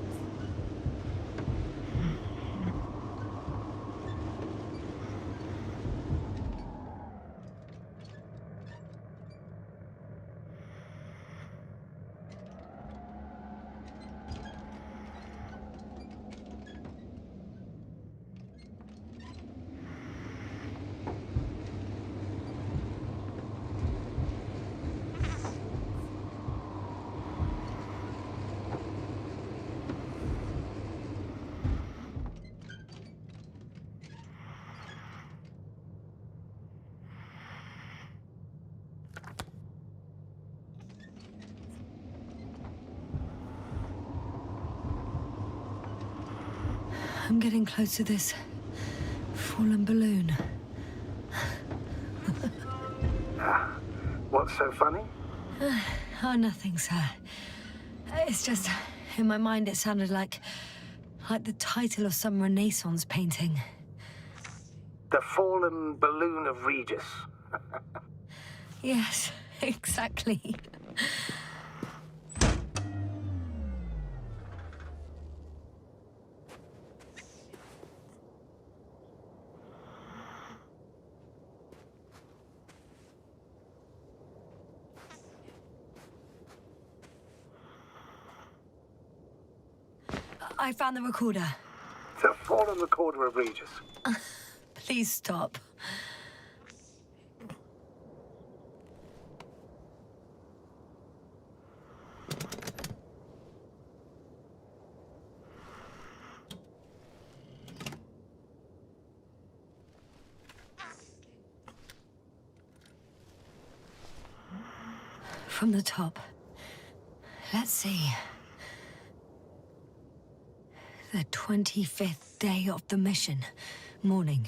I'm getting close to this fallen balloon. What's so funny? Oh, nothing, sir. It's just, in my mind it sounded like the title of some Renaissance painting. The fallen balloon of Regis. Yes, exactly. I found the recorder. The fallen recorder of Regis. Please stop. From the top. Let's see. The 25th day of the mission. Morning.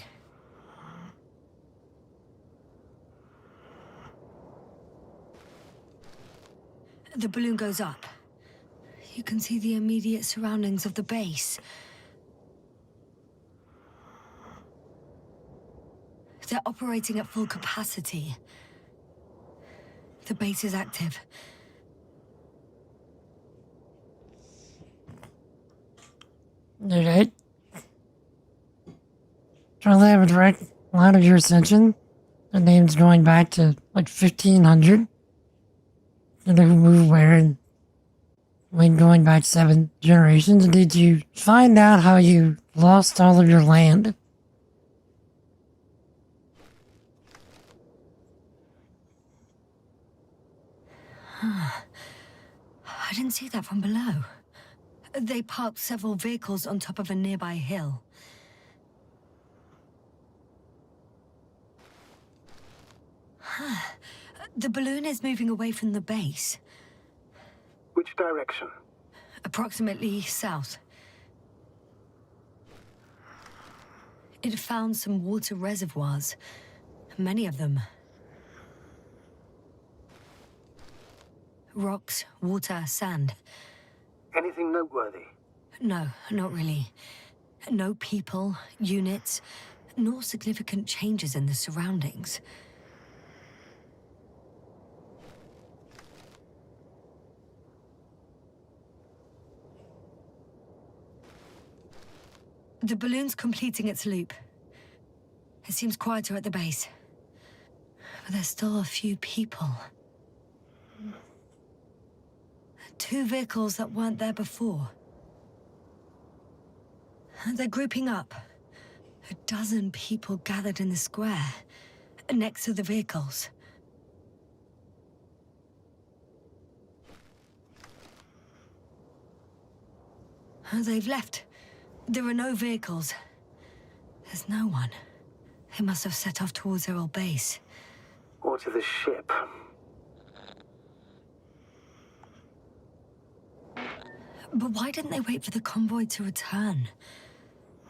The balloon goes up. You can see the immediate surroundings of the base. They're operating at full capacity. The base is active. Alright. Trying to have a direct line of your ascension. The name's going back to like 1500. You know who moved where and when going back 7 generations. Did you find out how you lost all of your land? I didn't see that from below. They parked several vehicles on top of a nearby hill. The balloon is moving away from the base. Which direction? Approximately south. It found some water reservoirs. Many of them. Rocks, water, sand. Anything noteworthy? No, not really. No people, units, nor significant changes in the surroundings. The balloon's completing its loop. It seems quieter at the base. But there's still a few people. 2 vehicles that weren't there before. They're grouping up. A dozen people gathered in the square, next to the vehicles. They've left. There are no vehicles. There's no one. They must have set off towards their old base. Or to the ship. But why didn't they wait for the convoy to return?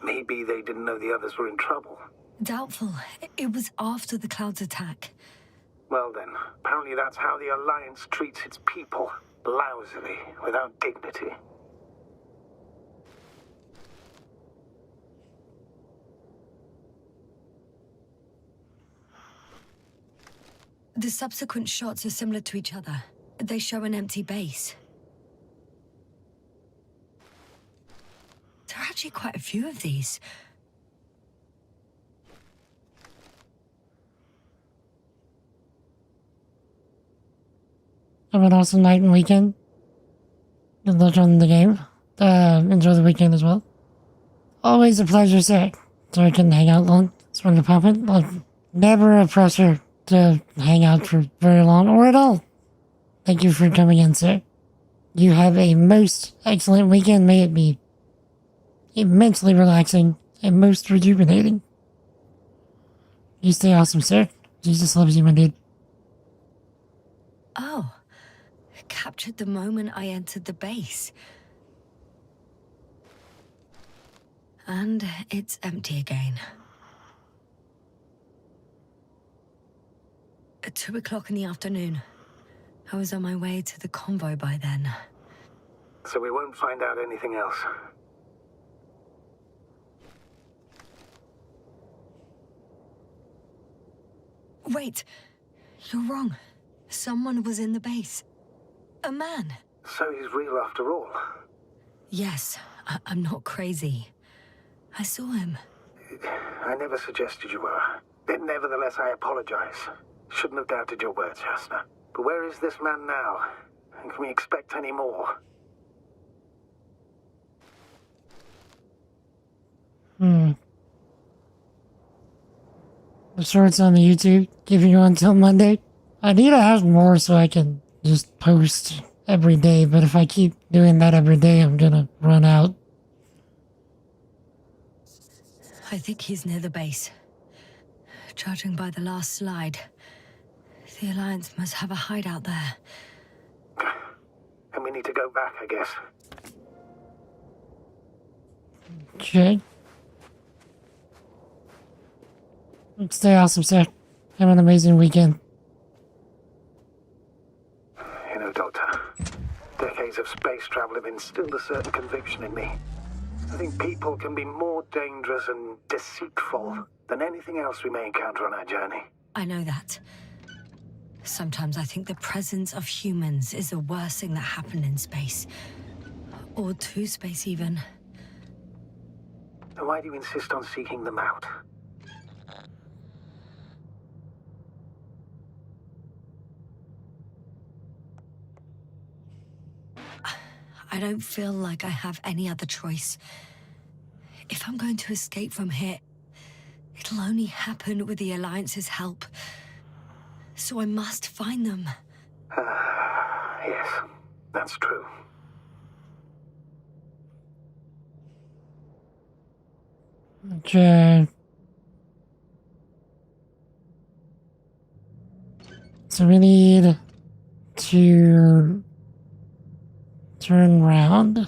Maybe they didn't know the others were in trouble. Doubtful. It was after the Cloud's attack. Well then, apparently that's how the Alliance treats its people. Lousily, without dignity. The subsequent shots are similar to each other. They show an empty base. There are actually quite a few of these. Have an awesome night and weekend. Good luck on the game. Enjoy the weekend as well. Always a pleasure, sir. So I can hang out long. Just wanted to pop in. Like, never a pressure to hang out for very long or at all. Thank you for coming in, sir. You have a most excellent weekend. May it be immensely relaxing and most rejuvenating. You stay awesome, sir. Jesus loves you, my dude. Oh. Captured the moment I entered the base. And it's empty again. At 2 o'clock in the afternoon. I was on my way to the convoy by then. So we won't find out anything else. Wait! You're wrong. Someone was in the base. A man. So he's real after all. Yes, I'm not crazy. I saw him. I never suggested you were. But nevertheless, I apologize. Shouldn't have doubted your words, Jasna. But where is this man now? And can we expect any more? The shorts on the YouTube, giving you until Monday. I need to have more so I can just post every day, but if I keep doing that every day, I'm gonna run out. I think he's near the base. Judging by the last slide, the Alliance must have a hideout there. And we need to go back, I guess. Okay. Stay awesome, sir. Have an amazing weekend. You know, Doctor, decades of space travel have instilled a certain conviction in me. I think people can be more dangerous and deceitful than anything else we may encounter on our journey. I know that. Sometimes I think the presence of humans is the worst thing that happened in space. Or to space, even. Then why do you insist on seeking them out? I don't feel like I have any other choice. If I'm going to escape from here, it'll only happen with the Alliance's help. So I must find them. Yes, that's true. Okay. So we need to turn around.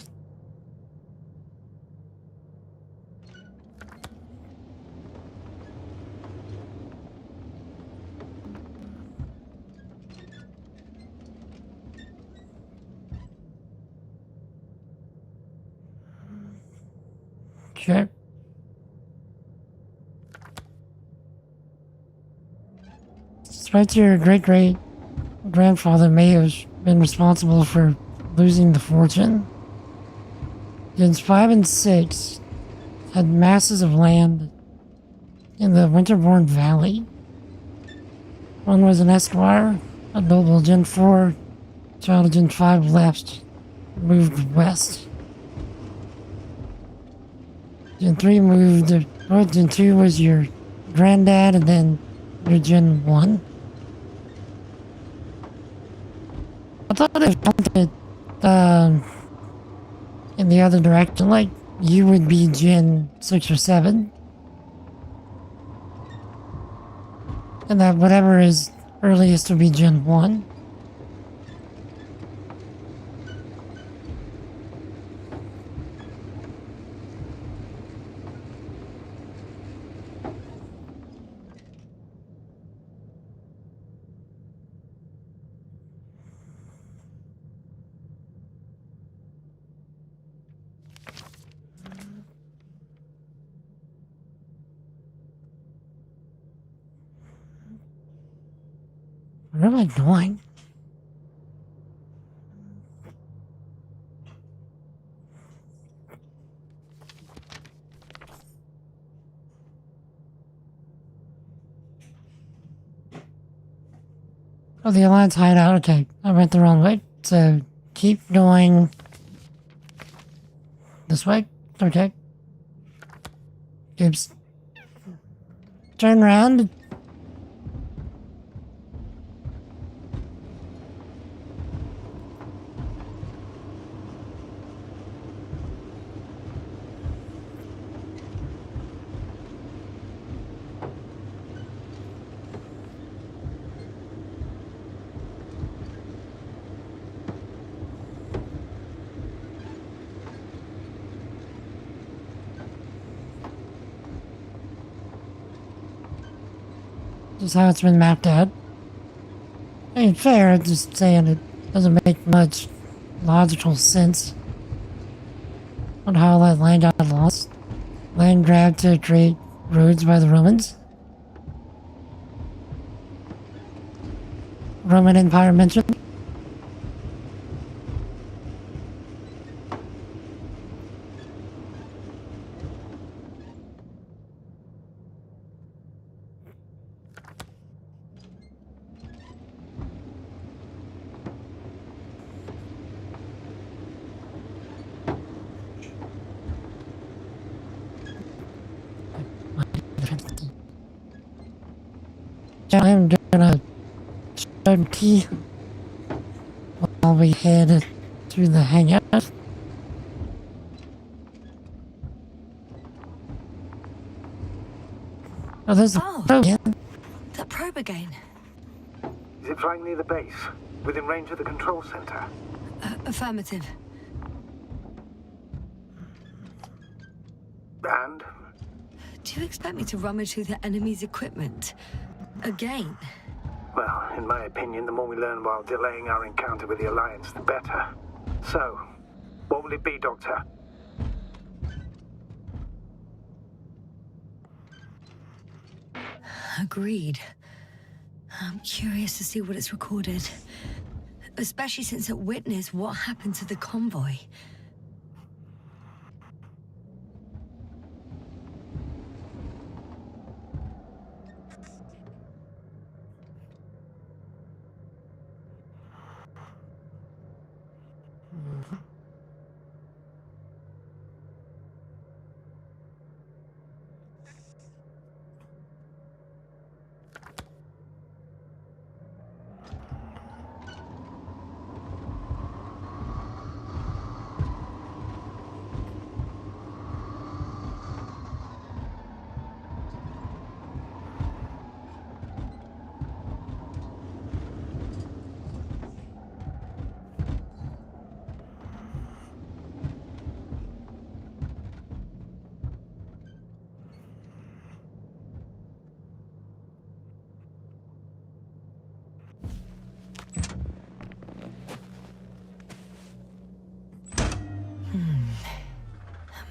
Okay. Despite your great-great-grandfather may have been responsible for losing the fortune, Gens 5 and 6 had masses of land in the Winterbourne Valley. One was an esquire, a noble. Gen 4, child of Gen 5 left, moved west. Gen 3 moved, well, Gen 2 was your granddad, and then your Gen 1. I thought it wanted in the other direction, like you would be Gen 6 or 7. And that whatever is earliest would be Gen 1. What am I doing? Oh, the Alliance hideout. Okay, I went the wrong way. So keep going this way. Okay. Oops. Turn around. Just how it's been mapped out. I mean, fair, just saying it doesn't make much logical sense on how that land got lost. Land grabbed to create roads by the Romans. Roman Empire mentioned. I'm gonna start tea while we head to the hangout. Oh, there's the probe again. That probe again. Is it flying near the base, within range of the control center? Affirmative. And? Do you expect me to rummage through the enemy's equipment? Again? Well, in my opinion, the more we learn while delaying our encounter with the Alliance, the better. So, what will it be, Doctor? Agreed. I'm curious to see what it's recorded. Especially since it witnessed what happened to the convoy.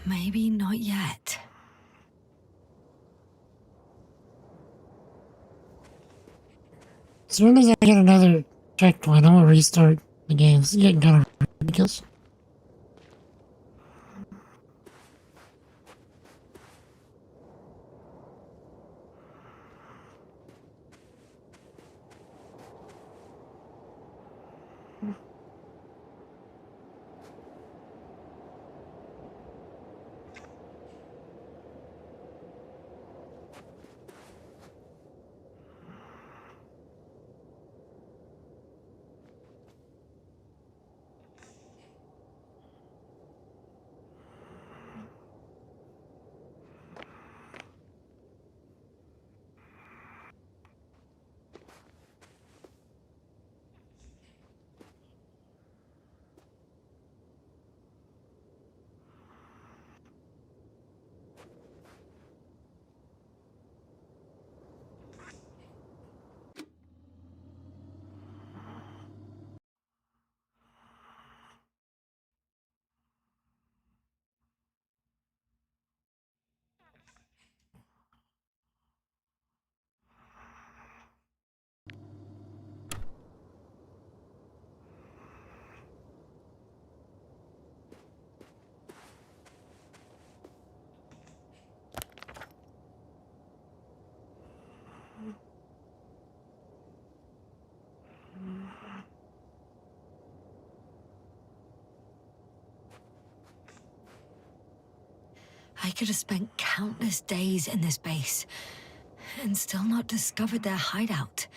Maybe not yet. As soon as I get another checkpoint, I'm gonna restart the game. This is getting kind of ridiculous. I could have spent countless days in this base and still not discovered their hideout.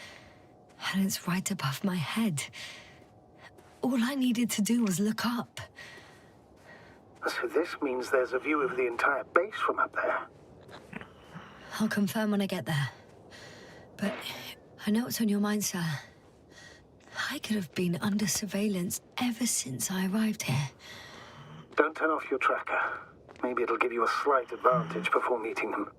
And it's right above my head. All I needed to do was look up. So this means there's a view of the entire base from up there. I'll confirm when I get there. But I know what's on your mind, sir. I could have been under surveillance ever since I arrived here. Don't turn off your tracker. Maybe it'll give you a slight advantage before meeting them.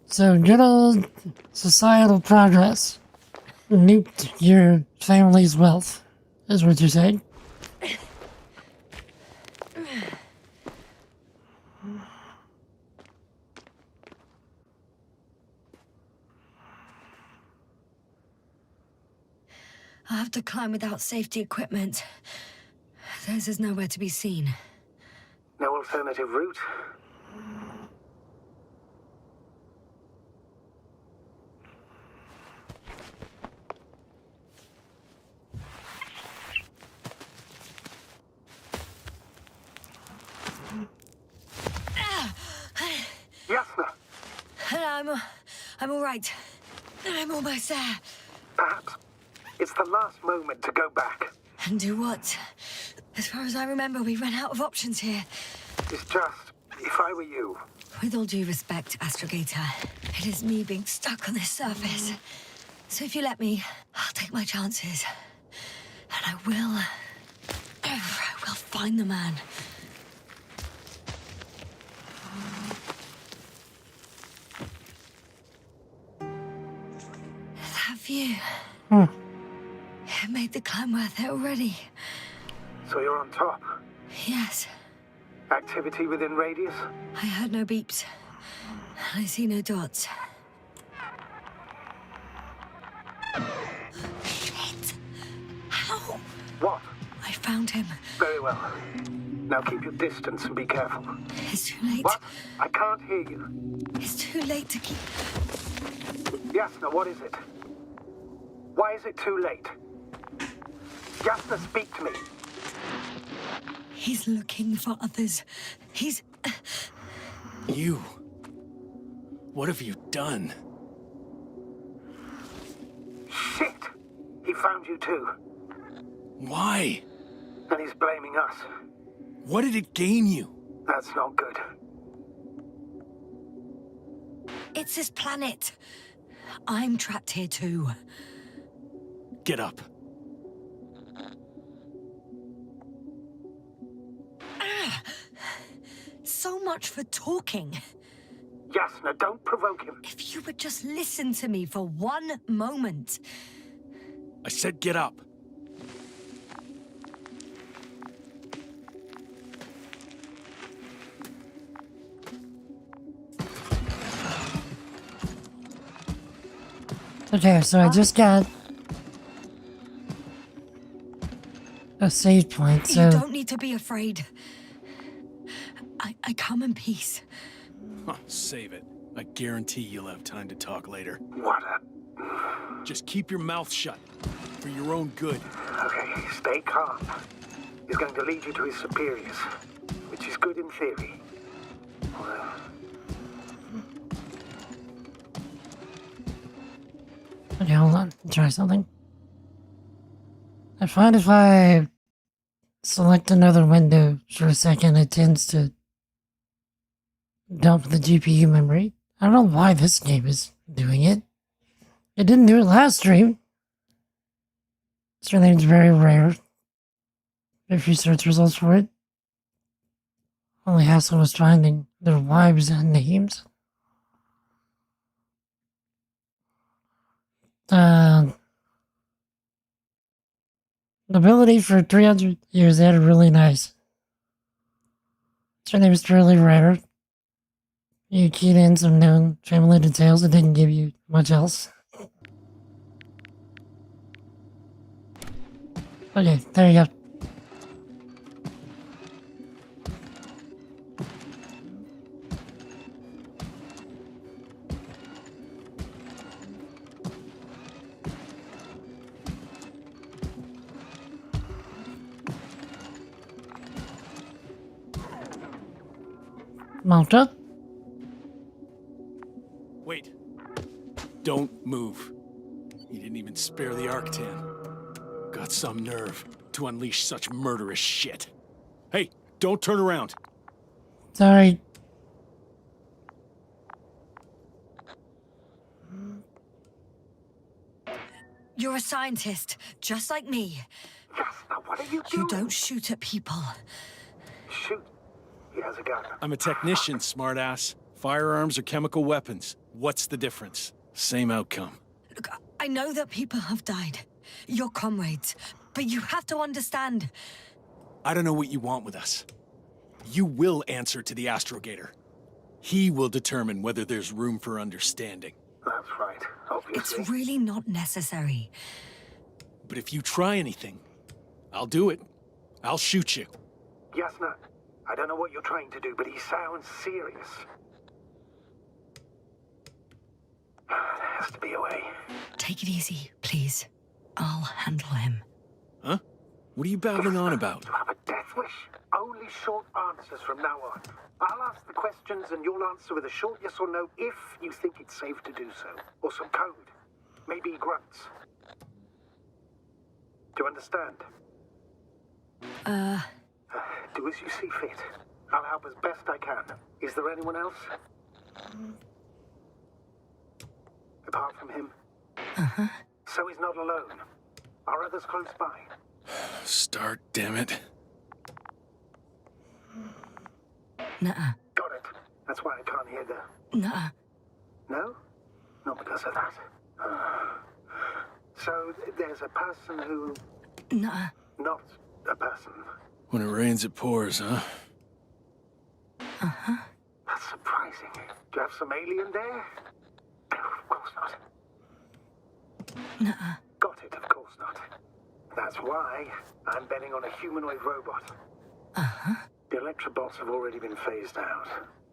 So good old societal progress nuked your family's wealth, is what you're saying. I'll have to climb without safety equipment. Theirs is nowhere to be seen. No alternative route? Yasna! I'm all right. I'm almost there. Perhaps it's the last moment to go back. And do what? As far as I remember, we ran out of options here. It's just, if I were you... With all due respect, Astrogator, it is me being stuck on this surface. So if you let me, I'll take my chances. And I will find the man. That view. It made the climb worth it already. So you're on top? Yes. Activity within radius? I heard no beeps. I see no dots. Shit! How? What? I found him. Very well. Now keep your distance and be careful. It's too late. What? I can't hear you. It's too late to keep... Yasna, what is it? Why is it too late? Yasna, speak to me. He's looking for others. He's... You. What have you done? Shit! He found you too. Why? And he's blaming us. What did it gain you? That's not good. It's his planet. I'm trapped here too. Get up. So much for talking. Yasna, don't provoke him. If you would just listen to me for one moment. I said get up. Okay, so I just got a save point, so... You don't need to be afraid. I come in peace. Huh, save it. I guarantee you'll have time to talk later. What a... Just keep your mouth shut. For your own good. Okay, stay calm. He's going to lead you to his superiors, which is good in theory. Well... Okay, hold on. Try something. I find if I select another window for a second, it tends to dump the GPU memory. I don't know why this game is doing it. It didn't do it last stream. Certainly it's very rare. If you search results for it. Only hassle was finding their wives and names. The ability for 300 years added really nice. Her name is truly rare. You keyed in some known family details, it didn't give you much else. Okay, there you go. Mount up. Wait. Don't move. and spare the Arctan. Got some nerve to unleash such murderous shit. Hey, don't turn around. Sorry. You're a scientist, just like me. Jasna, what are you doing? You don't shoot at people. Shoot. He has a gun. I'm a technician, smartass. Firearms or chemical weapons. What's the difference? Same outcome. Look, I know that people have died. Your comrades. But you have to understand. I don't know what you want with us. You will answer to the Astrogator. He will determine whether there's room for understanding. That's right, obviously. It's really not necessary. But if you try anything, I'll do it. I'll shoot you. Jasna, I don't know what you're trying to do, but he sounds serious. There has to be a way. Take it easy, please. I'll handle him. Huh? What are you babbling on about? You have a death wish? Only short answers from now on. I'll ask the questions and you'll answer with a short yes or no if you think it's safe to do so. Or some code. Maybe grunts. Do you understand? Do as you see fit. I'll help as best I can. Is there anyone else? Apart from him? Uh-huh. So he's not alone. Are others close by? Start, damn it. Nuh-uh. Got it. That's why I can't hear the... Nuh-uh. No? Not because of that. So there's a person who... Nuh-uh. Not a person. When it rains, it pours, huh? Uh-huh. That's surprising. Do you have some alien there? No, of course not. Nuh-uh. Got it, of course not. That's why I'm betting on a humanoid robot. Uh-huh. The Electrobots have already been phased out,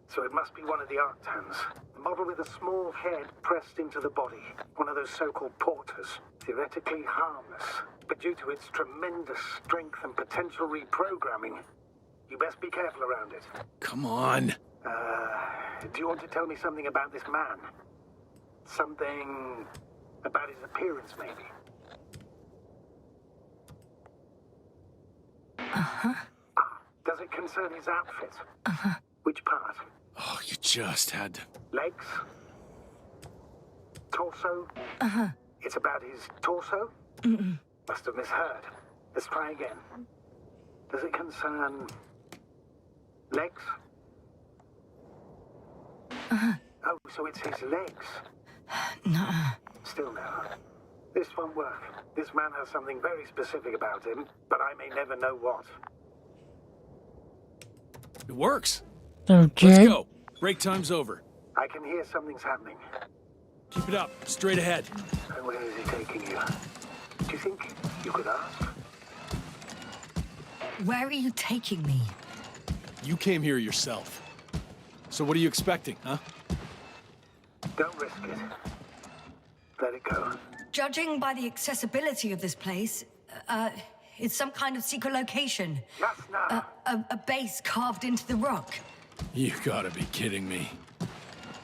so it must be one of the Arctans. A model with a small head pressed into the body. One of those so-called porters. Theoretically harmless, but due to its tremendous strength and potential reprogramming, you best be careful around it. Come on. Do you want to tell me something about this man? Something about his appearance, maybe? Uh-huh. Does it concern his outfit? Uh-huh. Which part? Oh, you just had to... Legs? Torso? Uh-huh. It's about his torso? Mm-mm. Must have misheard. Let's try again. Does it concern... legs? Uh-huh. Oh, so it's his legs. Nuh-uh. Still no. This won't work. This man has something very specific about him, but I may never know what. It works. Okay. Let's go. Break time's over. I can hear something's happening. Keep it up. Straight ahead. And where is he taking you? Do you think you could ask? Where are you taking me? You came here yourself. So what are you expecting, huh? Don't risk it. Let it go. Judging by the accessibility of this place, it's some kind of secret location. Jasna! A base carved into the rock. You gotta be kidding me.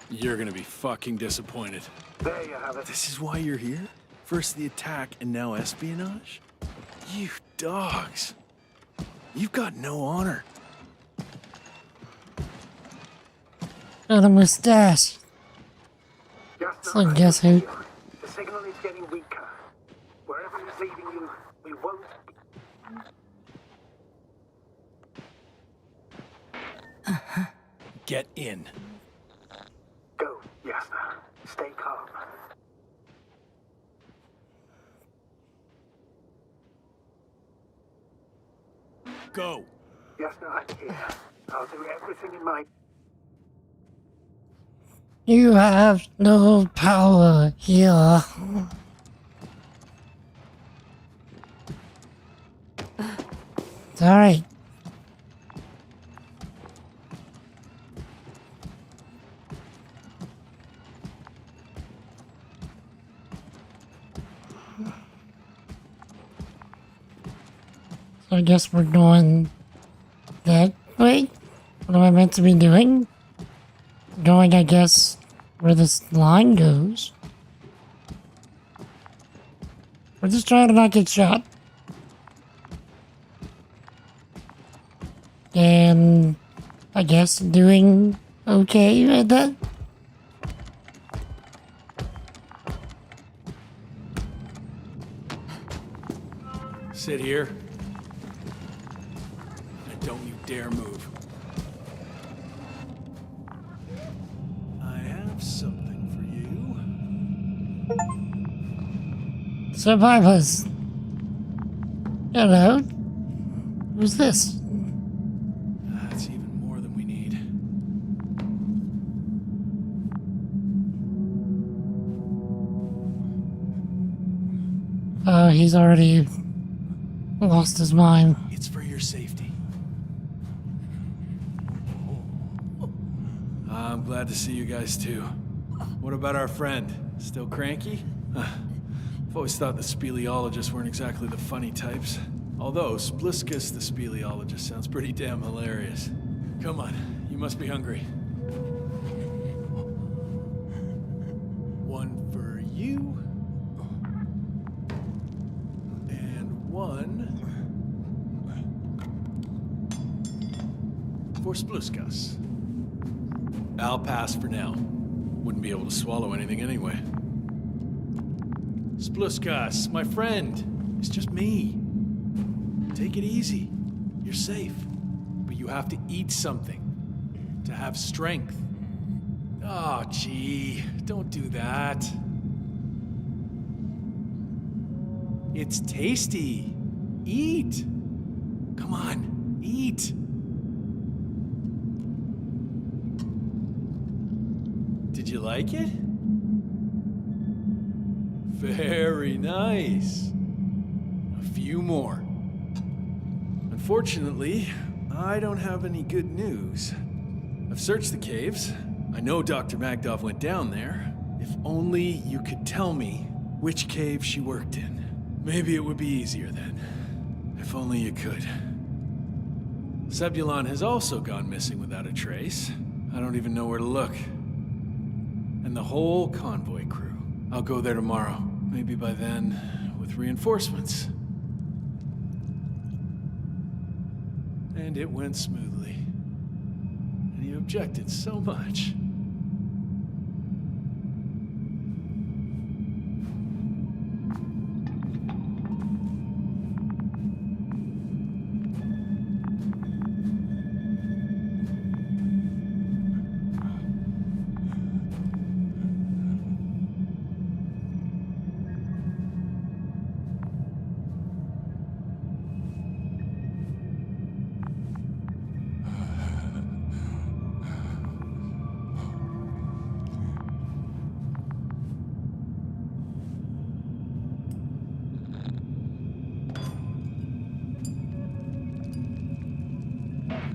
You're gonna be fucking disappointed. There you have it. This is why you're here? First the attack and now espionage? You dogs. You've got no honor. Got a mustache. Jasna, So guess who? the signal is getting weaker. Wherever he's leading you, we won't... Get in. Go, Jasna. Stay calm. Go. Jasna, I'm here. I'll do everything in my... You have no power here. It's alright. So I guess we're going that way? What am I meant to be doing? Going, I guess, where this line goes. We're just trying to not get shot. And I guess doing okay at that. Sit here. And don't you dare move. I have something for you. Survivors. Hello. Who's this? That's even more than we need. Oh, he's already lost his mind. It's for your safety. I'm glad to see you guys too. What about our friend? Still cranky? I've always thought the speleologists weren't exactly the funny types. Although, Spliskus the speleologist sounds pretty damn hilarious. Come on, you must be hungry. One for you. And one for Spliskus. I'll pass for now. Wouldn't be able to swallow anything anyway. Spliskus, my friend. It's just me. Take it easy. You're safe. But you have to eat something to have strength. Oh, gee. Don't do that. It's tasty. Eat. Come on, eat. Did you like it? Very nice. A few more. Unfortunately, I don't have any good news. I've searched the caves. I know Dr. Magdov went down there. If only you could tell me which cave she worked in. Maybe it would be easier then. If only you could. Zebulon has also gone missing without a trace. I don't even know where to look. And the whole convoy crew. I'll go there tomorrow. Maybe by then, with reinforcements. And it went smoothly. And you objected so much.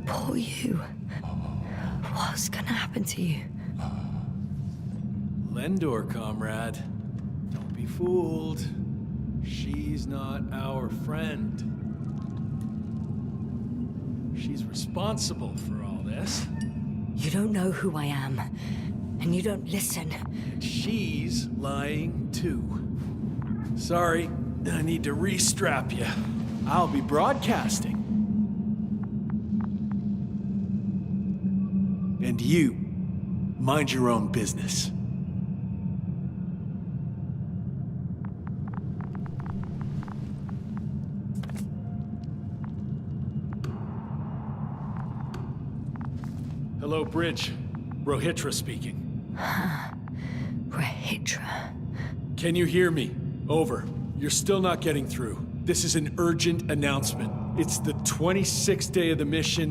Poor you. What's gonna happen to you? Lendor, comrade. Don't be fooled. She's not our friend. She's responsible for all this. You don't know who I am, and you don't listen. And she's lying too. Sorry, I need to restrap you. I'll be broadcasting. And you, mind your own business. Hello, Bridge. Rohitra speaking. Rohitra. Can you hear me? Over. You're still not getting through. This is an urgent announcement. It's the 26th day of the mission,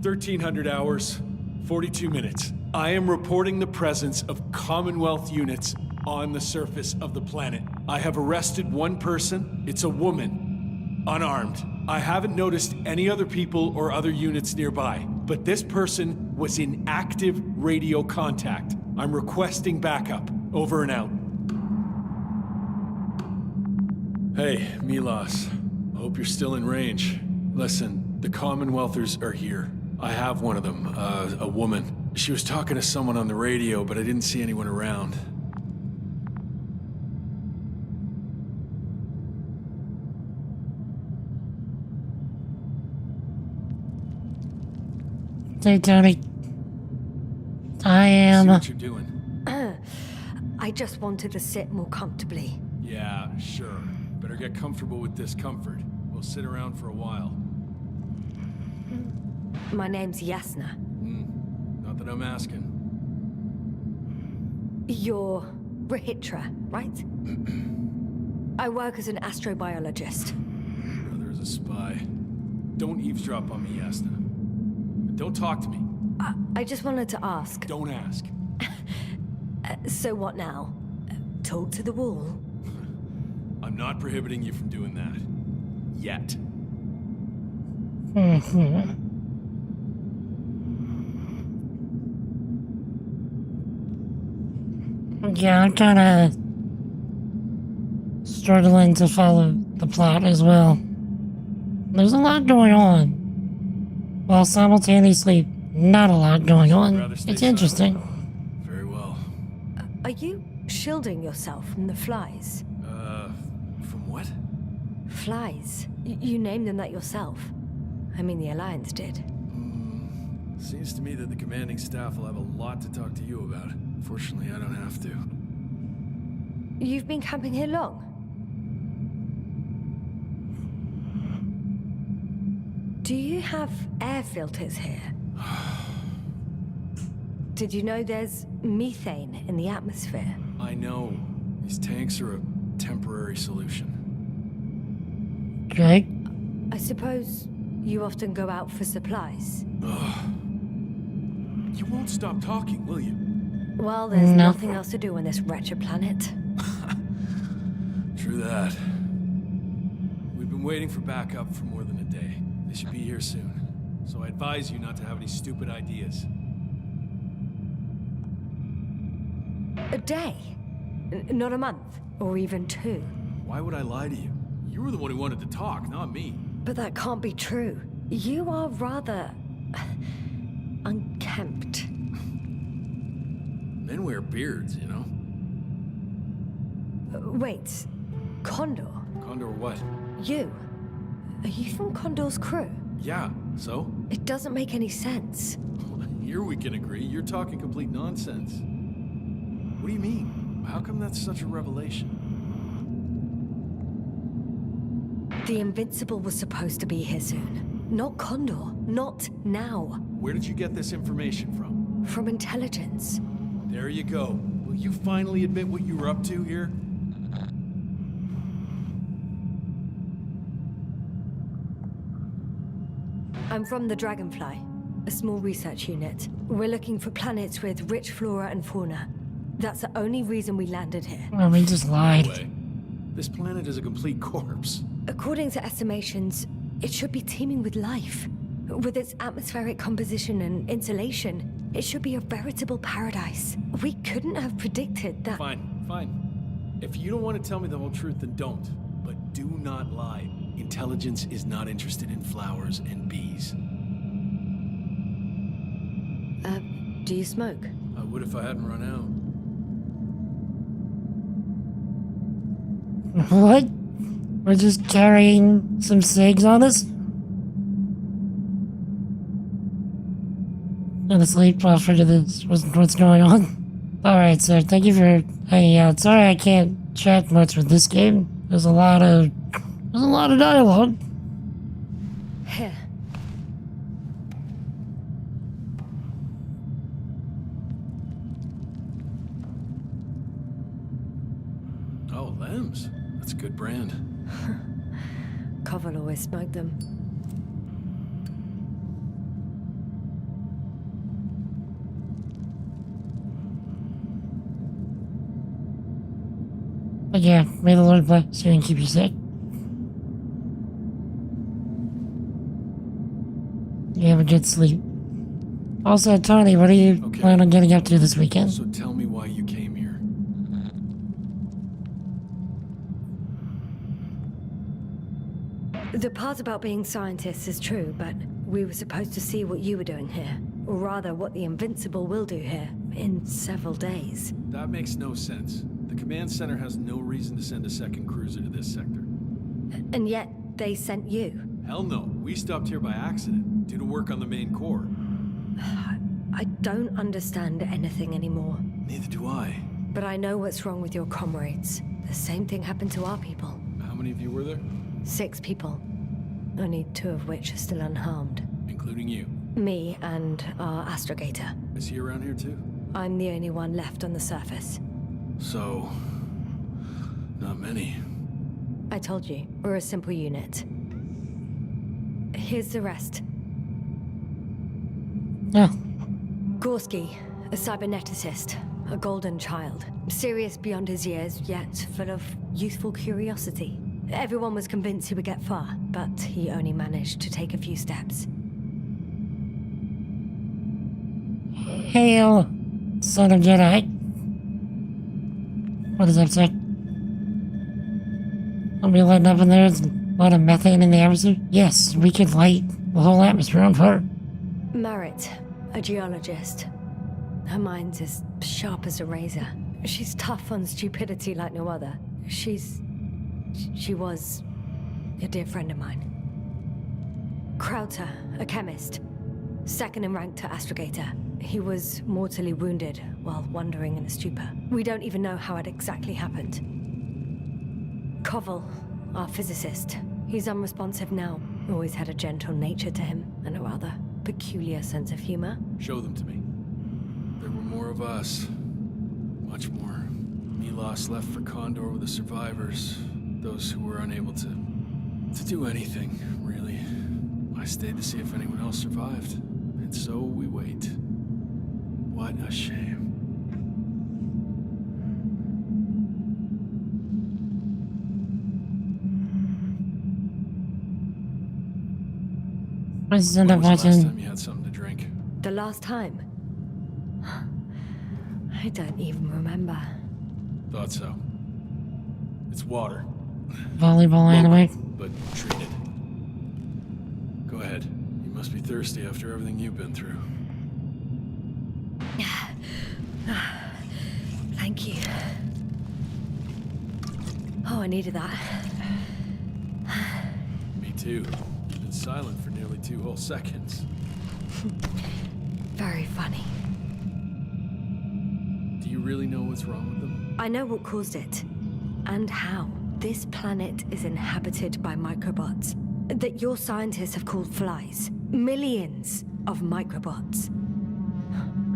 1300 hours, 42 minutes. I am reporting the presence of Commonwealth units on the surface of the planet. I have arrested one person. It's a woman, unarmed. I haven't noticed any other people or other units nearby, but this person was in active radio contact. I'm requesting backup. Over and out. Hey, Milos. Hope you're still in range. Listen, the Commonwealthers are here. I have one of them, a woman. She was talking to someone on the radio, but I didn't see anyone around. Hey, Tony. I See am. what you're doing. I just wanted to sit more comfortably. Yeah, sure. Better get comfortable with discomfort. We'll sit around for a while. My name's Yasna. Not that I'm asking. You're Rahitra, right? I work as an astrobiologist. Brother is a spy. Don't eavesdrop on me, Yasna. Don't talk to me. I just wanted to ask. Don't ask. So what now? Talk to the wall? I'm not prohibiting you from doing that. Yet. Yeah, I'm kinda struggling to follow the plot as well. There's a lot going on, while simultaneously not a lot going on. It's interesting. Very well. Are you shielding yourself from the flies? From what? Flies. You named them that yourself. I mean, the Alliance did. Seems to me that the commanding staff will have a lot to talk to you about. Fortunately, I don't have to. You've been camping here long? Do you have air filters here? Did you know there's methane in the atmosphere? I know. These tanks are a temporary solution. Okay. I suppose you often go out for supplies. You won't stop talking, will you? Well, there's No. nothing else to do on this wretched planet. True that. We've been waiting for backup for more than a day. They should be here soon. So I advise you not to have any stupid ideas. A day? Not a month, or even 2. Why would I lie to you? You were the one who wanted to talk, not me. But that can't be true. You are rather unkempt. Men wear beards, you know? Wait, Condor? Condor what? You? Are you from Condor's crew? Yeah, so? It doesn't make any sense. Here we can agree. You're talking complete nonsense. What do you mean? How come that's such a revelation? The Invincible was supposed to be here soon. Not Condor. Not now. Where did you get this information from? From intelligence. There you go. Will you finally admit what you were up to here? I'm from the Dragonfly, a small research unit. We're looking for planets with rich flora and fauna. That's the only reason we landed here. Well, we just lied. No way. This planet is a complete corpse. According to estimations, it should be teeming with life. With its atmospheric composition and insulation, it should be a veritable paradise. We couldn't have predicted that. Fine, fine. If you don't want to tell me the whole truth, then don't. But do not lie. Intelligence is not interested in flowers and bees. Do you smoke? I would if I hadn't run out. What? We're just carrying some cigs on us? Honestly, profit to this. What's going on? Alright, sir, thank you for hanging out. Sorry I can't chat much with this game. There's a lot of dialogue. Here. Oh, Lems. That's a good brand. Koval always smoked them. But yeah, may the Lord bless you and keep you safe. You have a good sleep. Also, Tony, what are you planning on getting up to this weekend? So tell me why you came here. The part about being scientists is true, but we were supposed to see what you were doing here. Or rather, what the Invincible will do here in several days. That makes no sense. The command center has no reason to send a second cruiser to this sector. And yet, they sent you. Hell no. We stopped here by accident, due to work on the main core. I don't understand anything anymore. Neither do I. But I know what's wrong with your comrades. The same thing happened to our people. How many of you were there? 6 people. Only 2 of which are still unharmed. Including you. Me and our astrogator. Is he around here too? I'm the only one left on the surface. So... not many. I told you, we're a simple unit. Here's the rest. Yeah. Gorski, a cyberneticist, a golden child. Serious beyond his years, yet full of youthful curiosity. Everyone was convinced he would get far, but he only managed to take a few steps. Hail, son of Jedi. What does that say? Are we lighting up in there? There's a lot of methane in the atmosphere? Yes, we could light the whole atmosphere on fire. Merit, a geologist. Her mind's as sharp as a razor. She's tough on stupidity like no other. She was a dear friend of mine. Krauter, a chemist. Second in rank to astrogator. He was mortally wounded while wandering in a stupor. We don't even know how it exactly happened. Koval, our physicist. He's unresponsive now. Always had a gentle nature to him, and a rather peculiar sense of humor. Show them to me. There were more of us. Much more. Milos left for Condor with the survivors. Those who were unable to do anything, really. I stayed to see if anyone else survived. And so we wait. What a shame. I just When ended up was the last time watching. you had something to drink? The last time? I don't even remember. Thought so. It's water. Volleyball anime. But treated. Go ahead. You must be thirsty after everything you've been through. Thank you. Oh, I needed that. Me too. You've been silent for nearly 2 whole seconds. Very funny. Do you really know what's wrong with them? I know what caused it. And how. This planet is inhabited by microbots that your scientists have called flies. Millions of microbots.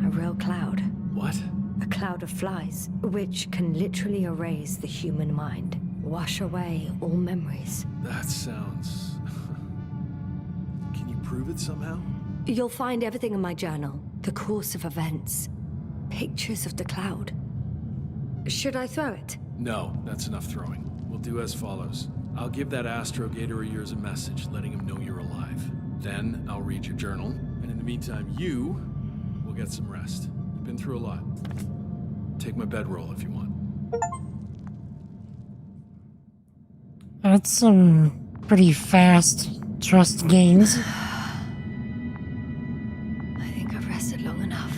A real cloud. What? A cloud of flies, which can literally erase the human mind. Wash away all memories. That sounds... Can you prove it somehow? You'll find everything in my journal. The course of events. Pictures of the cloud. Should I throw it? No, that's enough throwing. We'll do as follows. I'll give that astrogator of yours a message, letting him know you're alive. Then I'll read your journal, and in the meantime, you will get some rest. You've been through a lot. Take my bedroll if you want. That's some pretty fast trust gains. I think I've rested long enough.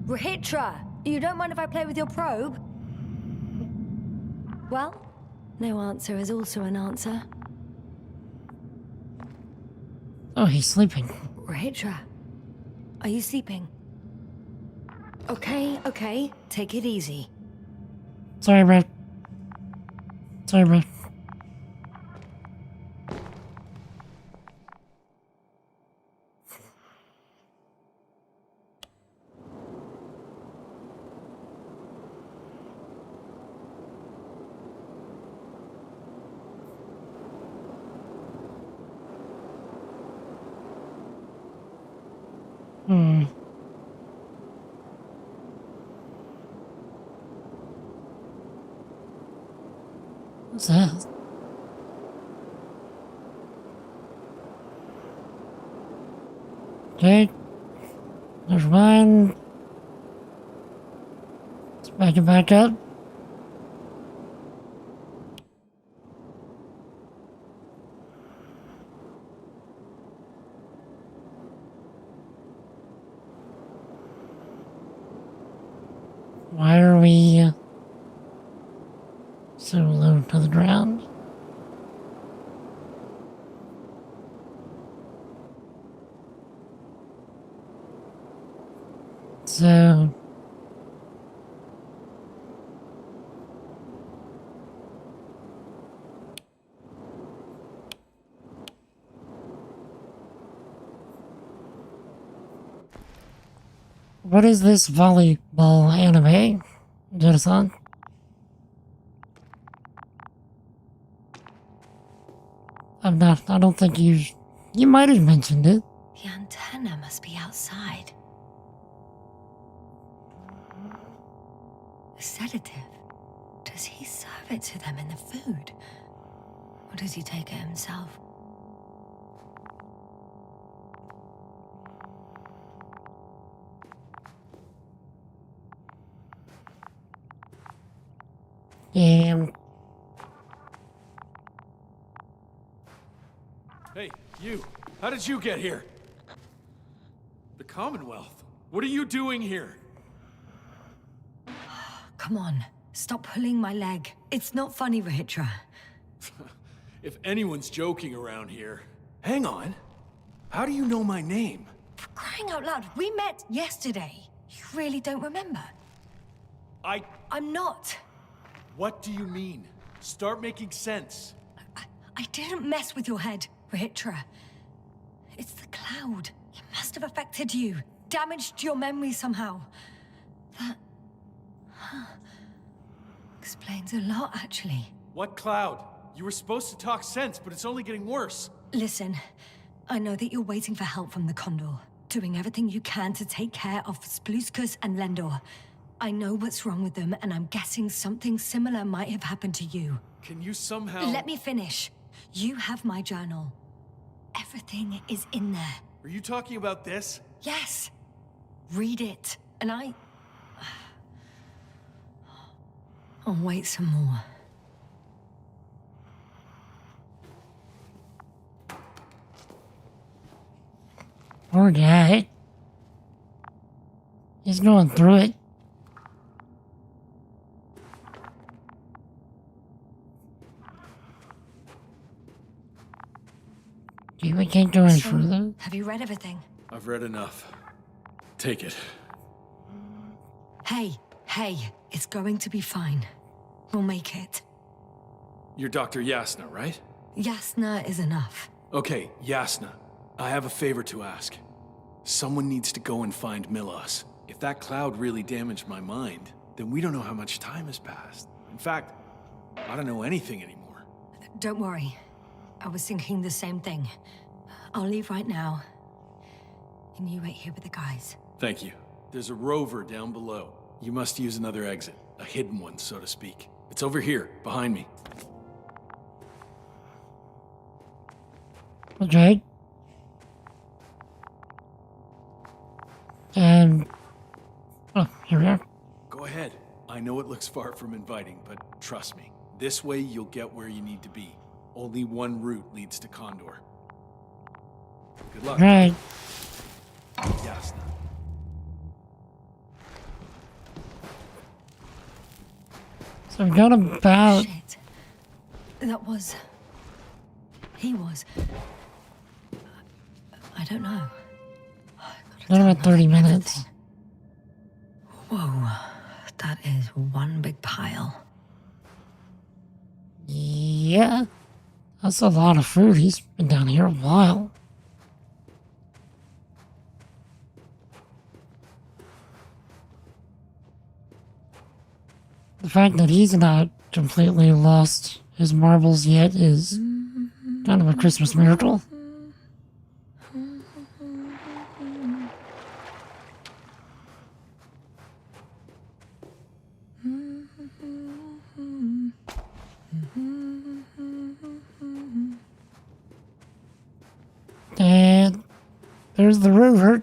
Rahitra, you don't mind if I play with your probe? Well, no answer is also an answer. Oh, he's sleeping. Rahitra, are you sleeping? Okay, take it easy. Sorry, bro. Sorry, bro. What's that? Okay. There's one. Let's back it back up. are we so low to the ground? So... what is this volleyball anime, Jensen? I don't think you might have mentioned it. The antenna must be outside. A sedative. Does he serve it to them in the food? Or does he take it himself? Damn. Hey, you. How did you get here? The Commonwealth. What are you doing here? Come on. Stop pulling my leg. It's not funny, Rahitra. If anyone's joking around here... Hang on. How do you know my name? For crying out loud, we met yesterday. You really don't remember? I'm not. What do you mean? Start making sense. I didn't mess with your head, Rahitra. It's the cloud. It must have affected you. Damaged your memory somehow. That... explains a lot, actually. What cloud? You were supposed to talk sense, but it's only getting worse. Listen, I know that you're waiting for help from the Condor. Doing everything you can to take care of Spluskus and Lendor. I know what's wrong with them, and I'm guessing something similar might have happened to you. Can you somehow... Let me finish. You have my journal. Everything is in there. Are you talking about this? Yes. Read it. And I'll wait some more. Poor guy. He's going through it. We can't go any further. Have you read everything? I've read enough. Take it. Hey, it's going to be fine. We'll make it. You're Dr. Yasna, right? Yasna is enough. Okay, Yasna. I have a favor to ask. Someone needs to go and find Milos. If that cloud really damaged my mind, then we don't know how much time has passed. In fact, I don't know anything anymore. Don't worry. I was thinking the same thing. I'll leave right now. And you wait here with the guys. Thank you. There's a rover down below. You must use another exit. A hidden one, so to speak. It's over here, behind me. Okay. Oh, here we are. Go ahead. I know it looks far from inviting, but trust me. This way you'll get where you need to be. Only one route leads to Condor. Good luck. Right. Yasna. So we got about... Shit. That was... He was... I don't know. Got about 30 minutes. Whoa. That is one big pile. Yeah. That's a lot of food. He's been down here a while. The fact that he's not completely lost his marbles yet is kind of a Christmas miracle. And there's the rover.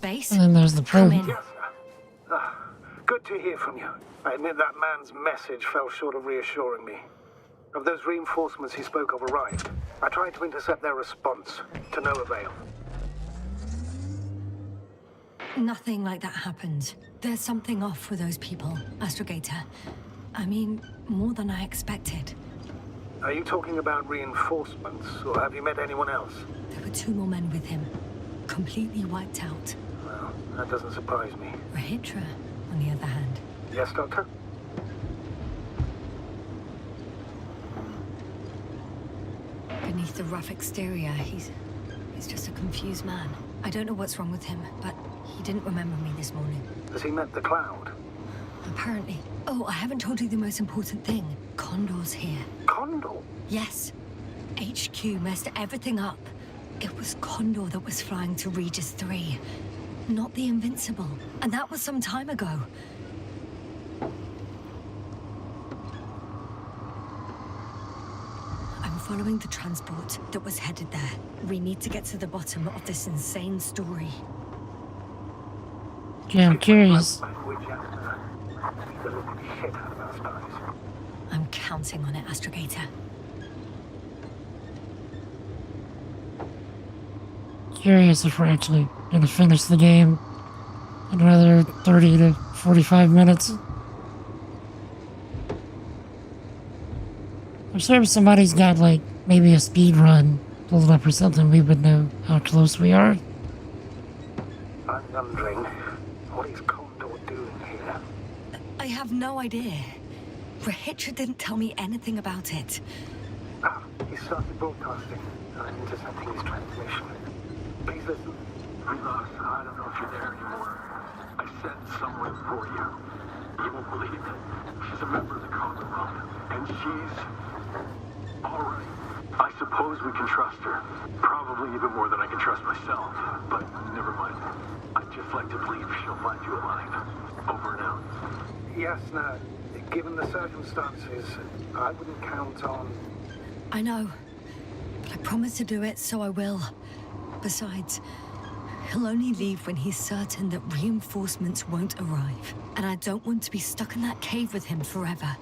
Base? And then there's the probe. Come in. Good Good to hear from you. I admit that man's message fell short of reassuring me. Of those reinforcements he spoke of arrived, I tried to intercept their response, to no avail. Nothing like that happened. There's something off with those people, Astrogator. I mean, more than I expected. Are you talking about reinforcements, or have you met anyone else? There were 2 more men with him, completely wiped out. Well, that doesn't surprise me. Rahitra, on the other hand. Yes, Doctor? Beneath the rough exterior, he's just a confused man. I don't know what's wrong with him, but he didn't remember me this morning. Has he met the Cloud? Apparently. Oh, I haven't told you the most important thing. Condor's here. Condor? Yes. HQ messed everything up. It was Condor that was flying to Regis 3, not the Invincible. And that was some time ago. I'm following the transport that was headed there. We need to get to the bottom of this insane story. Yeah, I'm curious. I'm counting on it, Astrogator. Curious if we're actually gonna finish the game in another 30 to 45 minutes. I'm sure if somebody's got, like, maybe a speed run pulled up or something, we would know how close we are. I'm wondering, what is Condor doing here? I have no idea. Rahitra didn't tell me anything about it. Ah, he started broadcasting. I'm intercepting his transmission. Please listen. Reload, I don't know if you're there anymore. I sent someone for you. You won't believe it. She's a member of the Commonwealth. And she's... alright. I suppose we can trust her. Probably even more than I can trust myself. But never mind. I'd just like to believe she'll find you alive. Over and out. Yes, no. Given the circumstances, I wouldn't count on... I know. But I promised to do it, so I will. Besides, he'll only leave when he's certain that reinforcements won't arrive. And I don't want to be stuck in that cave with him forever.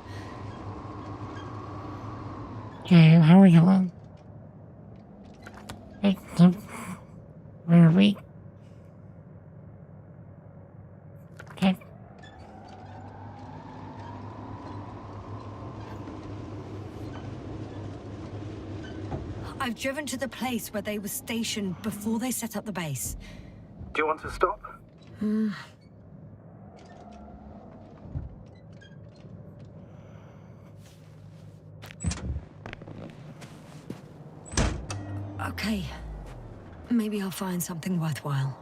Okay, how are we going? Wait, no. Where are we? Okay. I've driven to the place where they were stationed before they set up the base. Do you want to stop? Okay. Maybe I'll find something worthwhile.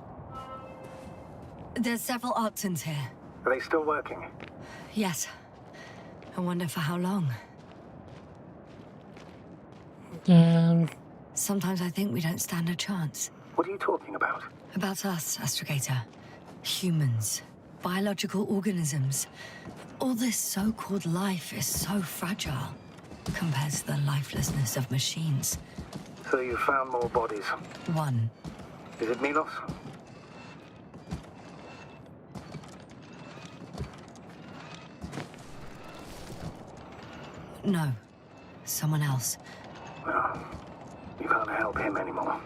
There's several Arctons here. Are they still working? Yes. I wonder for how long. Sometimes I think we don't stand a chance. What are you talking about? About us, Astrogator. Humans. Biological organisms. All this so-called life is so fragile compared to the lifelessness of machines. So you found more bodies. One. Is it Milos? No. Someone else. Well, you can't help him anymore.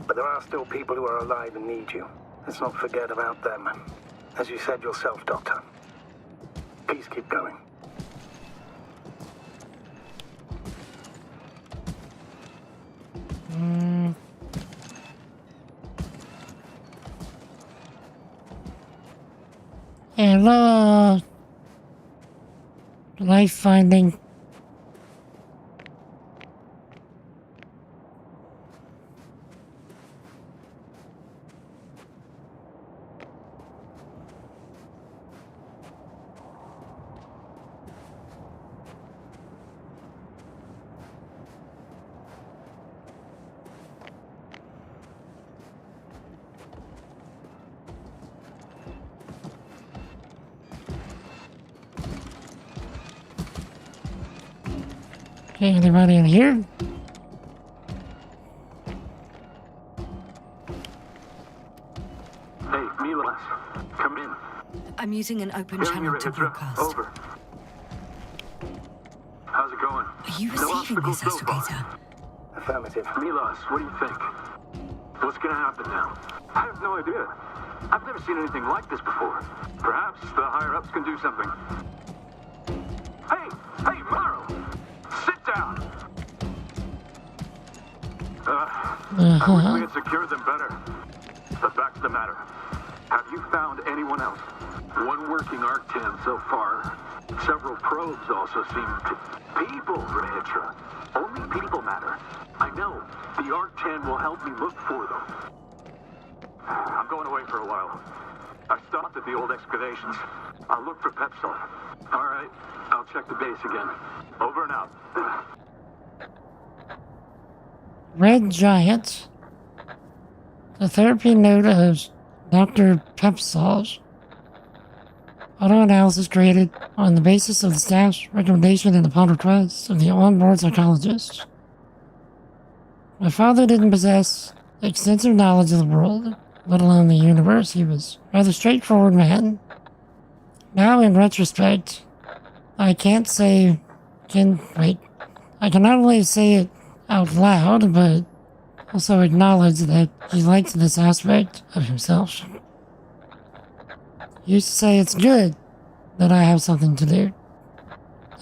But there are still people who are alive and need you. Let's not forget about them. As you said yourself, Doctor. Please keep going. Hello. Life finding. Okay, anybody in here? Hey, Milos, come in. I'm using an open Hearing you, channel to Hitra. broadcast. Over. How's it going? Are you No receiving obstacles this, so far. astrogator? Affirmative. Milos, what do you think? What's gonna happen now? I have no idea. I've never seen anything like this before. Perhaps the higher-ups can do something. Hey, Morrow! Sit down! I wish we had secured them better. But back to the matter. Have you found anyone else? One working Arc-10 so far. Several probes also seem to... People, Hitra. Only people matter. I know. The Arc-10 will help me look for them. I'm going away for a while. I stopped at the old excavations. I'll look for Pepsol. All right. I'll check the base again. Over and out. Red Giant. The therapy note of Dr. Pepsol's auto-analysis created on the basis of the staff's recommendation and upon request of the on-board psychologist. My father didn't possess extensive knowledge of the world, let alone the universe. He was a rather straightforward man. Now, in retrospect, I can not only say it out loud, but also acknowledge that he liked this aspect of himself. He used to say it's good that I have something to do,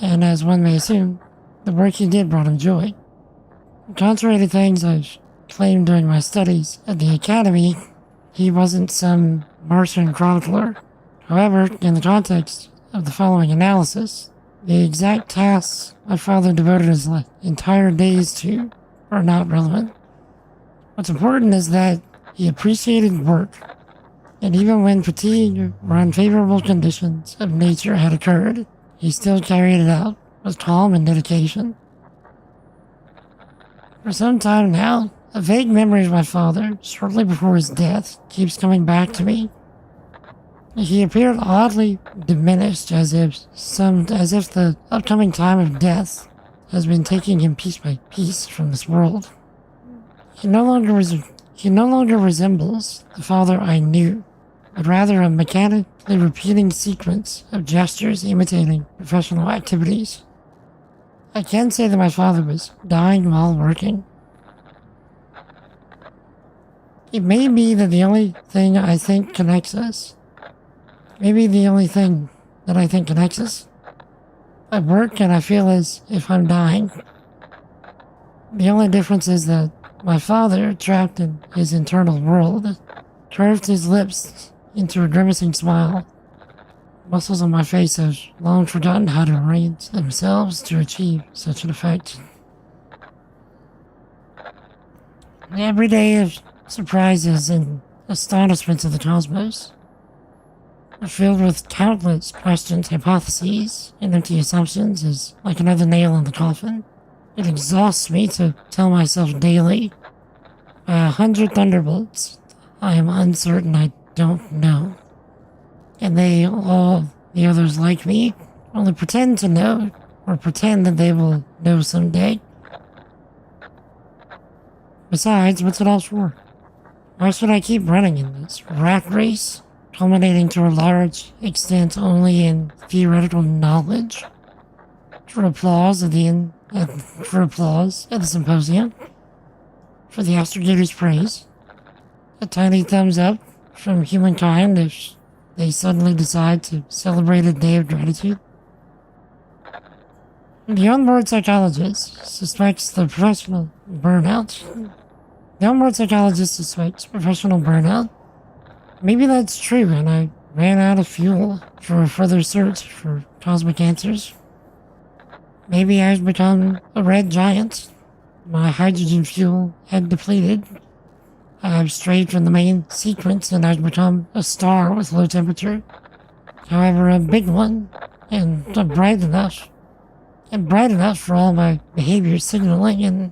and as one may assume, the work he did brought him joy. Contrary to things I've claimed during my studies at the academy, he wasn't some Martian chronicler. However, in the context of the following analysis, the exact tasks my father devoted his entire days to are not relevant. What's important is that he appreciated work, and even when fatigue or unfavorable conditions of nature had occurred, he still carried it out with calm and dedication. For some time now, a vague memory of my father, shortly before his death, keeps coming back to me. He appeared oddly diminished, as if the upcoming time of death has been taking him piece by piece from this world. He no longer resembles the father I knew, but rather a mechanically repeating sequence of gestures imitating professional activities. I can say that my father was dying while working. It may be that the only thing I think connects us. Maybe the only thing that I think connects us. I work and I feel as if I'm dying. The only difference is that my father, trapped in his internal world, curved his lips into a grimacing smile. Muscles on my face have long forgotten how to arrange themselves to achieve such an effect. Every day of surprises and astonishments of the cosmos are filled with countless questions, hypotheses, and empty assumptions is like another nail in the coffin. It exhausts me to tell myself daily, by 100 thunderbolts, I am uncertain I don't know. And they, all the others like me, only pretend to know, or pretend that they will know someday. Besides, what's it all for? Why should I keep running in this rat race, culminating to a large extent only in theoretical knowledge? For applause at the symposium? For the astrogator's praise? A tiny thumbs up from humankind if they suddenly decide to celebrate a day of gratitude? The onboard psychologist suspects professional burnout. Maybe that's true, and I ran out of fuel for a further search for cosmic answers. Maybe I've become a red giant. My hydrogen fuel had depleted. I've strayed from the main sequence, and I've become a star with low temperature. However, a big one, and bright enough for all my behavior signaling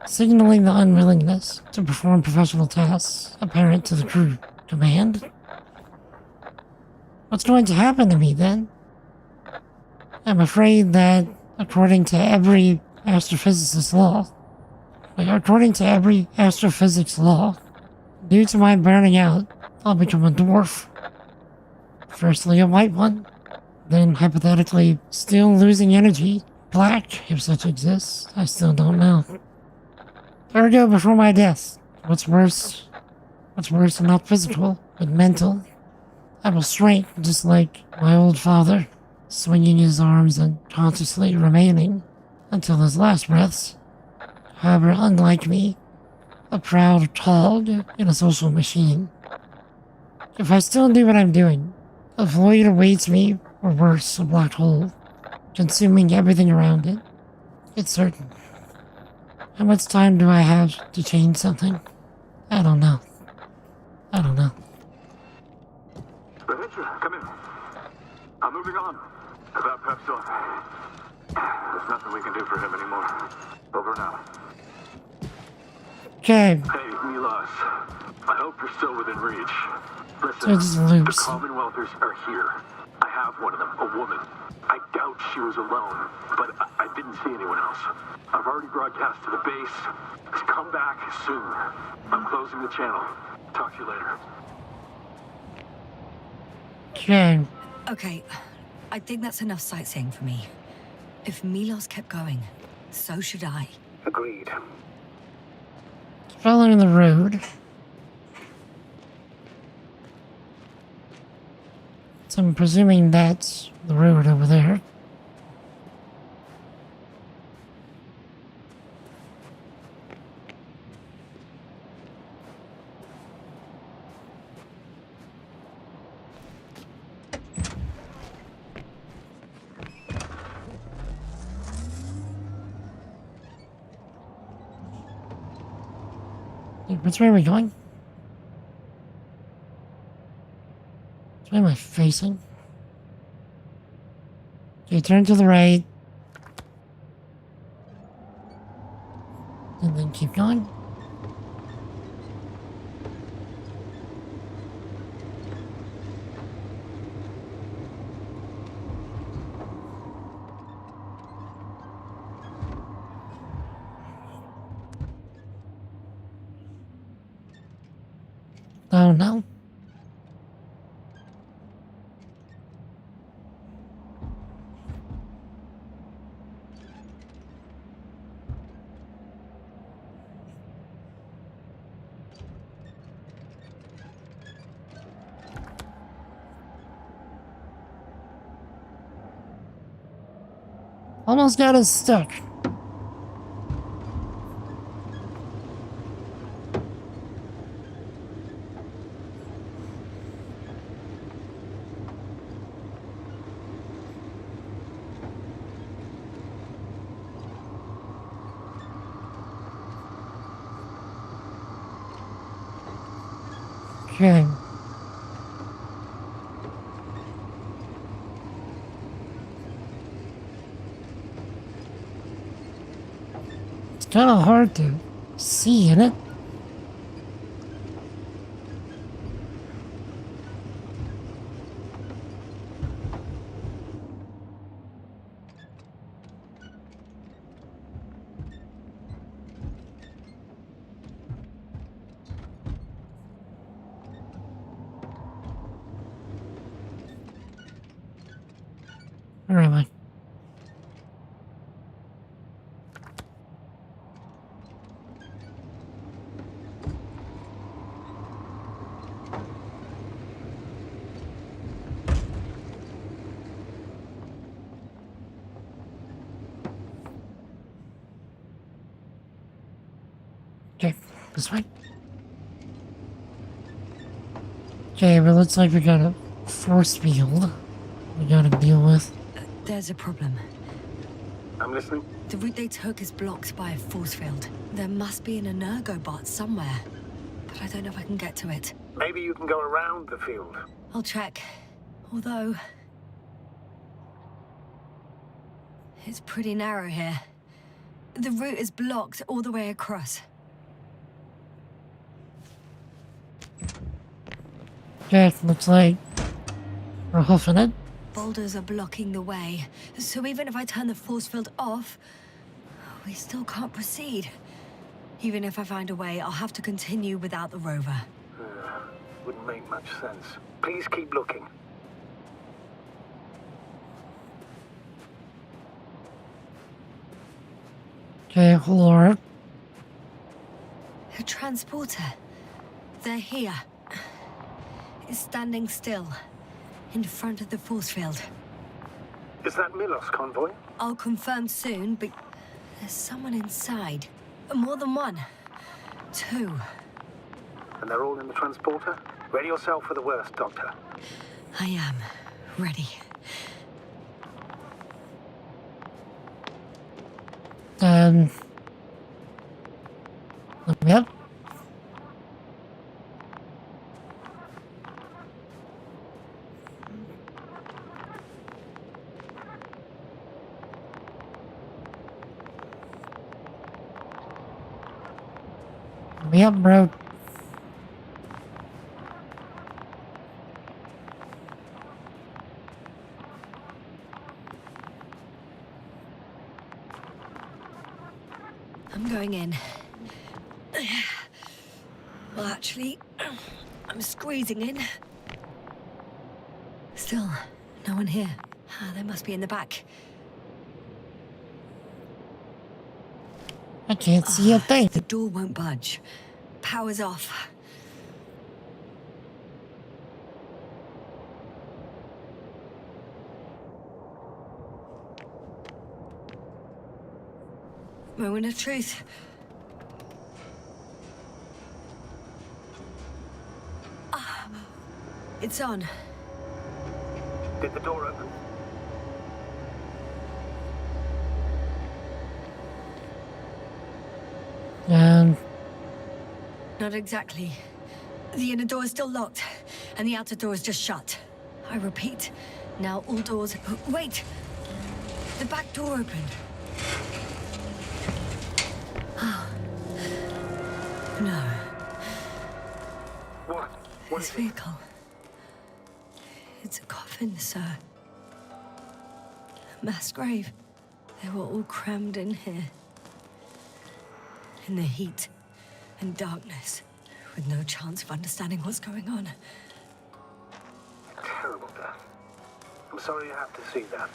the unwillingness to perform professional tasks apparent to the crew command. What's going to happen to me then? I'm afraid that according to every astrophysics law, due to my burning out, I'll become a dwarf. Firstly, a white one, then hypothetically still losing energy. Black, if such exists, I still don't know. Ergo, before my death, what's worse? What's worse than not physical, but mental? I will shrink just like my old father, swinging his arms and consciously remaining until his last breaths. However, unlike me, a proud hog in a social machine. If I still do what I'm doing, a void awaits me, or worse, a black hole, consuming everything around it. It's certain. How much time do I have to change something? I don't know. I don't know. Adventure, come in. I'm moving on. About Pepsi. There's nothing we can do for him anymore. Over now. Okay. Hey, Milos. I hope you're still within reach. So it just Listen, the loops. Commonwealthers are here. I have one of them, a woman. I doubt she was alone, but I didn't see anyone else. I've already broadcast to the base. Just come back soon. I'm closing the channel. Talk to you later. Okay. Okay, I think that's enough sightseeing for me. If Milos kept going, so should I. Agreed. Following the road. So I'm presuming that's the road over there. Which way are we going? Which way am I facing? Okay, turn to the right. And then keep going. Oh no. Almost got us stuck. Okay. It's kind of hard to see in it. Where am I? Okay, this way. Okay, but looks like we got a force field we gotta deal with. There's a problem. I'm listening. The route they took is blocked by a force field. There must be an energobot somewhere, but I don't know if I can get to it. Maybe you can go around the field. I'll check. Although... it's pretty narrow here. The route is blocked all the way across. Okay, looks like we're hoofing it. Boulders are blocking the way, so even if I turn the force field off, we still can't proceed. Even if I find a way, I'll have to continue without the rover. Wouldn't make much sense. Please keep looking. Okay, Lord. A transporter. They're here. It's standing still. In front of the force field. Is that Milos convoy? I'll confirm soon, but there's someone inside. More than one. Two. And they're all in the transporter? Ready yourself for the worst, Doctor. I am. Ready. Yep. Yep, bro. I'm going in. Well, actually, I'm squeezing in. Still, no one here. They must be in the back. I can't see a thing. The door won't budge. Power's off. Moment of truth. It's on. Did the door open? Not exactly. The inner door is still locked, and the outer door is just shut. I repeat, now all doors... Wait! The back door opened. Oh. No. What? What This is it? vehicle. It's a coffin, sir. A mass grave. They were all crammed in here. In the heat and darkness, with no chance of understanding what's going on. Terrible death. I'm sorry you have to see that.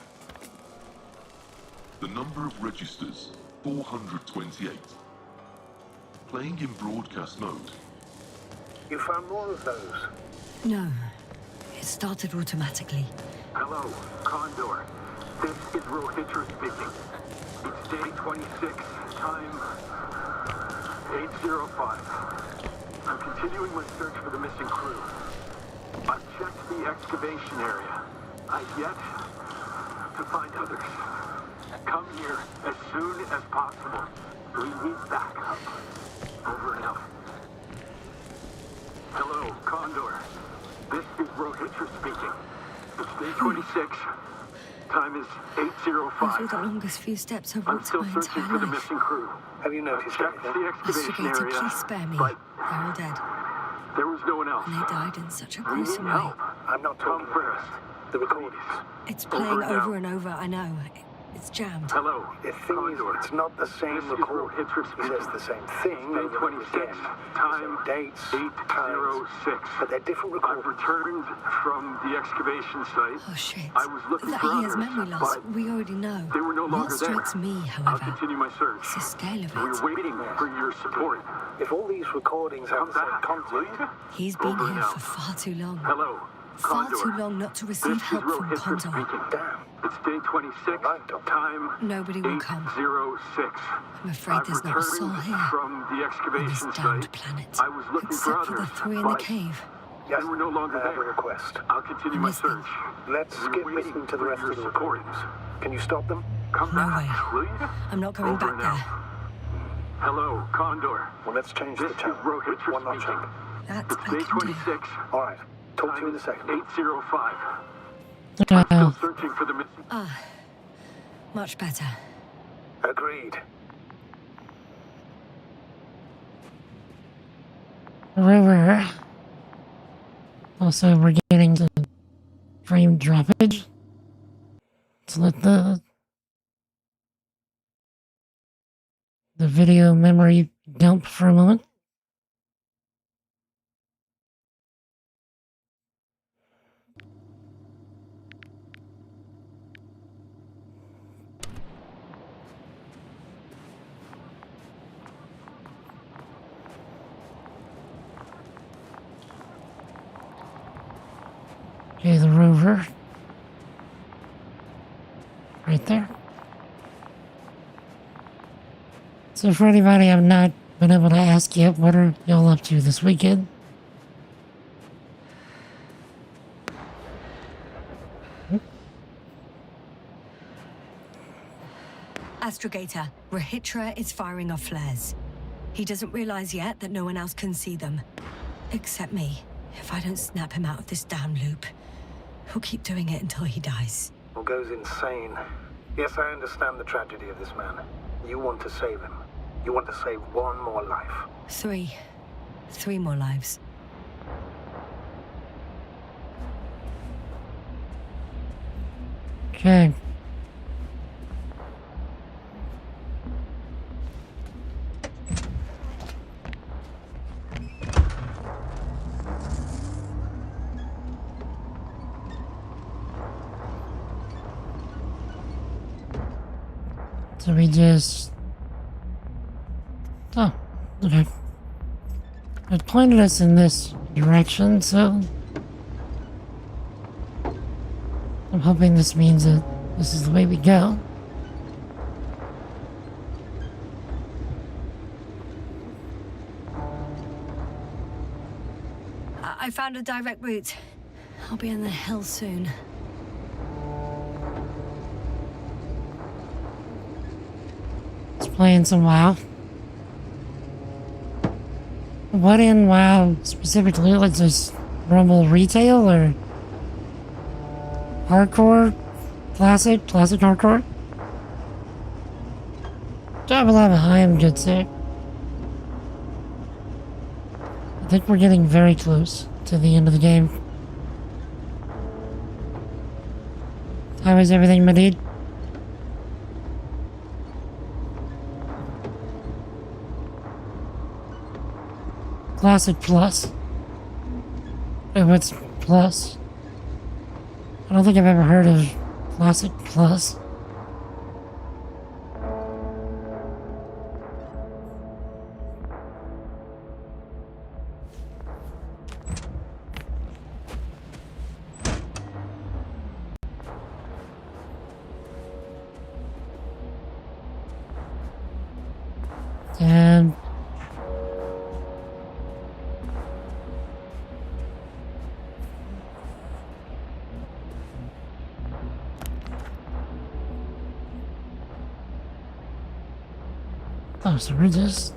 The number of registers, 428. Playing in broadcast mode. You found more of those? No. It started automatically. Hello, Condor. This is Rohitra speaking. It's day 26, time 8:05. I'm continuing my search for the missing crew. I've checked the excavation area. I've yet to find others. Come here as soon as possible. We need backup. Over and out. Hello, Condor. This is Rohitra speaking. It's day 26. Time is Those were 8:05. the longest few steps I've I'm walked still my searching entire for the life. missing crew. Have you noticed Checked anything? the excavation Investigator, area, please spare me. but They're all dead. there was no one else. And they died in such a We need gruesome way. help. I'm not Come talking first. the recordings. It's playing Over now. over and over, I know. It's jammed. Hello, The thing Condor. is, it's not the same This is record. Rohitra It speaking. says the same thing Day over and 26, again. time Same dates, times, 8:06. but they're different I've recordings. returned from the excavation site. Oh, shit. I was looking That for he has others, memory loss, but we already know. they were no What longer there. strikes me, I'll however, continue my search. is the scale of We're it. waiting for your support. If all these recordings have Come the same back, will content, you? He's been Over here now. for far too long. Hello, Far Condor. too long not to This receive is help from Rohitra Condor. speaking. damn. It's day 26, Right, Doctor. time Nobody will come. 8:06. I'm afraid I've there's not a soul returned here from the on this excavation damned site. planet. I was looking for Except for others, the three in the but cave. Yes, they were no longer I have a there. request. I'll continue I'm my listening. search. Let's We're skip waiting listening to the for rest your of the support. recordings. Can you stop them? Come No back, way. will you? I'm not going Over back now. there. Hello, Condor. Well, let's change This the is channel. Rohitra One notch speaking. up. That It's I day can do. 26. All right. Talk to Time you in a is second. 8:05. I'm still searching for the missing. Much better. Agreed. River. Also, we're getting the frame droppage. Let's let the video memory dump for a moment. Okay, the rover. Right there. So for anybody I've not been able to ask yet, what are y'all up to this weekend? Astrogator, Rahitra is firing off flares. He doesn't realize yet that no one else can see them. Except me. If I don't snap him out of this damn loop, he'll keep doing it until he dies. Or goes insane. Yes, I understand the tragedy of this man. You want to save him. You want to save one more life. 3. 3 more lives. Okay. So we just... Oh, okay. It pointed us in this direction, so... I'm hoping this means that this is the way we go. I found a direct route. I'll be in the hills soon. It's playing some WoW. What in WoW specifically? Like just normal retail or hardcore? Classic hardcore? Double level, I am good, sir. I think we're getting very close to the end of the game. How is everything, my dude? Classic Plus. Wait, what's Plus? I don't think I've ever heard of Classic Plus. And oh, so we're just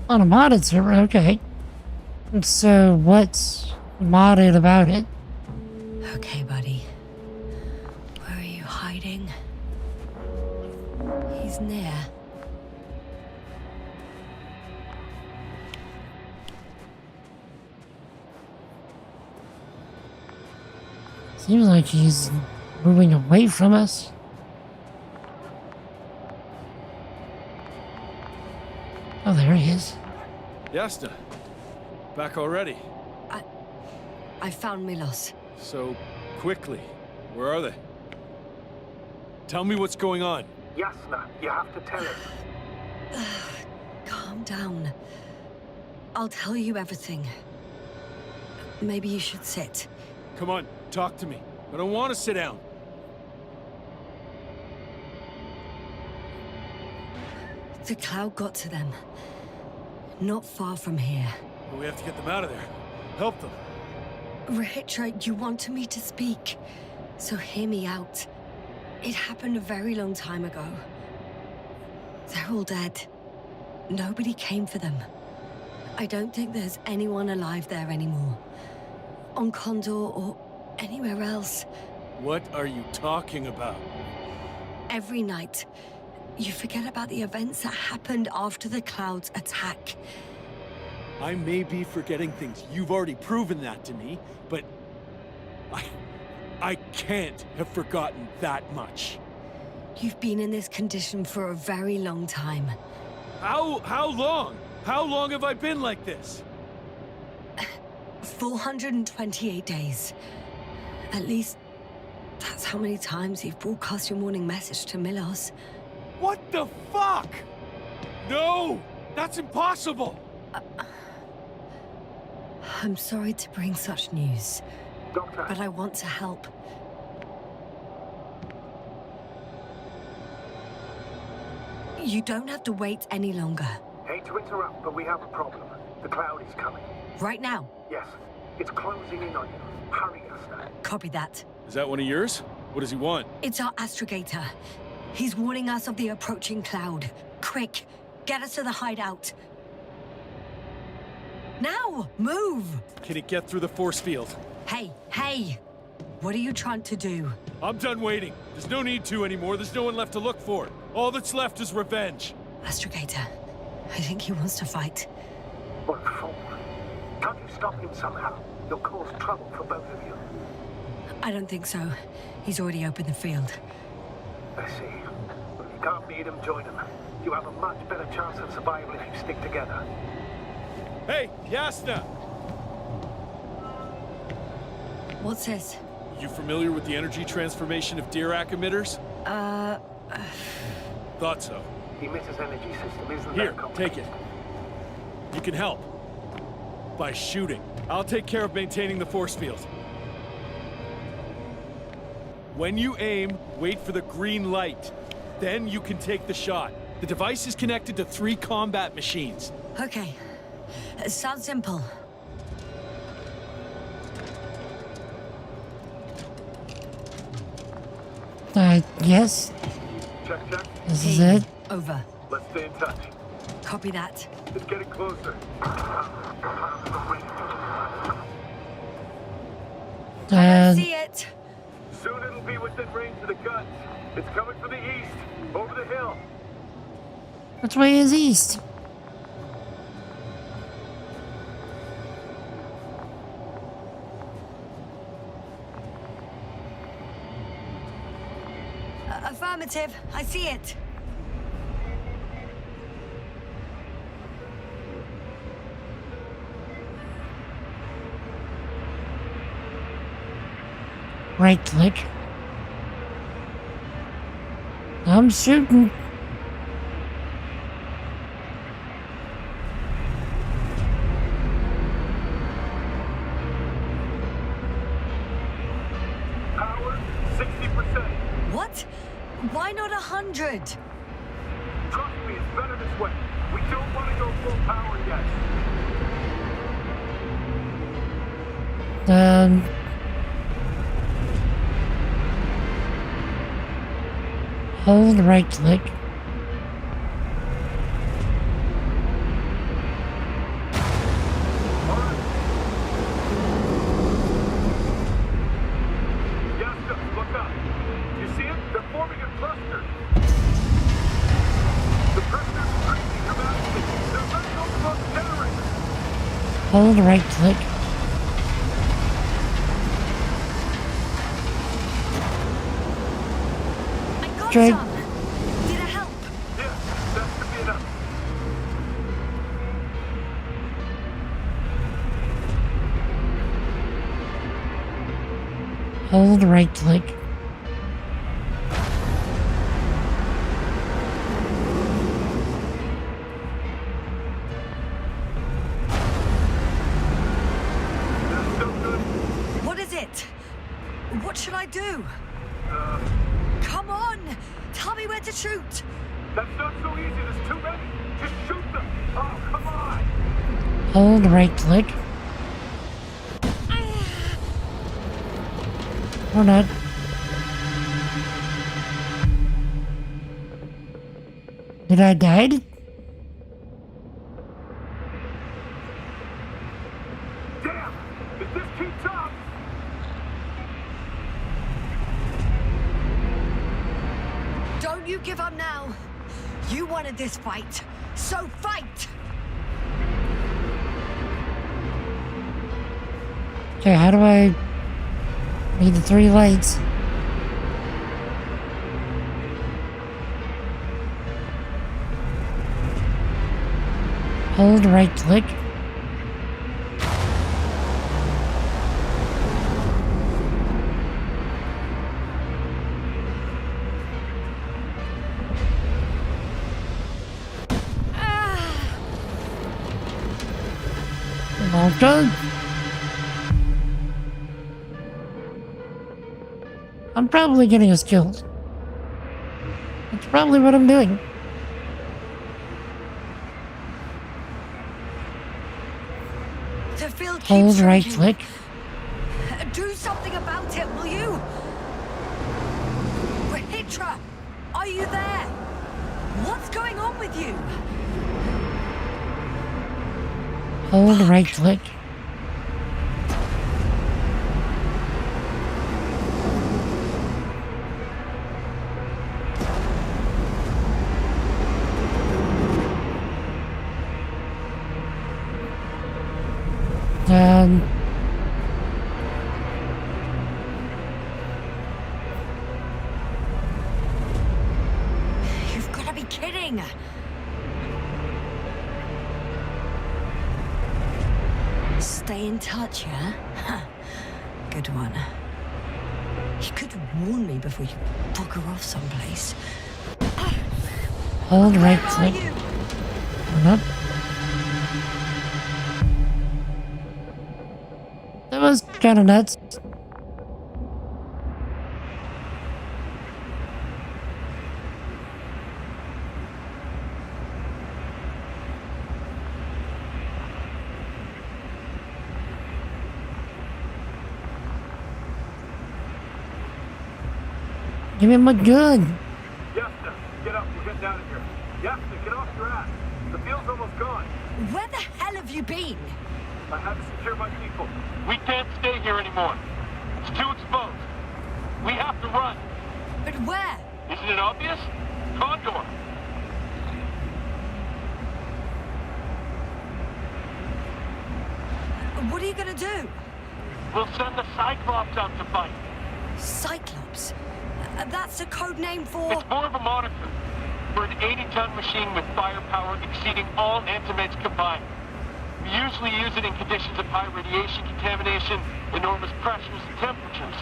on a modded server, okay. And so what's modded about it? Okay, buddy. Where are you hiding? He's near. Seems like he's moving away from us. Oh, there he is. Yasna, back already. I found Milos. So quickly. Where are they? Tell me what's going on. Yasna, you have to tell us. Calm down. I'll tell you everything. Maybe you should sit. Come on, talk to me. I don't want to sit down. The cloud got to them. Not far from here. We have to get them out of there. Help them. Rahitra, you wanted me to speak. So hear me out. It happened a very long time ago. They're all dead. Nobody came for them. I don't think there's anyone alive there anymore. On Condor or anywhere else. What are you talking about? Every night, you forget about the events that happened after the Cloud's attack. I may be forgetting things. You've already proven that to me, but I can't have forgotten that much. You've been in this condition for a very long time. How long? How long have I been like this? 428 days. At least, that's how many times you've broadcast your morning message to Milos. What the fuck? No! That's impossible! I'm sorry to bring such news, Doctor, but I want to help. You don't have to wait any longer. hate to interrupt, but we have a problem. The cloud is coming. Right now. Yes, it's closing in on you. Hurry, Asta. Copy that. Is that one of yours? What does he want? It's our astrogator. He's warning us of the approaching cloud. Quick, get us to the hideout. Now, move! Can it get through the force field? Hey! What are you trying to do? I'm done waiting. There's no need to anymore. There's no one left to look for. All that's left is revenge. Astrogator, I think he wants to fight. What a fool. Can't you stop him somehow? You'll cause trouble for both of you. I don't think so. He's already opened the field. I see. Well, if you can't beat him, join him. You have a much better chance of survival if you stick together. Hey, Yasna! What's this? You familiar with the energy transformation of Dirac emitters? Thought so. The emitter's energy system isn't Here, that complex. take it. You can help. By shooting. I'll take care of maintaining the force field. When you aim, wait for the green light. Then you can take the shot. The device is connected to 3 combat machines. Okay. Sounds simple. Yes? Check. This is it? Over. Let's stay in touch. Copy that. It's getting closer. See it. Soon it'll be within range of the guns. It's coming from the east, over the hill. Which way is east? Affirmative. I see it. Right click. I'm shooting. Power, 60%. What? Why not 100? Trust me, it's better this way. We don't want to go full power yet. Hold right click. Look up. You see it? They're forming a cluster. The prisoners are breathing dramatically. They're running over those generators. Hold right click. I got Drake. some. Did it help? Yeah, that should be enough. Hold right click. What is it? What should I do? Come on! Tell me where to shoot! That's not so easy. There's too many. Just shoot them. Oh, come on. Hold right click. Or not. Did I die? Damn! If this keeps up... Don't you give up now! You wanted this fight, so fight! Okay, how do I read the 3 lights? Hold right click. All done. I'm probably getting us killed. That's probably what I'm doing. The field keeps Hold right shrinking. click. Do something about it, will you? Rahitra, are you there? What's going on with you? Hold right click. You've got to be kidding. Stay in touch, yeah? Huh. Good one. You could warn me before you bugger off someplace. Hold right Where click. are you? Up. That was kind of nuts. Give me my gun. Yasna, get up. We're getting out of here. Yasna, get off your ass. The field's almost gone. Where the hell have you been? I had to secure my people. We can't stay here anymore. It's too exposed. We have to run. But where? Isn't it obvious? Condor. What are you gonna do? We'll send the Cyclops out to fight. Cyclops? That's a code name for... It's more of a moniker for an 80-ton machine with firepower exceeding all Antimeds combined. We usually use it in conditions of high radiation contamination, enormous pressures and temperatures.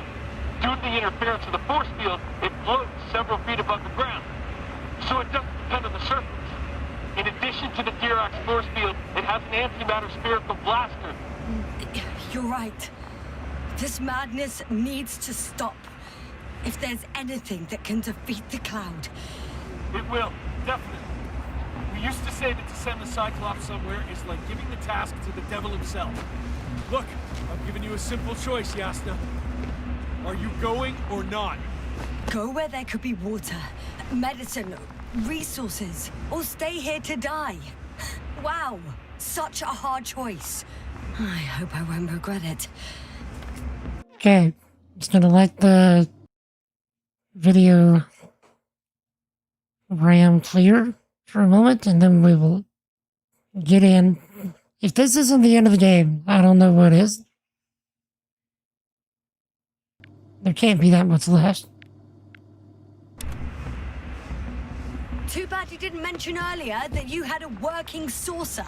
Due to the interference of the force field, it floats several feet above the ground. So it doesn't depend on the surface. In addition to the Dirac force field, it has an antimatter spherical blaster. You're right. This madness needs to stop. If there's anything that can defeat the Cloud. It will, definitely. We used to say that to send the Cyclops somewhere is like giving the task to the devil himself. Look, I'm giving you a simple choice, Yasna. Are you going or not? Go where there could be water, medicine, resources, or stay here to die. Wow, such a hard choice. I hope I won't regret it. Okay, just gonna let the video RAM clear for a moment, and then we will get in. If this isn't the end of the game, I don't know what is. There can't be that much left. Too bad you didn't mention earlier that you had a working saucer.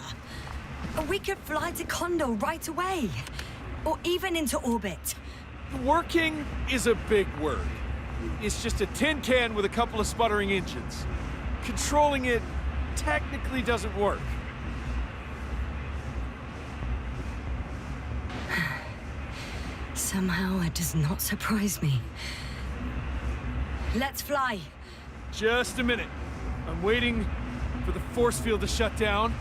We could fly to Condor right away. Or even into orbit. Working is a big word. It's just a tin can with a couple of sputtering engines. Controlling it technically doesn't work. Somehow it does not surprise me. Let's fly. Just a minute. I'm waiting for the force field to shut down,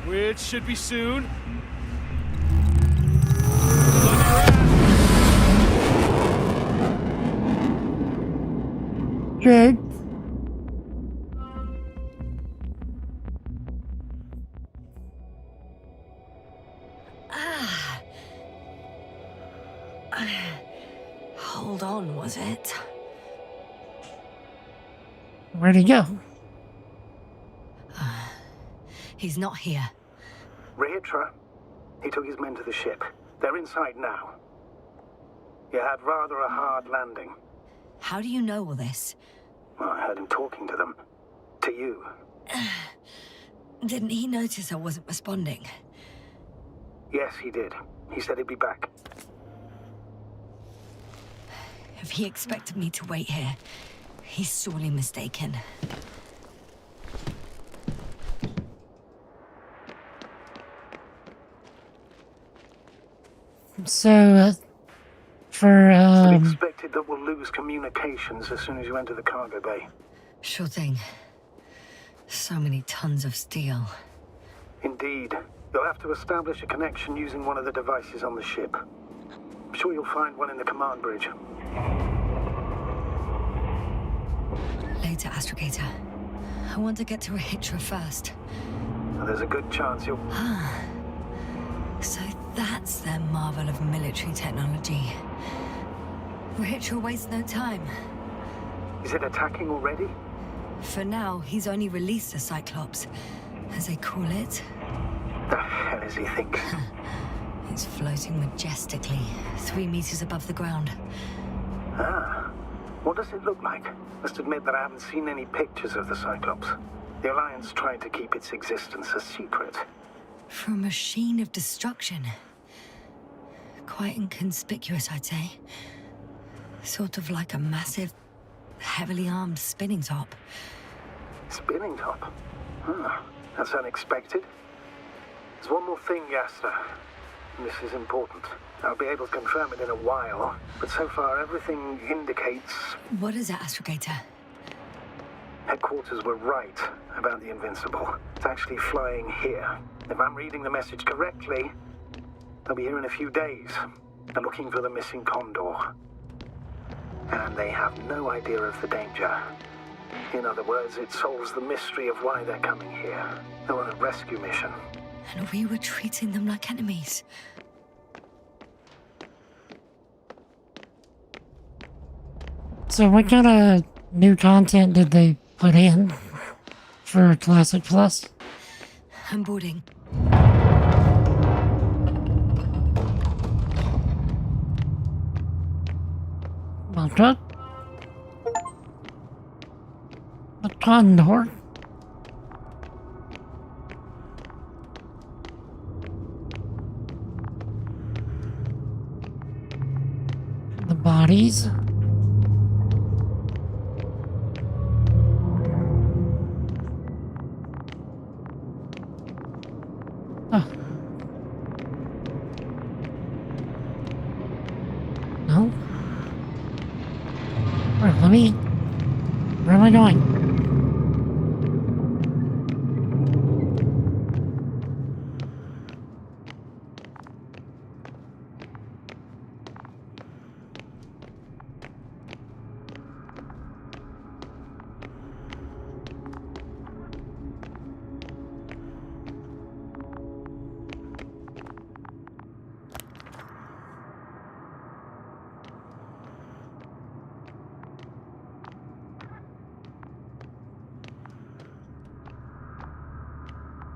which should be soon. Okay. Hold on, was it? Where'd he go? He's not here. Rahitra, he took his men to the ship. They're inside now. You had rather a hard landing. How do you know all this? Well, I heard him talking to them. To you. Didn't he notice I wasn't responding? Yes, he did. He said he'd be back. If he expected me to wait here, he's sorely mistaken. So, for, It's expected that we'll lose communications as soon as you enter the cargo bay. Sure thing. So many tons of steel. Indeed. You'll have to establish a connection using one of the devices on the ship. I'm sure you'll find one in the command bridge. Later, Astrogator. I want to get to Rahitra first. Well, there's a good chance you'll... So that's their marvel of military technology. Rahitra wastes no time. Is it attacking already? For now, he's only released a Cyclops, as they call it. The hell is he thinking? It's floating majestically, 3 meters above the ground. Ah. What does it look like? Must admit that I haven't seen any pictures of the Cyclops. The Alliance tried to keep its existence a secret. For a machine of destruction. Quite inconspicuous, I'd say. Sort of like a massive, heavily armed spinning top. Spinning top? That's unexpected. There's one more thing, Yasta. This is important. I'll be able to confirm it in a while, but so far everything indicates... What is it, Astrogator? Headquarters were right about the Invincible. It's actually flying here. If I'm reading the message correctly, they'll be here in a few days. They're looking for the missing Condor. And they have no idea of the danger. In other words, it solves the mystery of why they're coming here. They're on a rescue mission. And we were treating them like enemies. So what kind of new content did they put in for Classic Plus? I'm boarding. Okay. The Condor. The bodies. Oh. No. Where am I going?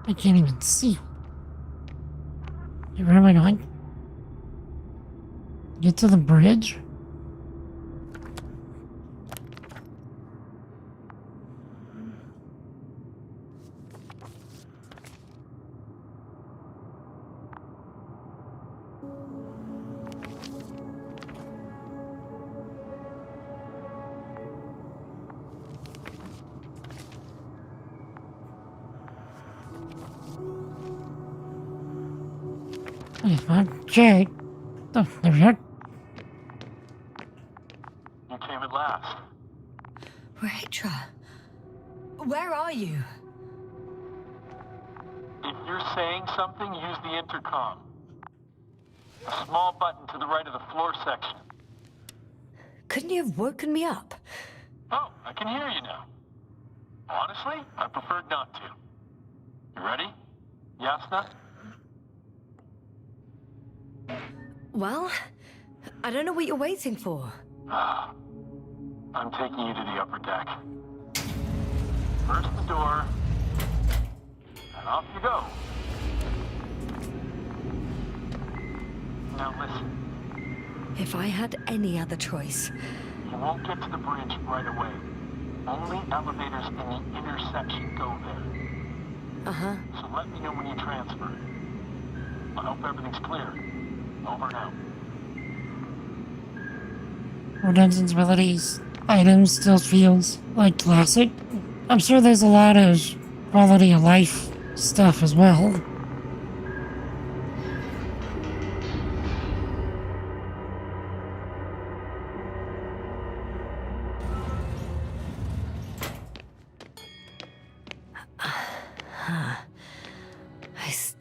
I can't even see. Where am I going? Get to the bridge? Okay. Oh, there we are. You came at last. Rahitra, where are you? If you're saying something, use the intercom. A small button to the right of the floor section. Couldn't you have woken me up? Oh, I can hear you now. Honestly, I preferred not to. You ready? Yasna? Well, I don't know what you're waiting for. I'm taking you to the upper deck. First the door, and off you go. Now listen. If I had any other choice. You won't get to the bridge right away. Only elevators in the intersection go there. Uh-huh. So let me know when you transfer. I hope everything's clear. Over and out. Redundancy abilities, items still feels like classic. I'm sure there's a lot of quality of life stuff as well.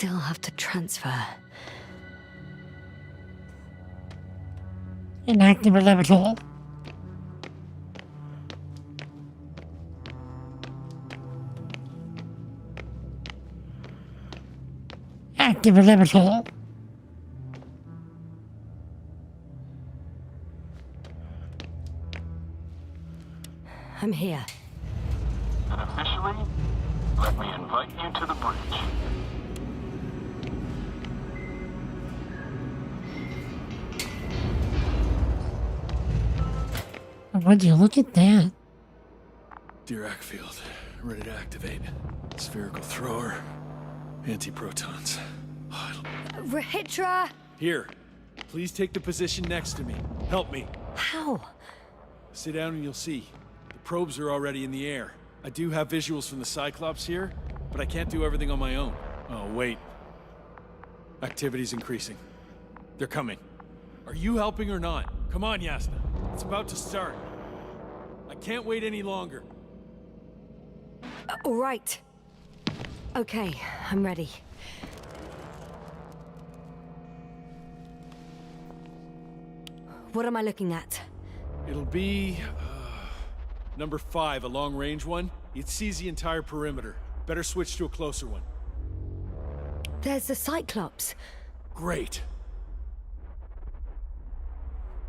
still have to transfer. Inactive elevator. Active elevator. I'm here. And officially, let me invite you to the bridge. Would you look at that? Dirac field, ready to activate. Spherical thrower, anti-protons. Rahitra! Here, please take the position next to me. Help me. How? Sit down and you'll see. The probes are already in the air. I do have visuals from the Cyclops here, but I can't do everything on my own. Oh, wait. Activity's increasing. They're coming. Are you helping or not? Come on, Yasna. It's about to start. I can't wait any longer. All right. Okay, I'm ready. What am I looking at? It'll be... number 5, a long-range one. It sees the entire perimeter. Better switch to a closer one. There's the Cyclops. Great.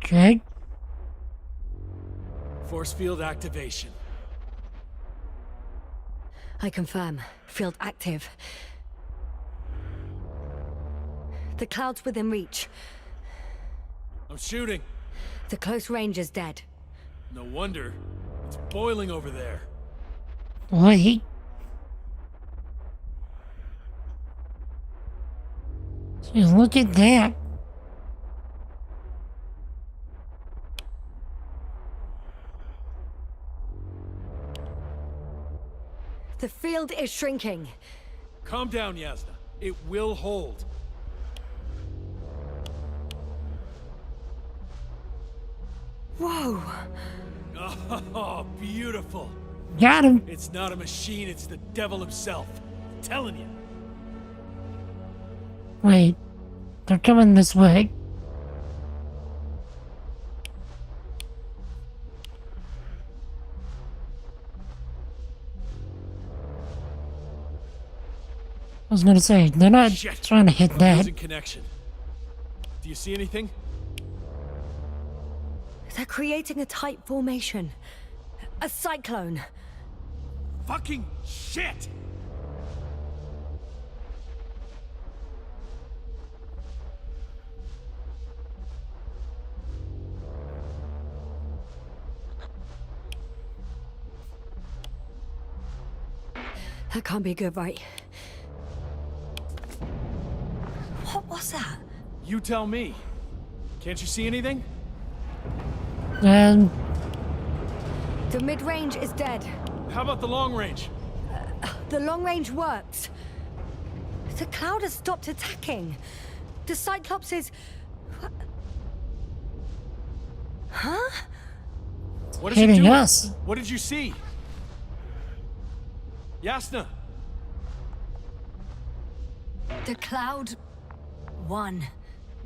Okay. Force field activation. I confirm. Field active. The cloud's within reach. I'm shooting. The close range is dead. No wonder. It's boiling over there. Wait. Just look at that. The field is shrinking. Calm down, Yasna. It will hold. Whoa! Oh, beautiful. Got him. It's not a machine, it's the devil himself. I'm telling you. Wait. They're coming this way. I was gonna say, they're not Shit. trying to hit I'm that. losing connection. Do you see anything? They're creating a tight formation. A cyclone. Fucking shit! That can't be good, right? What was that? You tell me. Can't you see anything? And The mid-range is dead. How about the long range? The long range works. The cloud has stopped attacking. The Cyclops is... Huh? What is it hitting doing? us. What did you see? Yasna! The cloud won.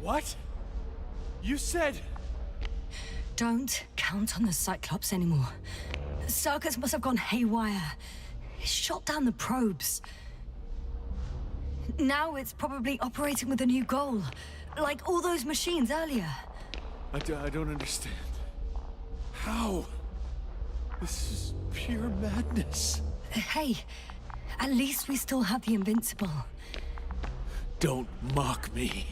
What? You said... Don't count on the Cyclops anymore. The circuits must have gone haywire. It shot down the probes. Now it's probably operating with a new goal. Like all those machines earlier. I don't understand. How? This is pure madness. Hey, at least we still have the Invincible. Don't mock me.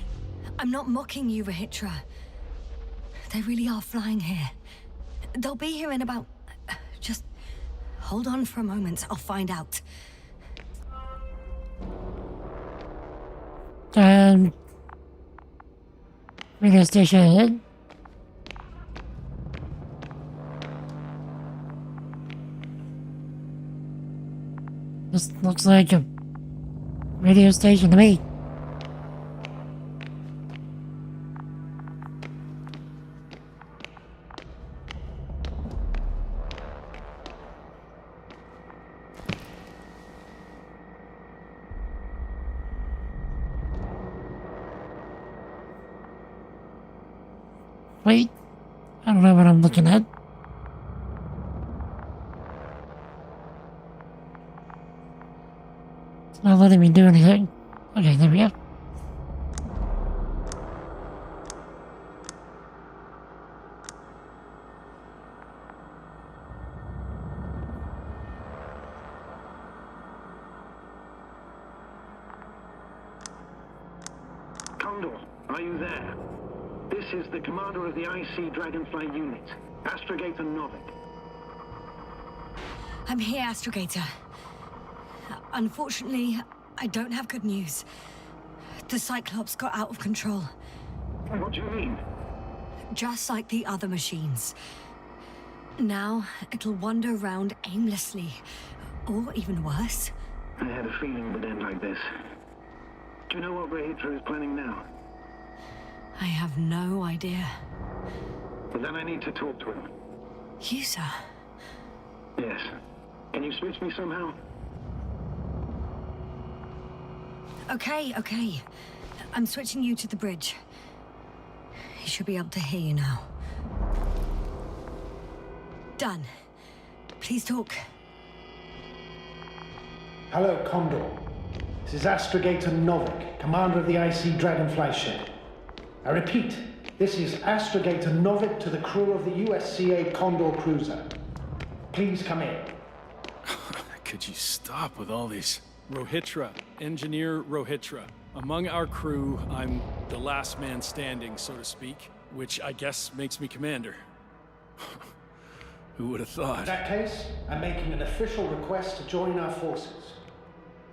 I'm not mocking you, Rahitra. They really are flying here. They'll be here in about... Just hold on for a moment. I'll find out. Radio station ahead. This looks like a radio station to me. Wait, I don't know what I'm looking at. It's not letting me do anything. Okay, there we go. Condor, are you there? This is the commander of the IC Dragonfly unit, Astrogator Novik. I'm here, Astrogator. Unfortunately, I don't have good news. The Cyclops got out of control. What do you mean? Just like the other machines. Now, it'll wander around aimlessly. Or even worse. I had a feeling it would end like this. Do you know what Rahitra is planning now? I have no idea. Well, then I need to talk to him. You, sir? Yes. Can you switch me somehow? Okay. I'm switching you to the bridge. He should be able to hear you now. Done. Please talk. Hello, Condor. This is Astrogator Novik, commander of the IC Dragonfly ship. I repeat, this is Astrogator Novik to the crew of the USCA Condor cruiser. Please come in. Could you stop with all these? Rohitra, Engineer Rohitra. Among our crew, I'm the last man standing, so to speak, which I guess makes me commander. Who would have thought? In that case, I'm making an official request to join our forces,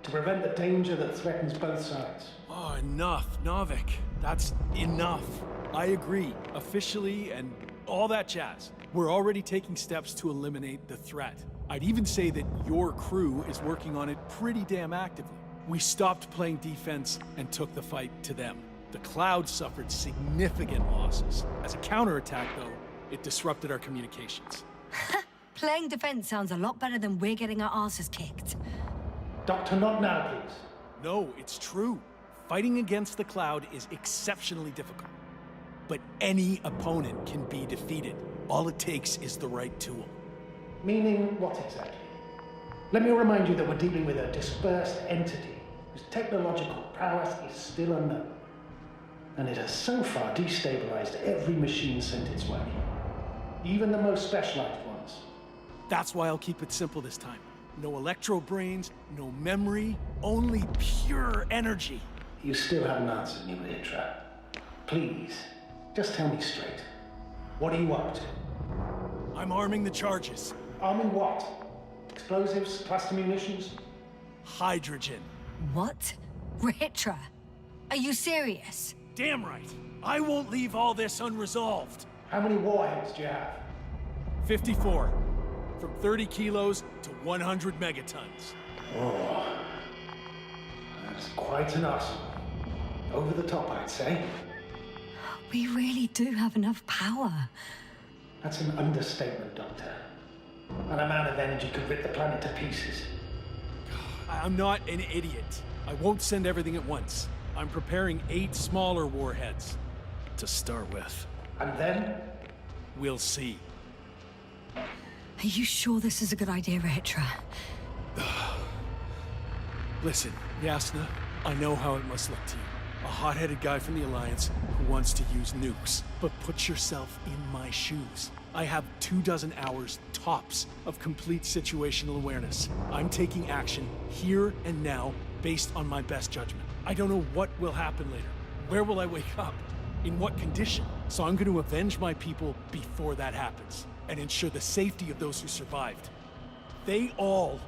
to prevent the danger that threatens both sides. Oh, enough, Novik. That's enough. I agree, officially and all that jazz. We're already taking steps to eliminate the threat. I'd even say that your crew is working on it pretty damn actively. We stopped playing defense and took the fight to them. The Cloud suffered significant losses. As a counterattack, though, it disrupted our communications. Playing defense sounds a lot better than we're getting our asses kicked. Doctor, not now, please. No, it's true. Fighting against the Cloud is exceptionally difficult. But any opponent can be defeated. All it takes is the right tool. Meaning what exactly? Let me remind you that we're dealing with a dispersed entity whose technological prowess is still unknown. And it has so far destabilized every machine sent its way. Even the most specialized ones. That's why I'll keep it simple this time. No electro brains, no memory, only pure energy. You still haven't answered me, Rahitra. Please, just tell me straight. What are you up to? I'm arming the charges. Arming what? Explosives, cluster munitions? Hydrogen. What? Rahitra? Are you serious? Damn right. I won't leave all this unresolved. How many warheads do you have? 54. From 30 kilos to 100 megatons. Oh, that's quite an arsenal. Over the top, I'd say. We really do have enough power. That's an understatement, Doctor. An amount of energy could rip the planet to pieces. I'm not an idiot. I won't send everything at once. I'm preparing 8 smaller warheads to start with. And then? We'll see. Are you sure this is a good idea, Rahitra? Listen, Yasna, I know how it must look to you. A hot-headed guy from the Alliance who wants to use nukes. But put yourself in my shoes. I have 24 hours tops of complete situational awareness. I'm taking action here and now based on my best judgment. I don't know what will happen later. Where will I wake up? In what condition? So I'm going to avenge my people before that happens and ensure the safety of those who survived. They all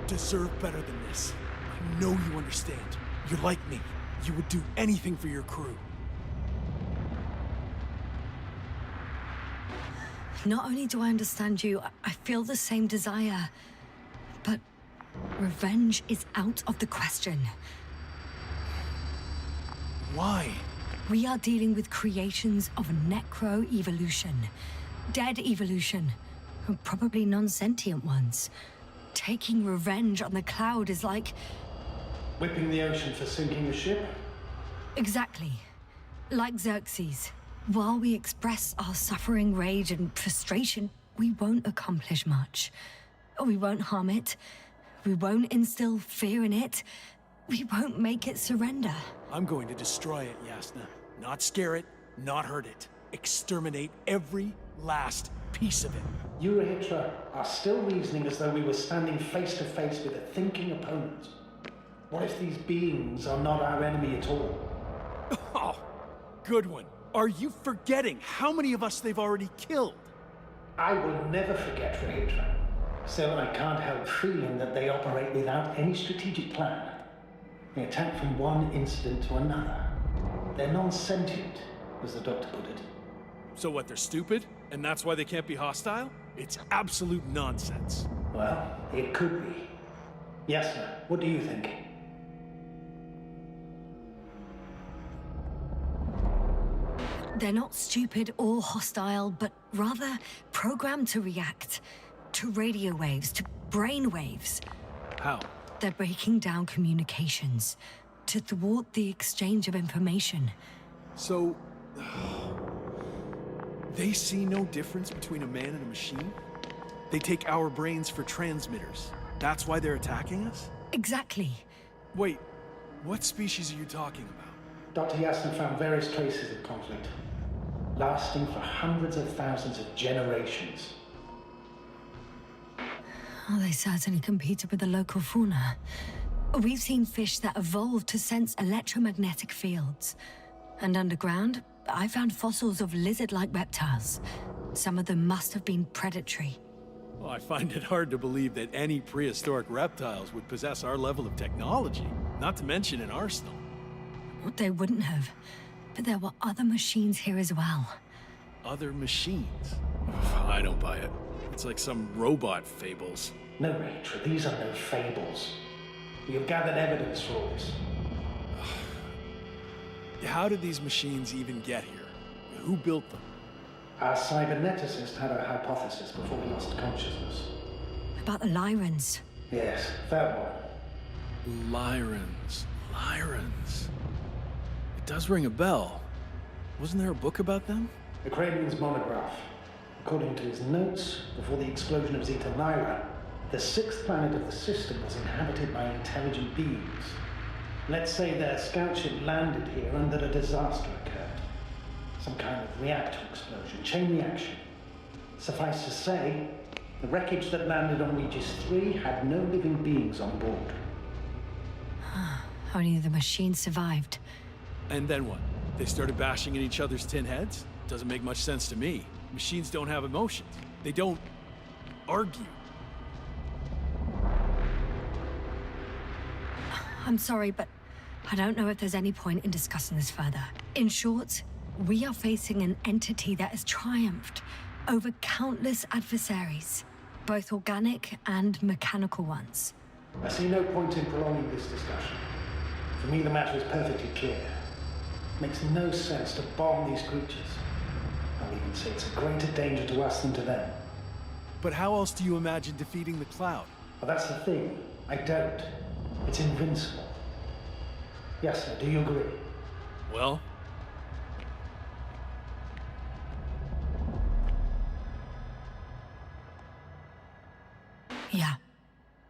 deserve better than this. I know you understand. You're like me. You would do anything for your crew. Not only do I understand you, I feel the same desire. But revenge is out of the question. Why? We are dealing with creations of necro-evolution. Dead evolution. Probably non-sentient ones. Taking revenge on the Cloud is like... Whipping the ocean for sinking a ship? Exactly. Like Xerxes. While we express our suffering, rage, and frustration, we won't accomplish much. We won't harm it. We won't instill fear in it. We won't make it surrender. I'm going to destroy it, Yasna. Not scare it, not hurt it. Exterminate every last piece of it. You, Rahitra, are still reasoning as though we were standing face to face with a thinking opponent. What if these beings are not our enemy at all? Oh, good one. Are you forgetting how many of us they've already killed? I will never forget, Rahitra. Still, I can't help feeling that they operate without any strategic plan. They attack from one incident to another. They're non-sentient, as the doctor put it. So what, they're stupid? And that's why they can't be hostile? It's absolute nonsense. Well, it could be. Yasna, what do you think? They're not stupid or hostile, but rather programmed to react. To radio waves, to brain waves. How? They're breaking down communications to thwart the exchange of information. So... they see no difference between a man and a machine? They take our brains for transmitters. That's why they're attacking us? Exactly. Wait, what species are you talking about? Dr. Yasna found various traces of conflict, lasting for hundreds of thousands of generations. Oh, they certainly competed with the local fauna. We've seen fish that evolved to sense electromagnetic fields. And underground, I found fossils of lizard-like reptiles. Some of them must have been predatory. Well, I find it hard to believe that any prehistoric reptiles would possess our level of technology, not to mention an arsenal. They wouldn't have. But there were other machines here as well. Other machines? I don't buy it. It's like some robot fables. No, Rachel, these are no fables. We have gathered evidence for all this. How did these machines even get here? Who built them? Our cyberneticist had a hypothesis before he lost consciousness. About the Lyrans. Yes, that one. Lyrans. Lyrans. It does ring a bell. Wasn't there a book about them? The Kraven's monograph. According to his notes, before the explosion of Zeta Lyra, the sixth planet of the system was inhabited by intelligent beings. Let's say their scout ship landed here and that a disaster occurred. Some kind of reactor explosion, chain reaction. Suffice to say, the wreckage that landed on Regis 3 had no living beings on board. Only the machines survived. And then what? They started bashing in each other's tin heads? Doesn't make much sense to me. Machines don't have emotions. They don't argue. I'm sorry, but I don't know if there's any point in discussing this further. In short, we are facing an entity that has triumphed over countless adversaries, both organic and mechanical ones. I see no point in prolonging this discussion. For me, the matter is perfectly clear. It makes no sense to bomb these creatures. I'll even say it's a greater danger to us than to them. But how else do you imagine defeating the Cloud? Well, that's the thing. I don't. It's invincible. Yes, sir. Do you agree? Well? Yeah,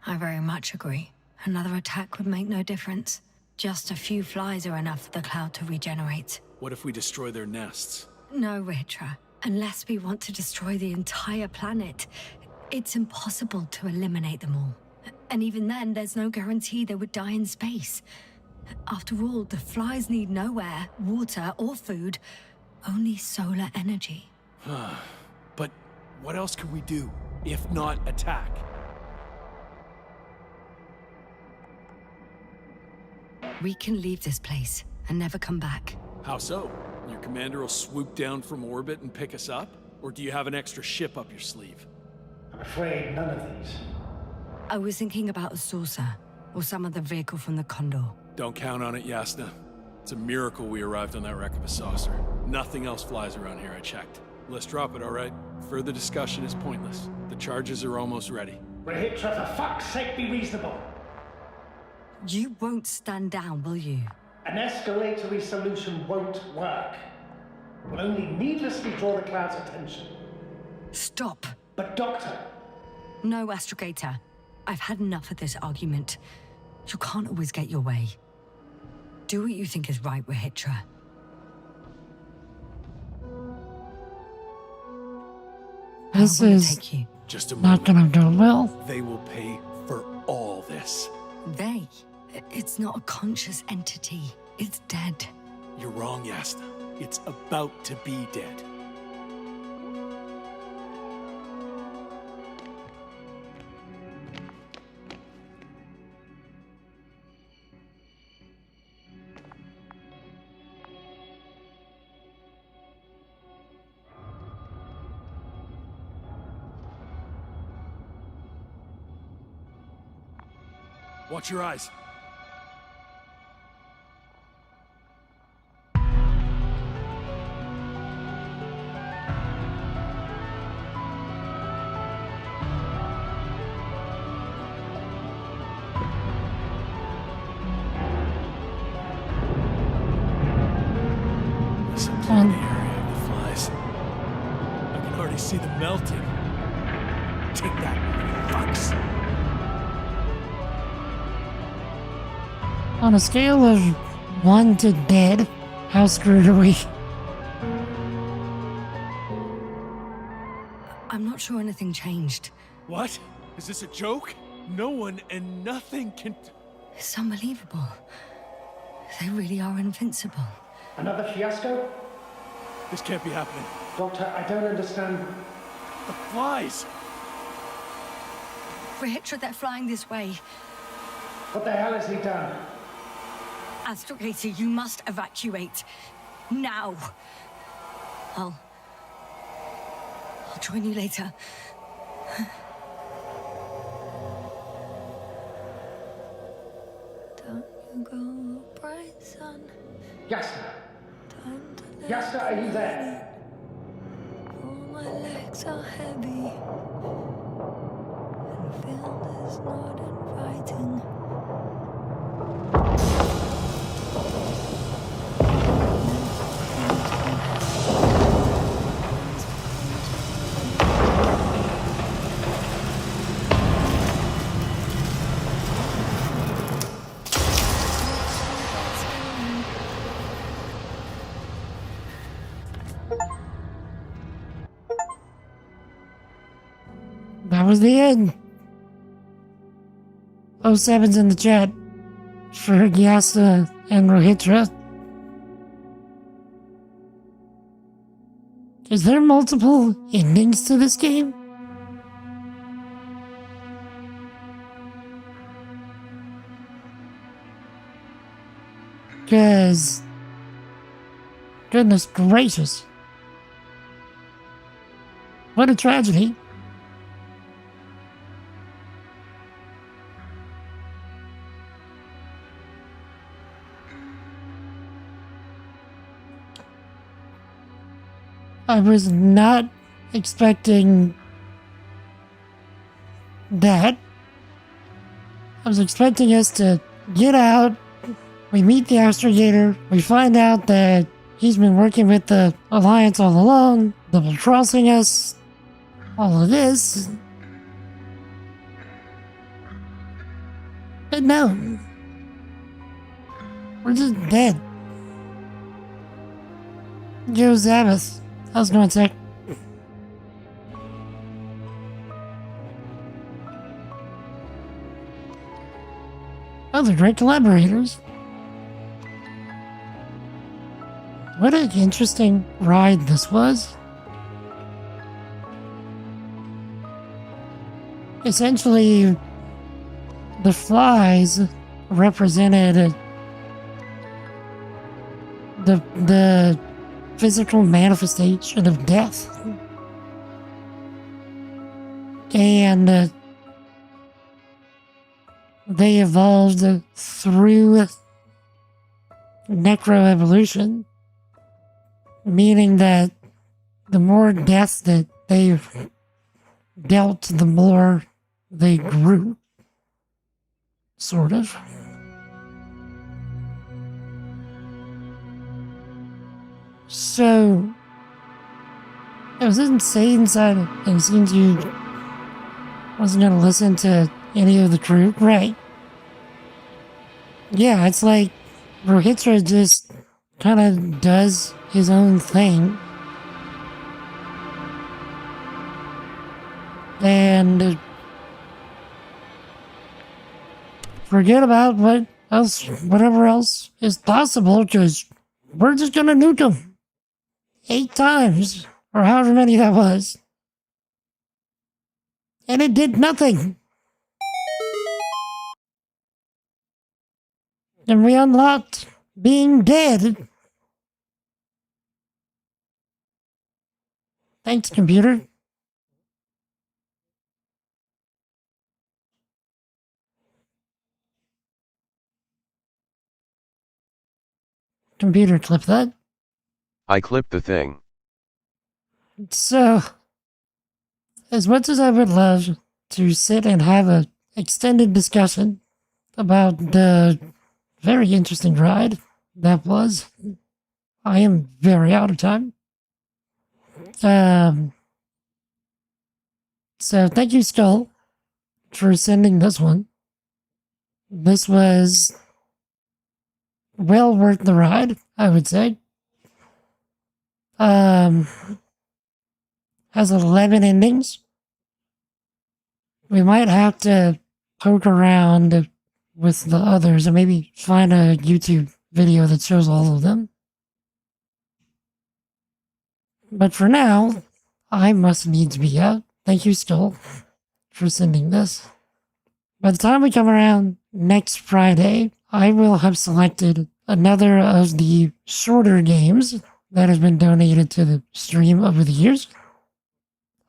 I very much agree. Another attack would make no difference. Just a few flies are enough for the Cloud to regenerate. What if we destroy their nests? No, Ritra. Unless we want to destroy the entire planet, it's impossible to eliminate them all. And even then, there's no guarantee they would die in space. After all, the flies need no air, water, or food, only solar energy. But what else could we do, if not attack? We can leave this place and never come back. How so? Your commander will swoop down from orbit and pick us up? Or do you have an extra ship up your sleeve? I'm afraid none of these. I was thinking about a saucer, or some other vehicle from the Condor. Don't count on it, Yasna. It's a miracle we arrived on that wreck of a saucer. Nothing else flies around here, I checked. Let's drop it, all right? Further discussion is pointless. The charges are almost ready. Rahitra, for fuck's sake, be reasonable. You won't stand down, will you? An escalatory solution won't work. will only needlessly draw the cloud's attention. Stop. But Doctor... No, Astrogator. I've had enough of this argument. You can't always get your way. Do what you think is right, Rahitra. This Where will it is take you? Just a not moment. gonna go well. They will pay for all this. They? It's not a conscious entity. It's dead. You're wrong, Yasna. It's about to be dead. Watch your eyes. There's a tiny area of the flies. I can already see them melting. Take that, fucks. On a scale of 1 to dead, how screwed are we? I'm not sure anything changed. What? Is this a joke? No one and nothing can... It's unbelievable. They really are invincible. Another fiasco? This can't be happening. Doctor, I don't understand. The flies! Rahitra, they're flying this way. What the hell has he done? Astrogator, you must evacuate. Now. I'll join you later. Don't you go, bright sun. Yasna! Yasna, are you there? Oh, my legs are heavy. And field is not inviting. That was the end. 07's in the chat for Yasa and Rohitra. Is there multiple endings to this game? Because, goodness gracious. What a tragedy. I was not expecting that. I was expecting us to get out, we meet the Astrogator, we find out that he's been working with the Alliance all along, double crossing us, all of this. But no. We're just dead. Yo, Zabbath. How's it going, sir? Oh, they're great collaborators. What an interesting ride this was. Essentially, the flies represented the physical manifestation of death. And they evolved through necroevolution, meaning that the more death that they dealt, the more they grew. Sort of. So, it was insane inside, and it seems you wasn't gonna listen to any of the crew, right? Yeah, it's like Rohitra just kind of does his own thing. And forget about whatever else is possible, because we're just gonna nuke him 8 times, or however many that was. And it did nothing. And we unlocked being dead. Thanks, computer. Computer, clip that. I clipped the thing. So, as much as I would love to sit and have an extended discussion about the very interesting ride that was, I am very out of time. So thank you, Skull, for sending this one. This was well worth the ride, I would say. Has 11 endings. We might have to poke around with the others and maybe find a YouTube video that shows all of them. But for now, I must needs be out. Thank you, Skull, for sending this. By the time we come around next Friday, I will have selected another of the shorter games that has been donated to the stream over the years.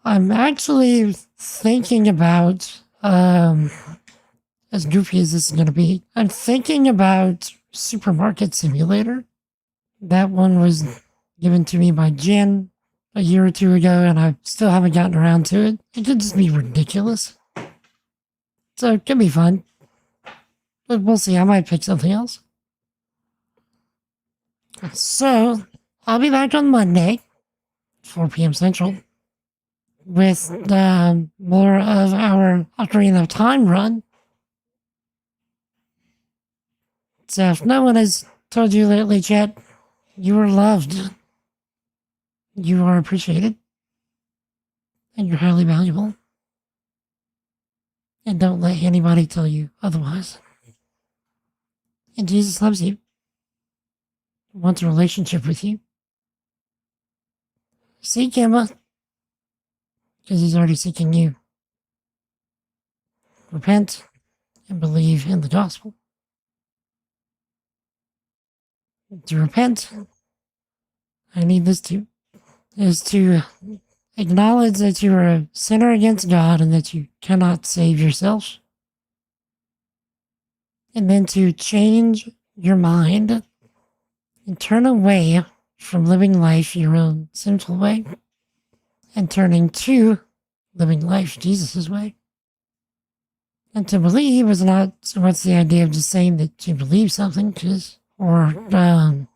I'm actually thinking about, as goofy as this is going to be, I'm thinking about Supermarket Simulator. That one was given to me by Jen a year or two ago, and I still haven't gotten around to it. It could just be ridiculous. So it could be fun. But we'll see, I might pick something else. So, I'll be back on Monday, 4 p.m. Central, with more of our Ocarina of Time run. So if no one has told you lately, chat, you are loved. You are appreciated. And you're highly valuable. And don't let anybody tell you otherwise. And Jesus loves you. Wants a relationship with you. Seek him, because he's already seeking you. Repent and believe in the gospel. To repent, I need this too, is to acknowledge that you are a sinner against God and that you cannot save yourself. And then to change your mind and turn away from living life your own sinful way and turning to living life Jesus' way. And to believe is not so much the idea of just saying that you believe something, or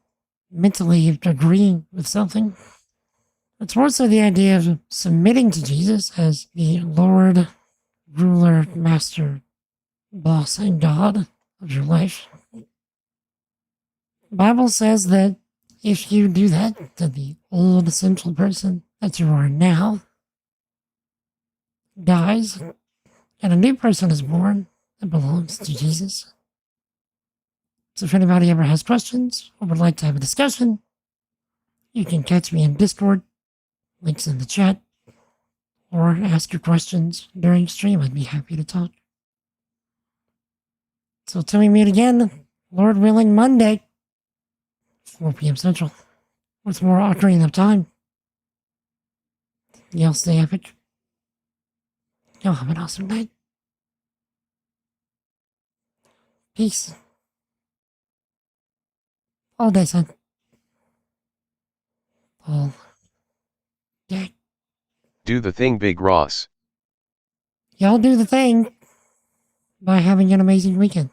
mentally agreeing with something. It's more so the idea of submitting to Jesus as the Lord, ruler, master, boss, and God of your life. The Bible says that if you do that, then the old sinful person that you are now dies, and a new person is born that belongs to Jesus. So if anybody ever has questions or would like to have a discussion, you can catch me in Discord, links in the chat, or ask your questions during stream. I'd be happy to talk. So till we meet again, Lord willing, Monday, 4 p.m. Central, with more Ocarina of Time. Y'all stay epic. Y'all have an awesome night. Peace. All day, son. All day. Do the thing, Big Ross. Y'all do the thing by having an amazing weekend.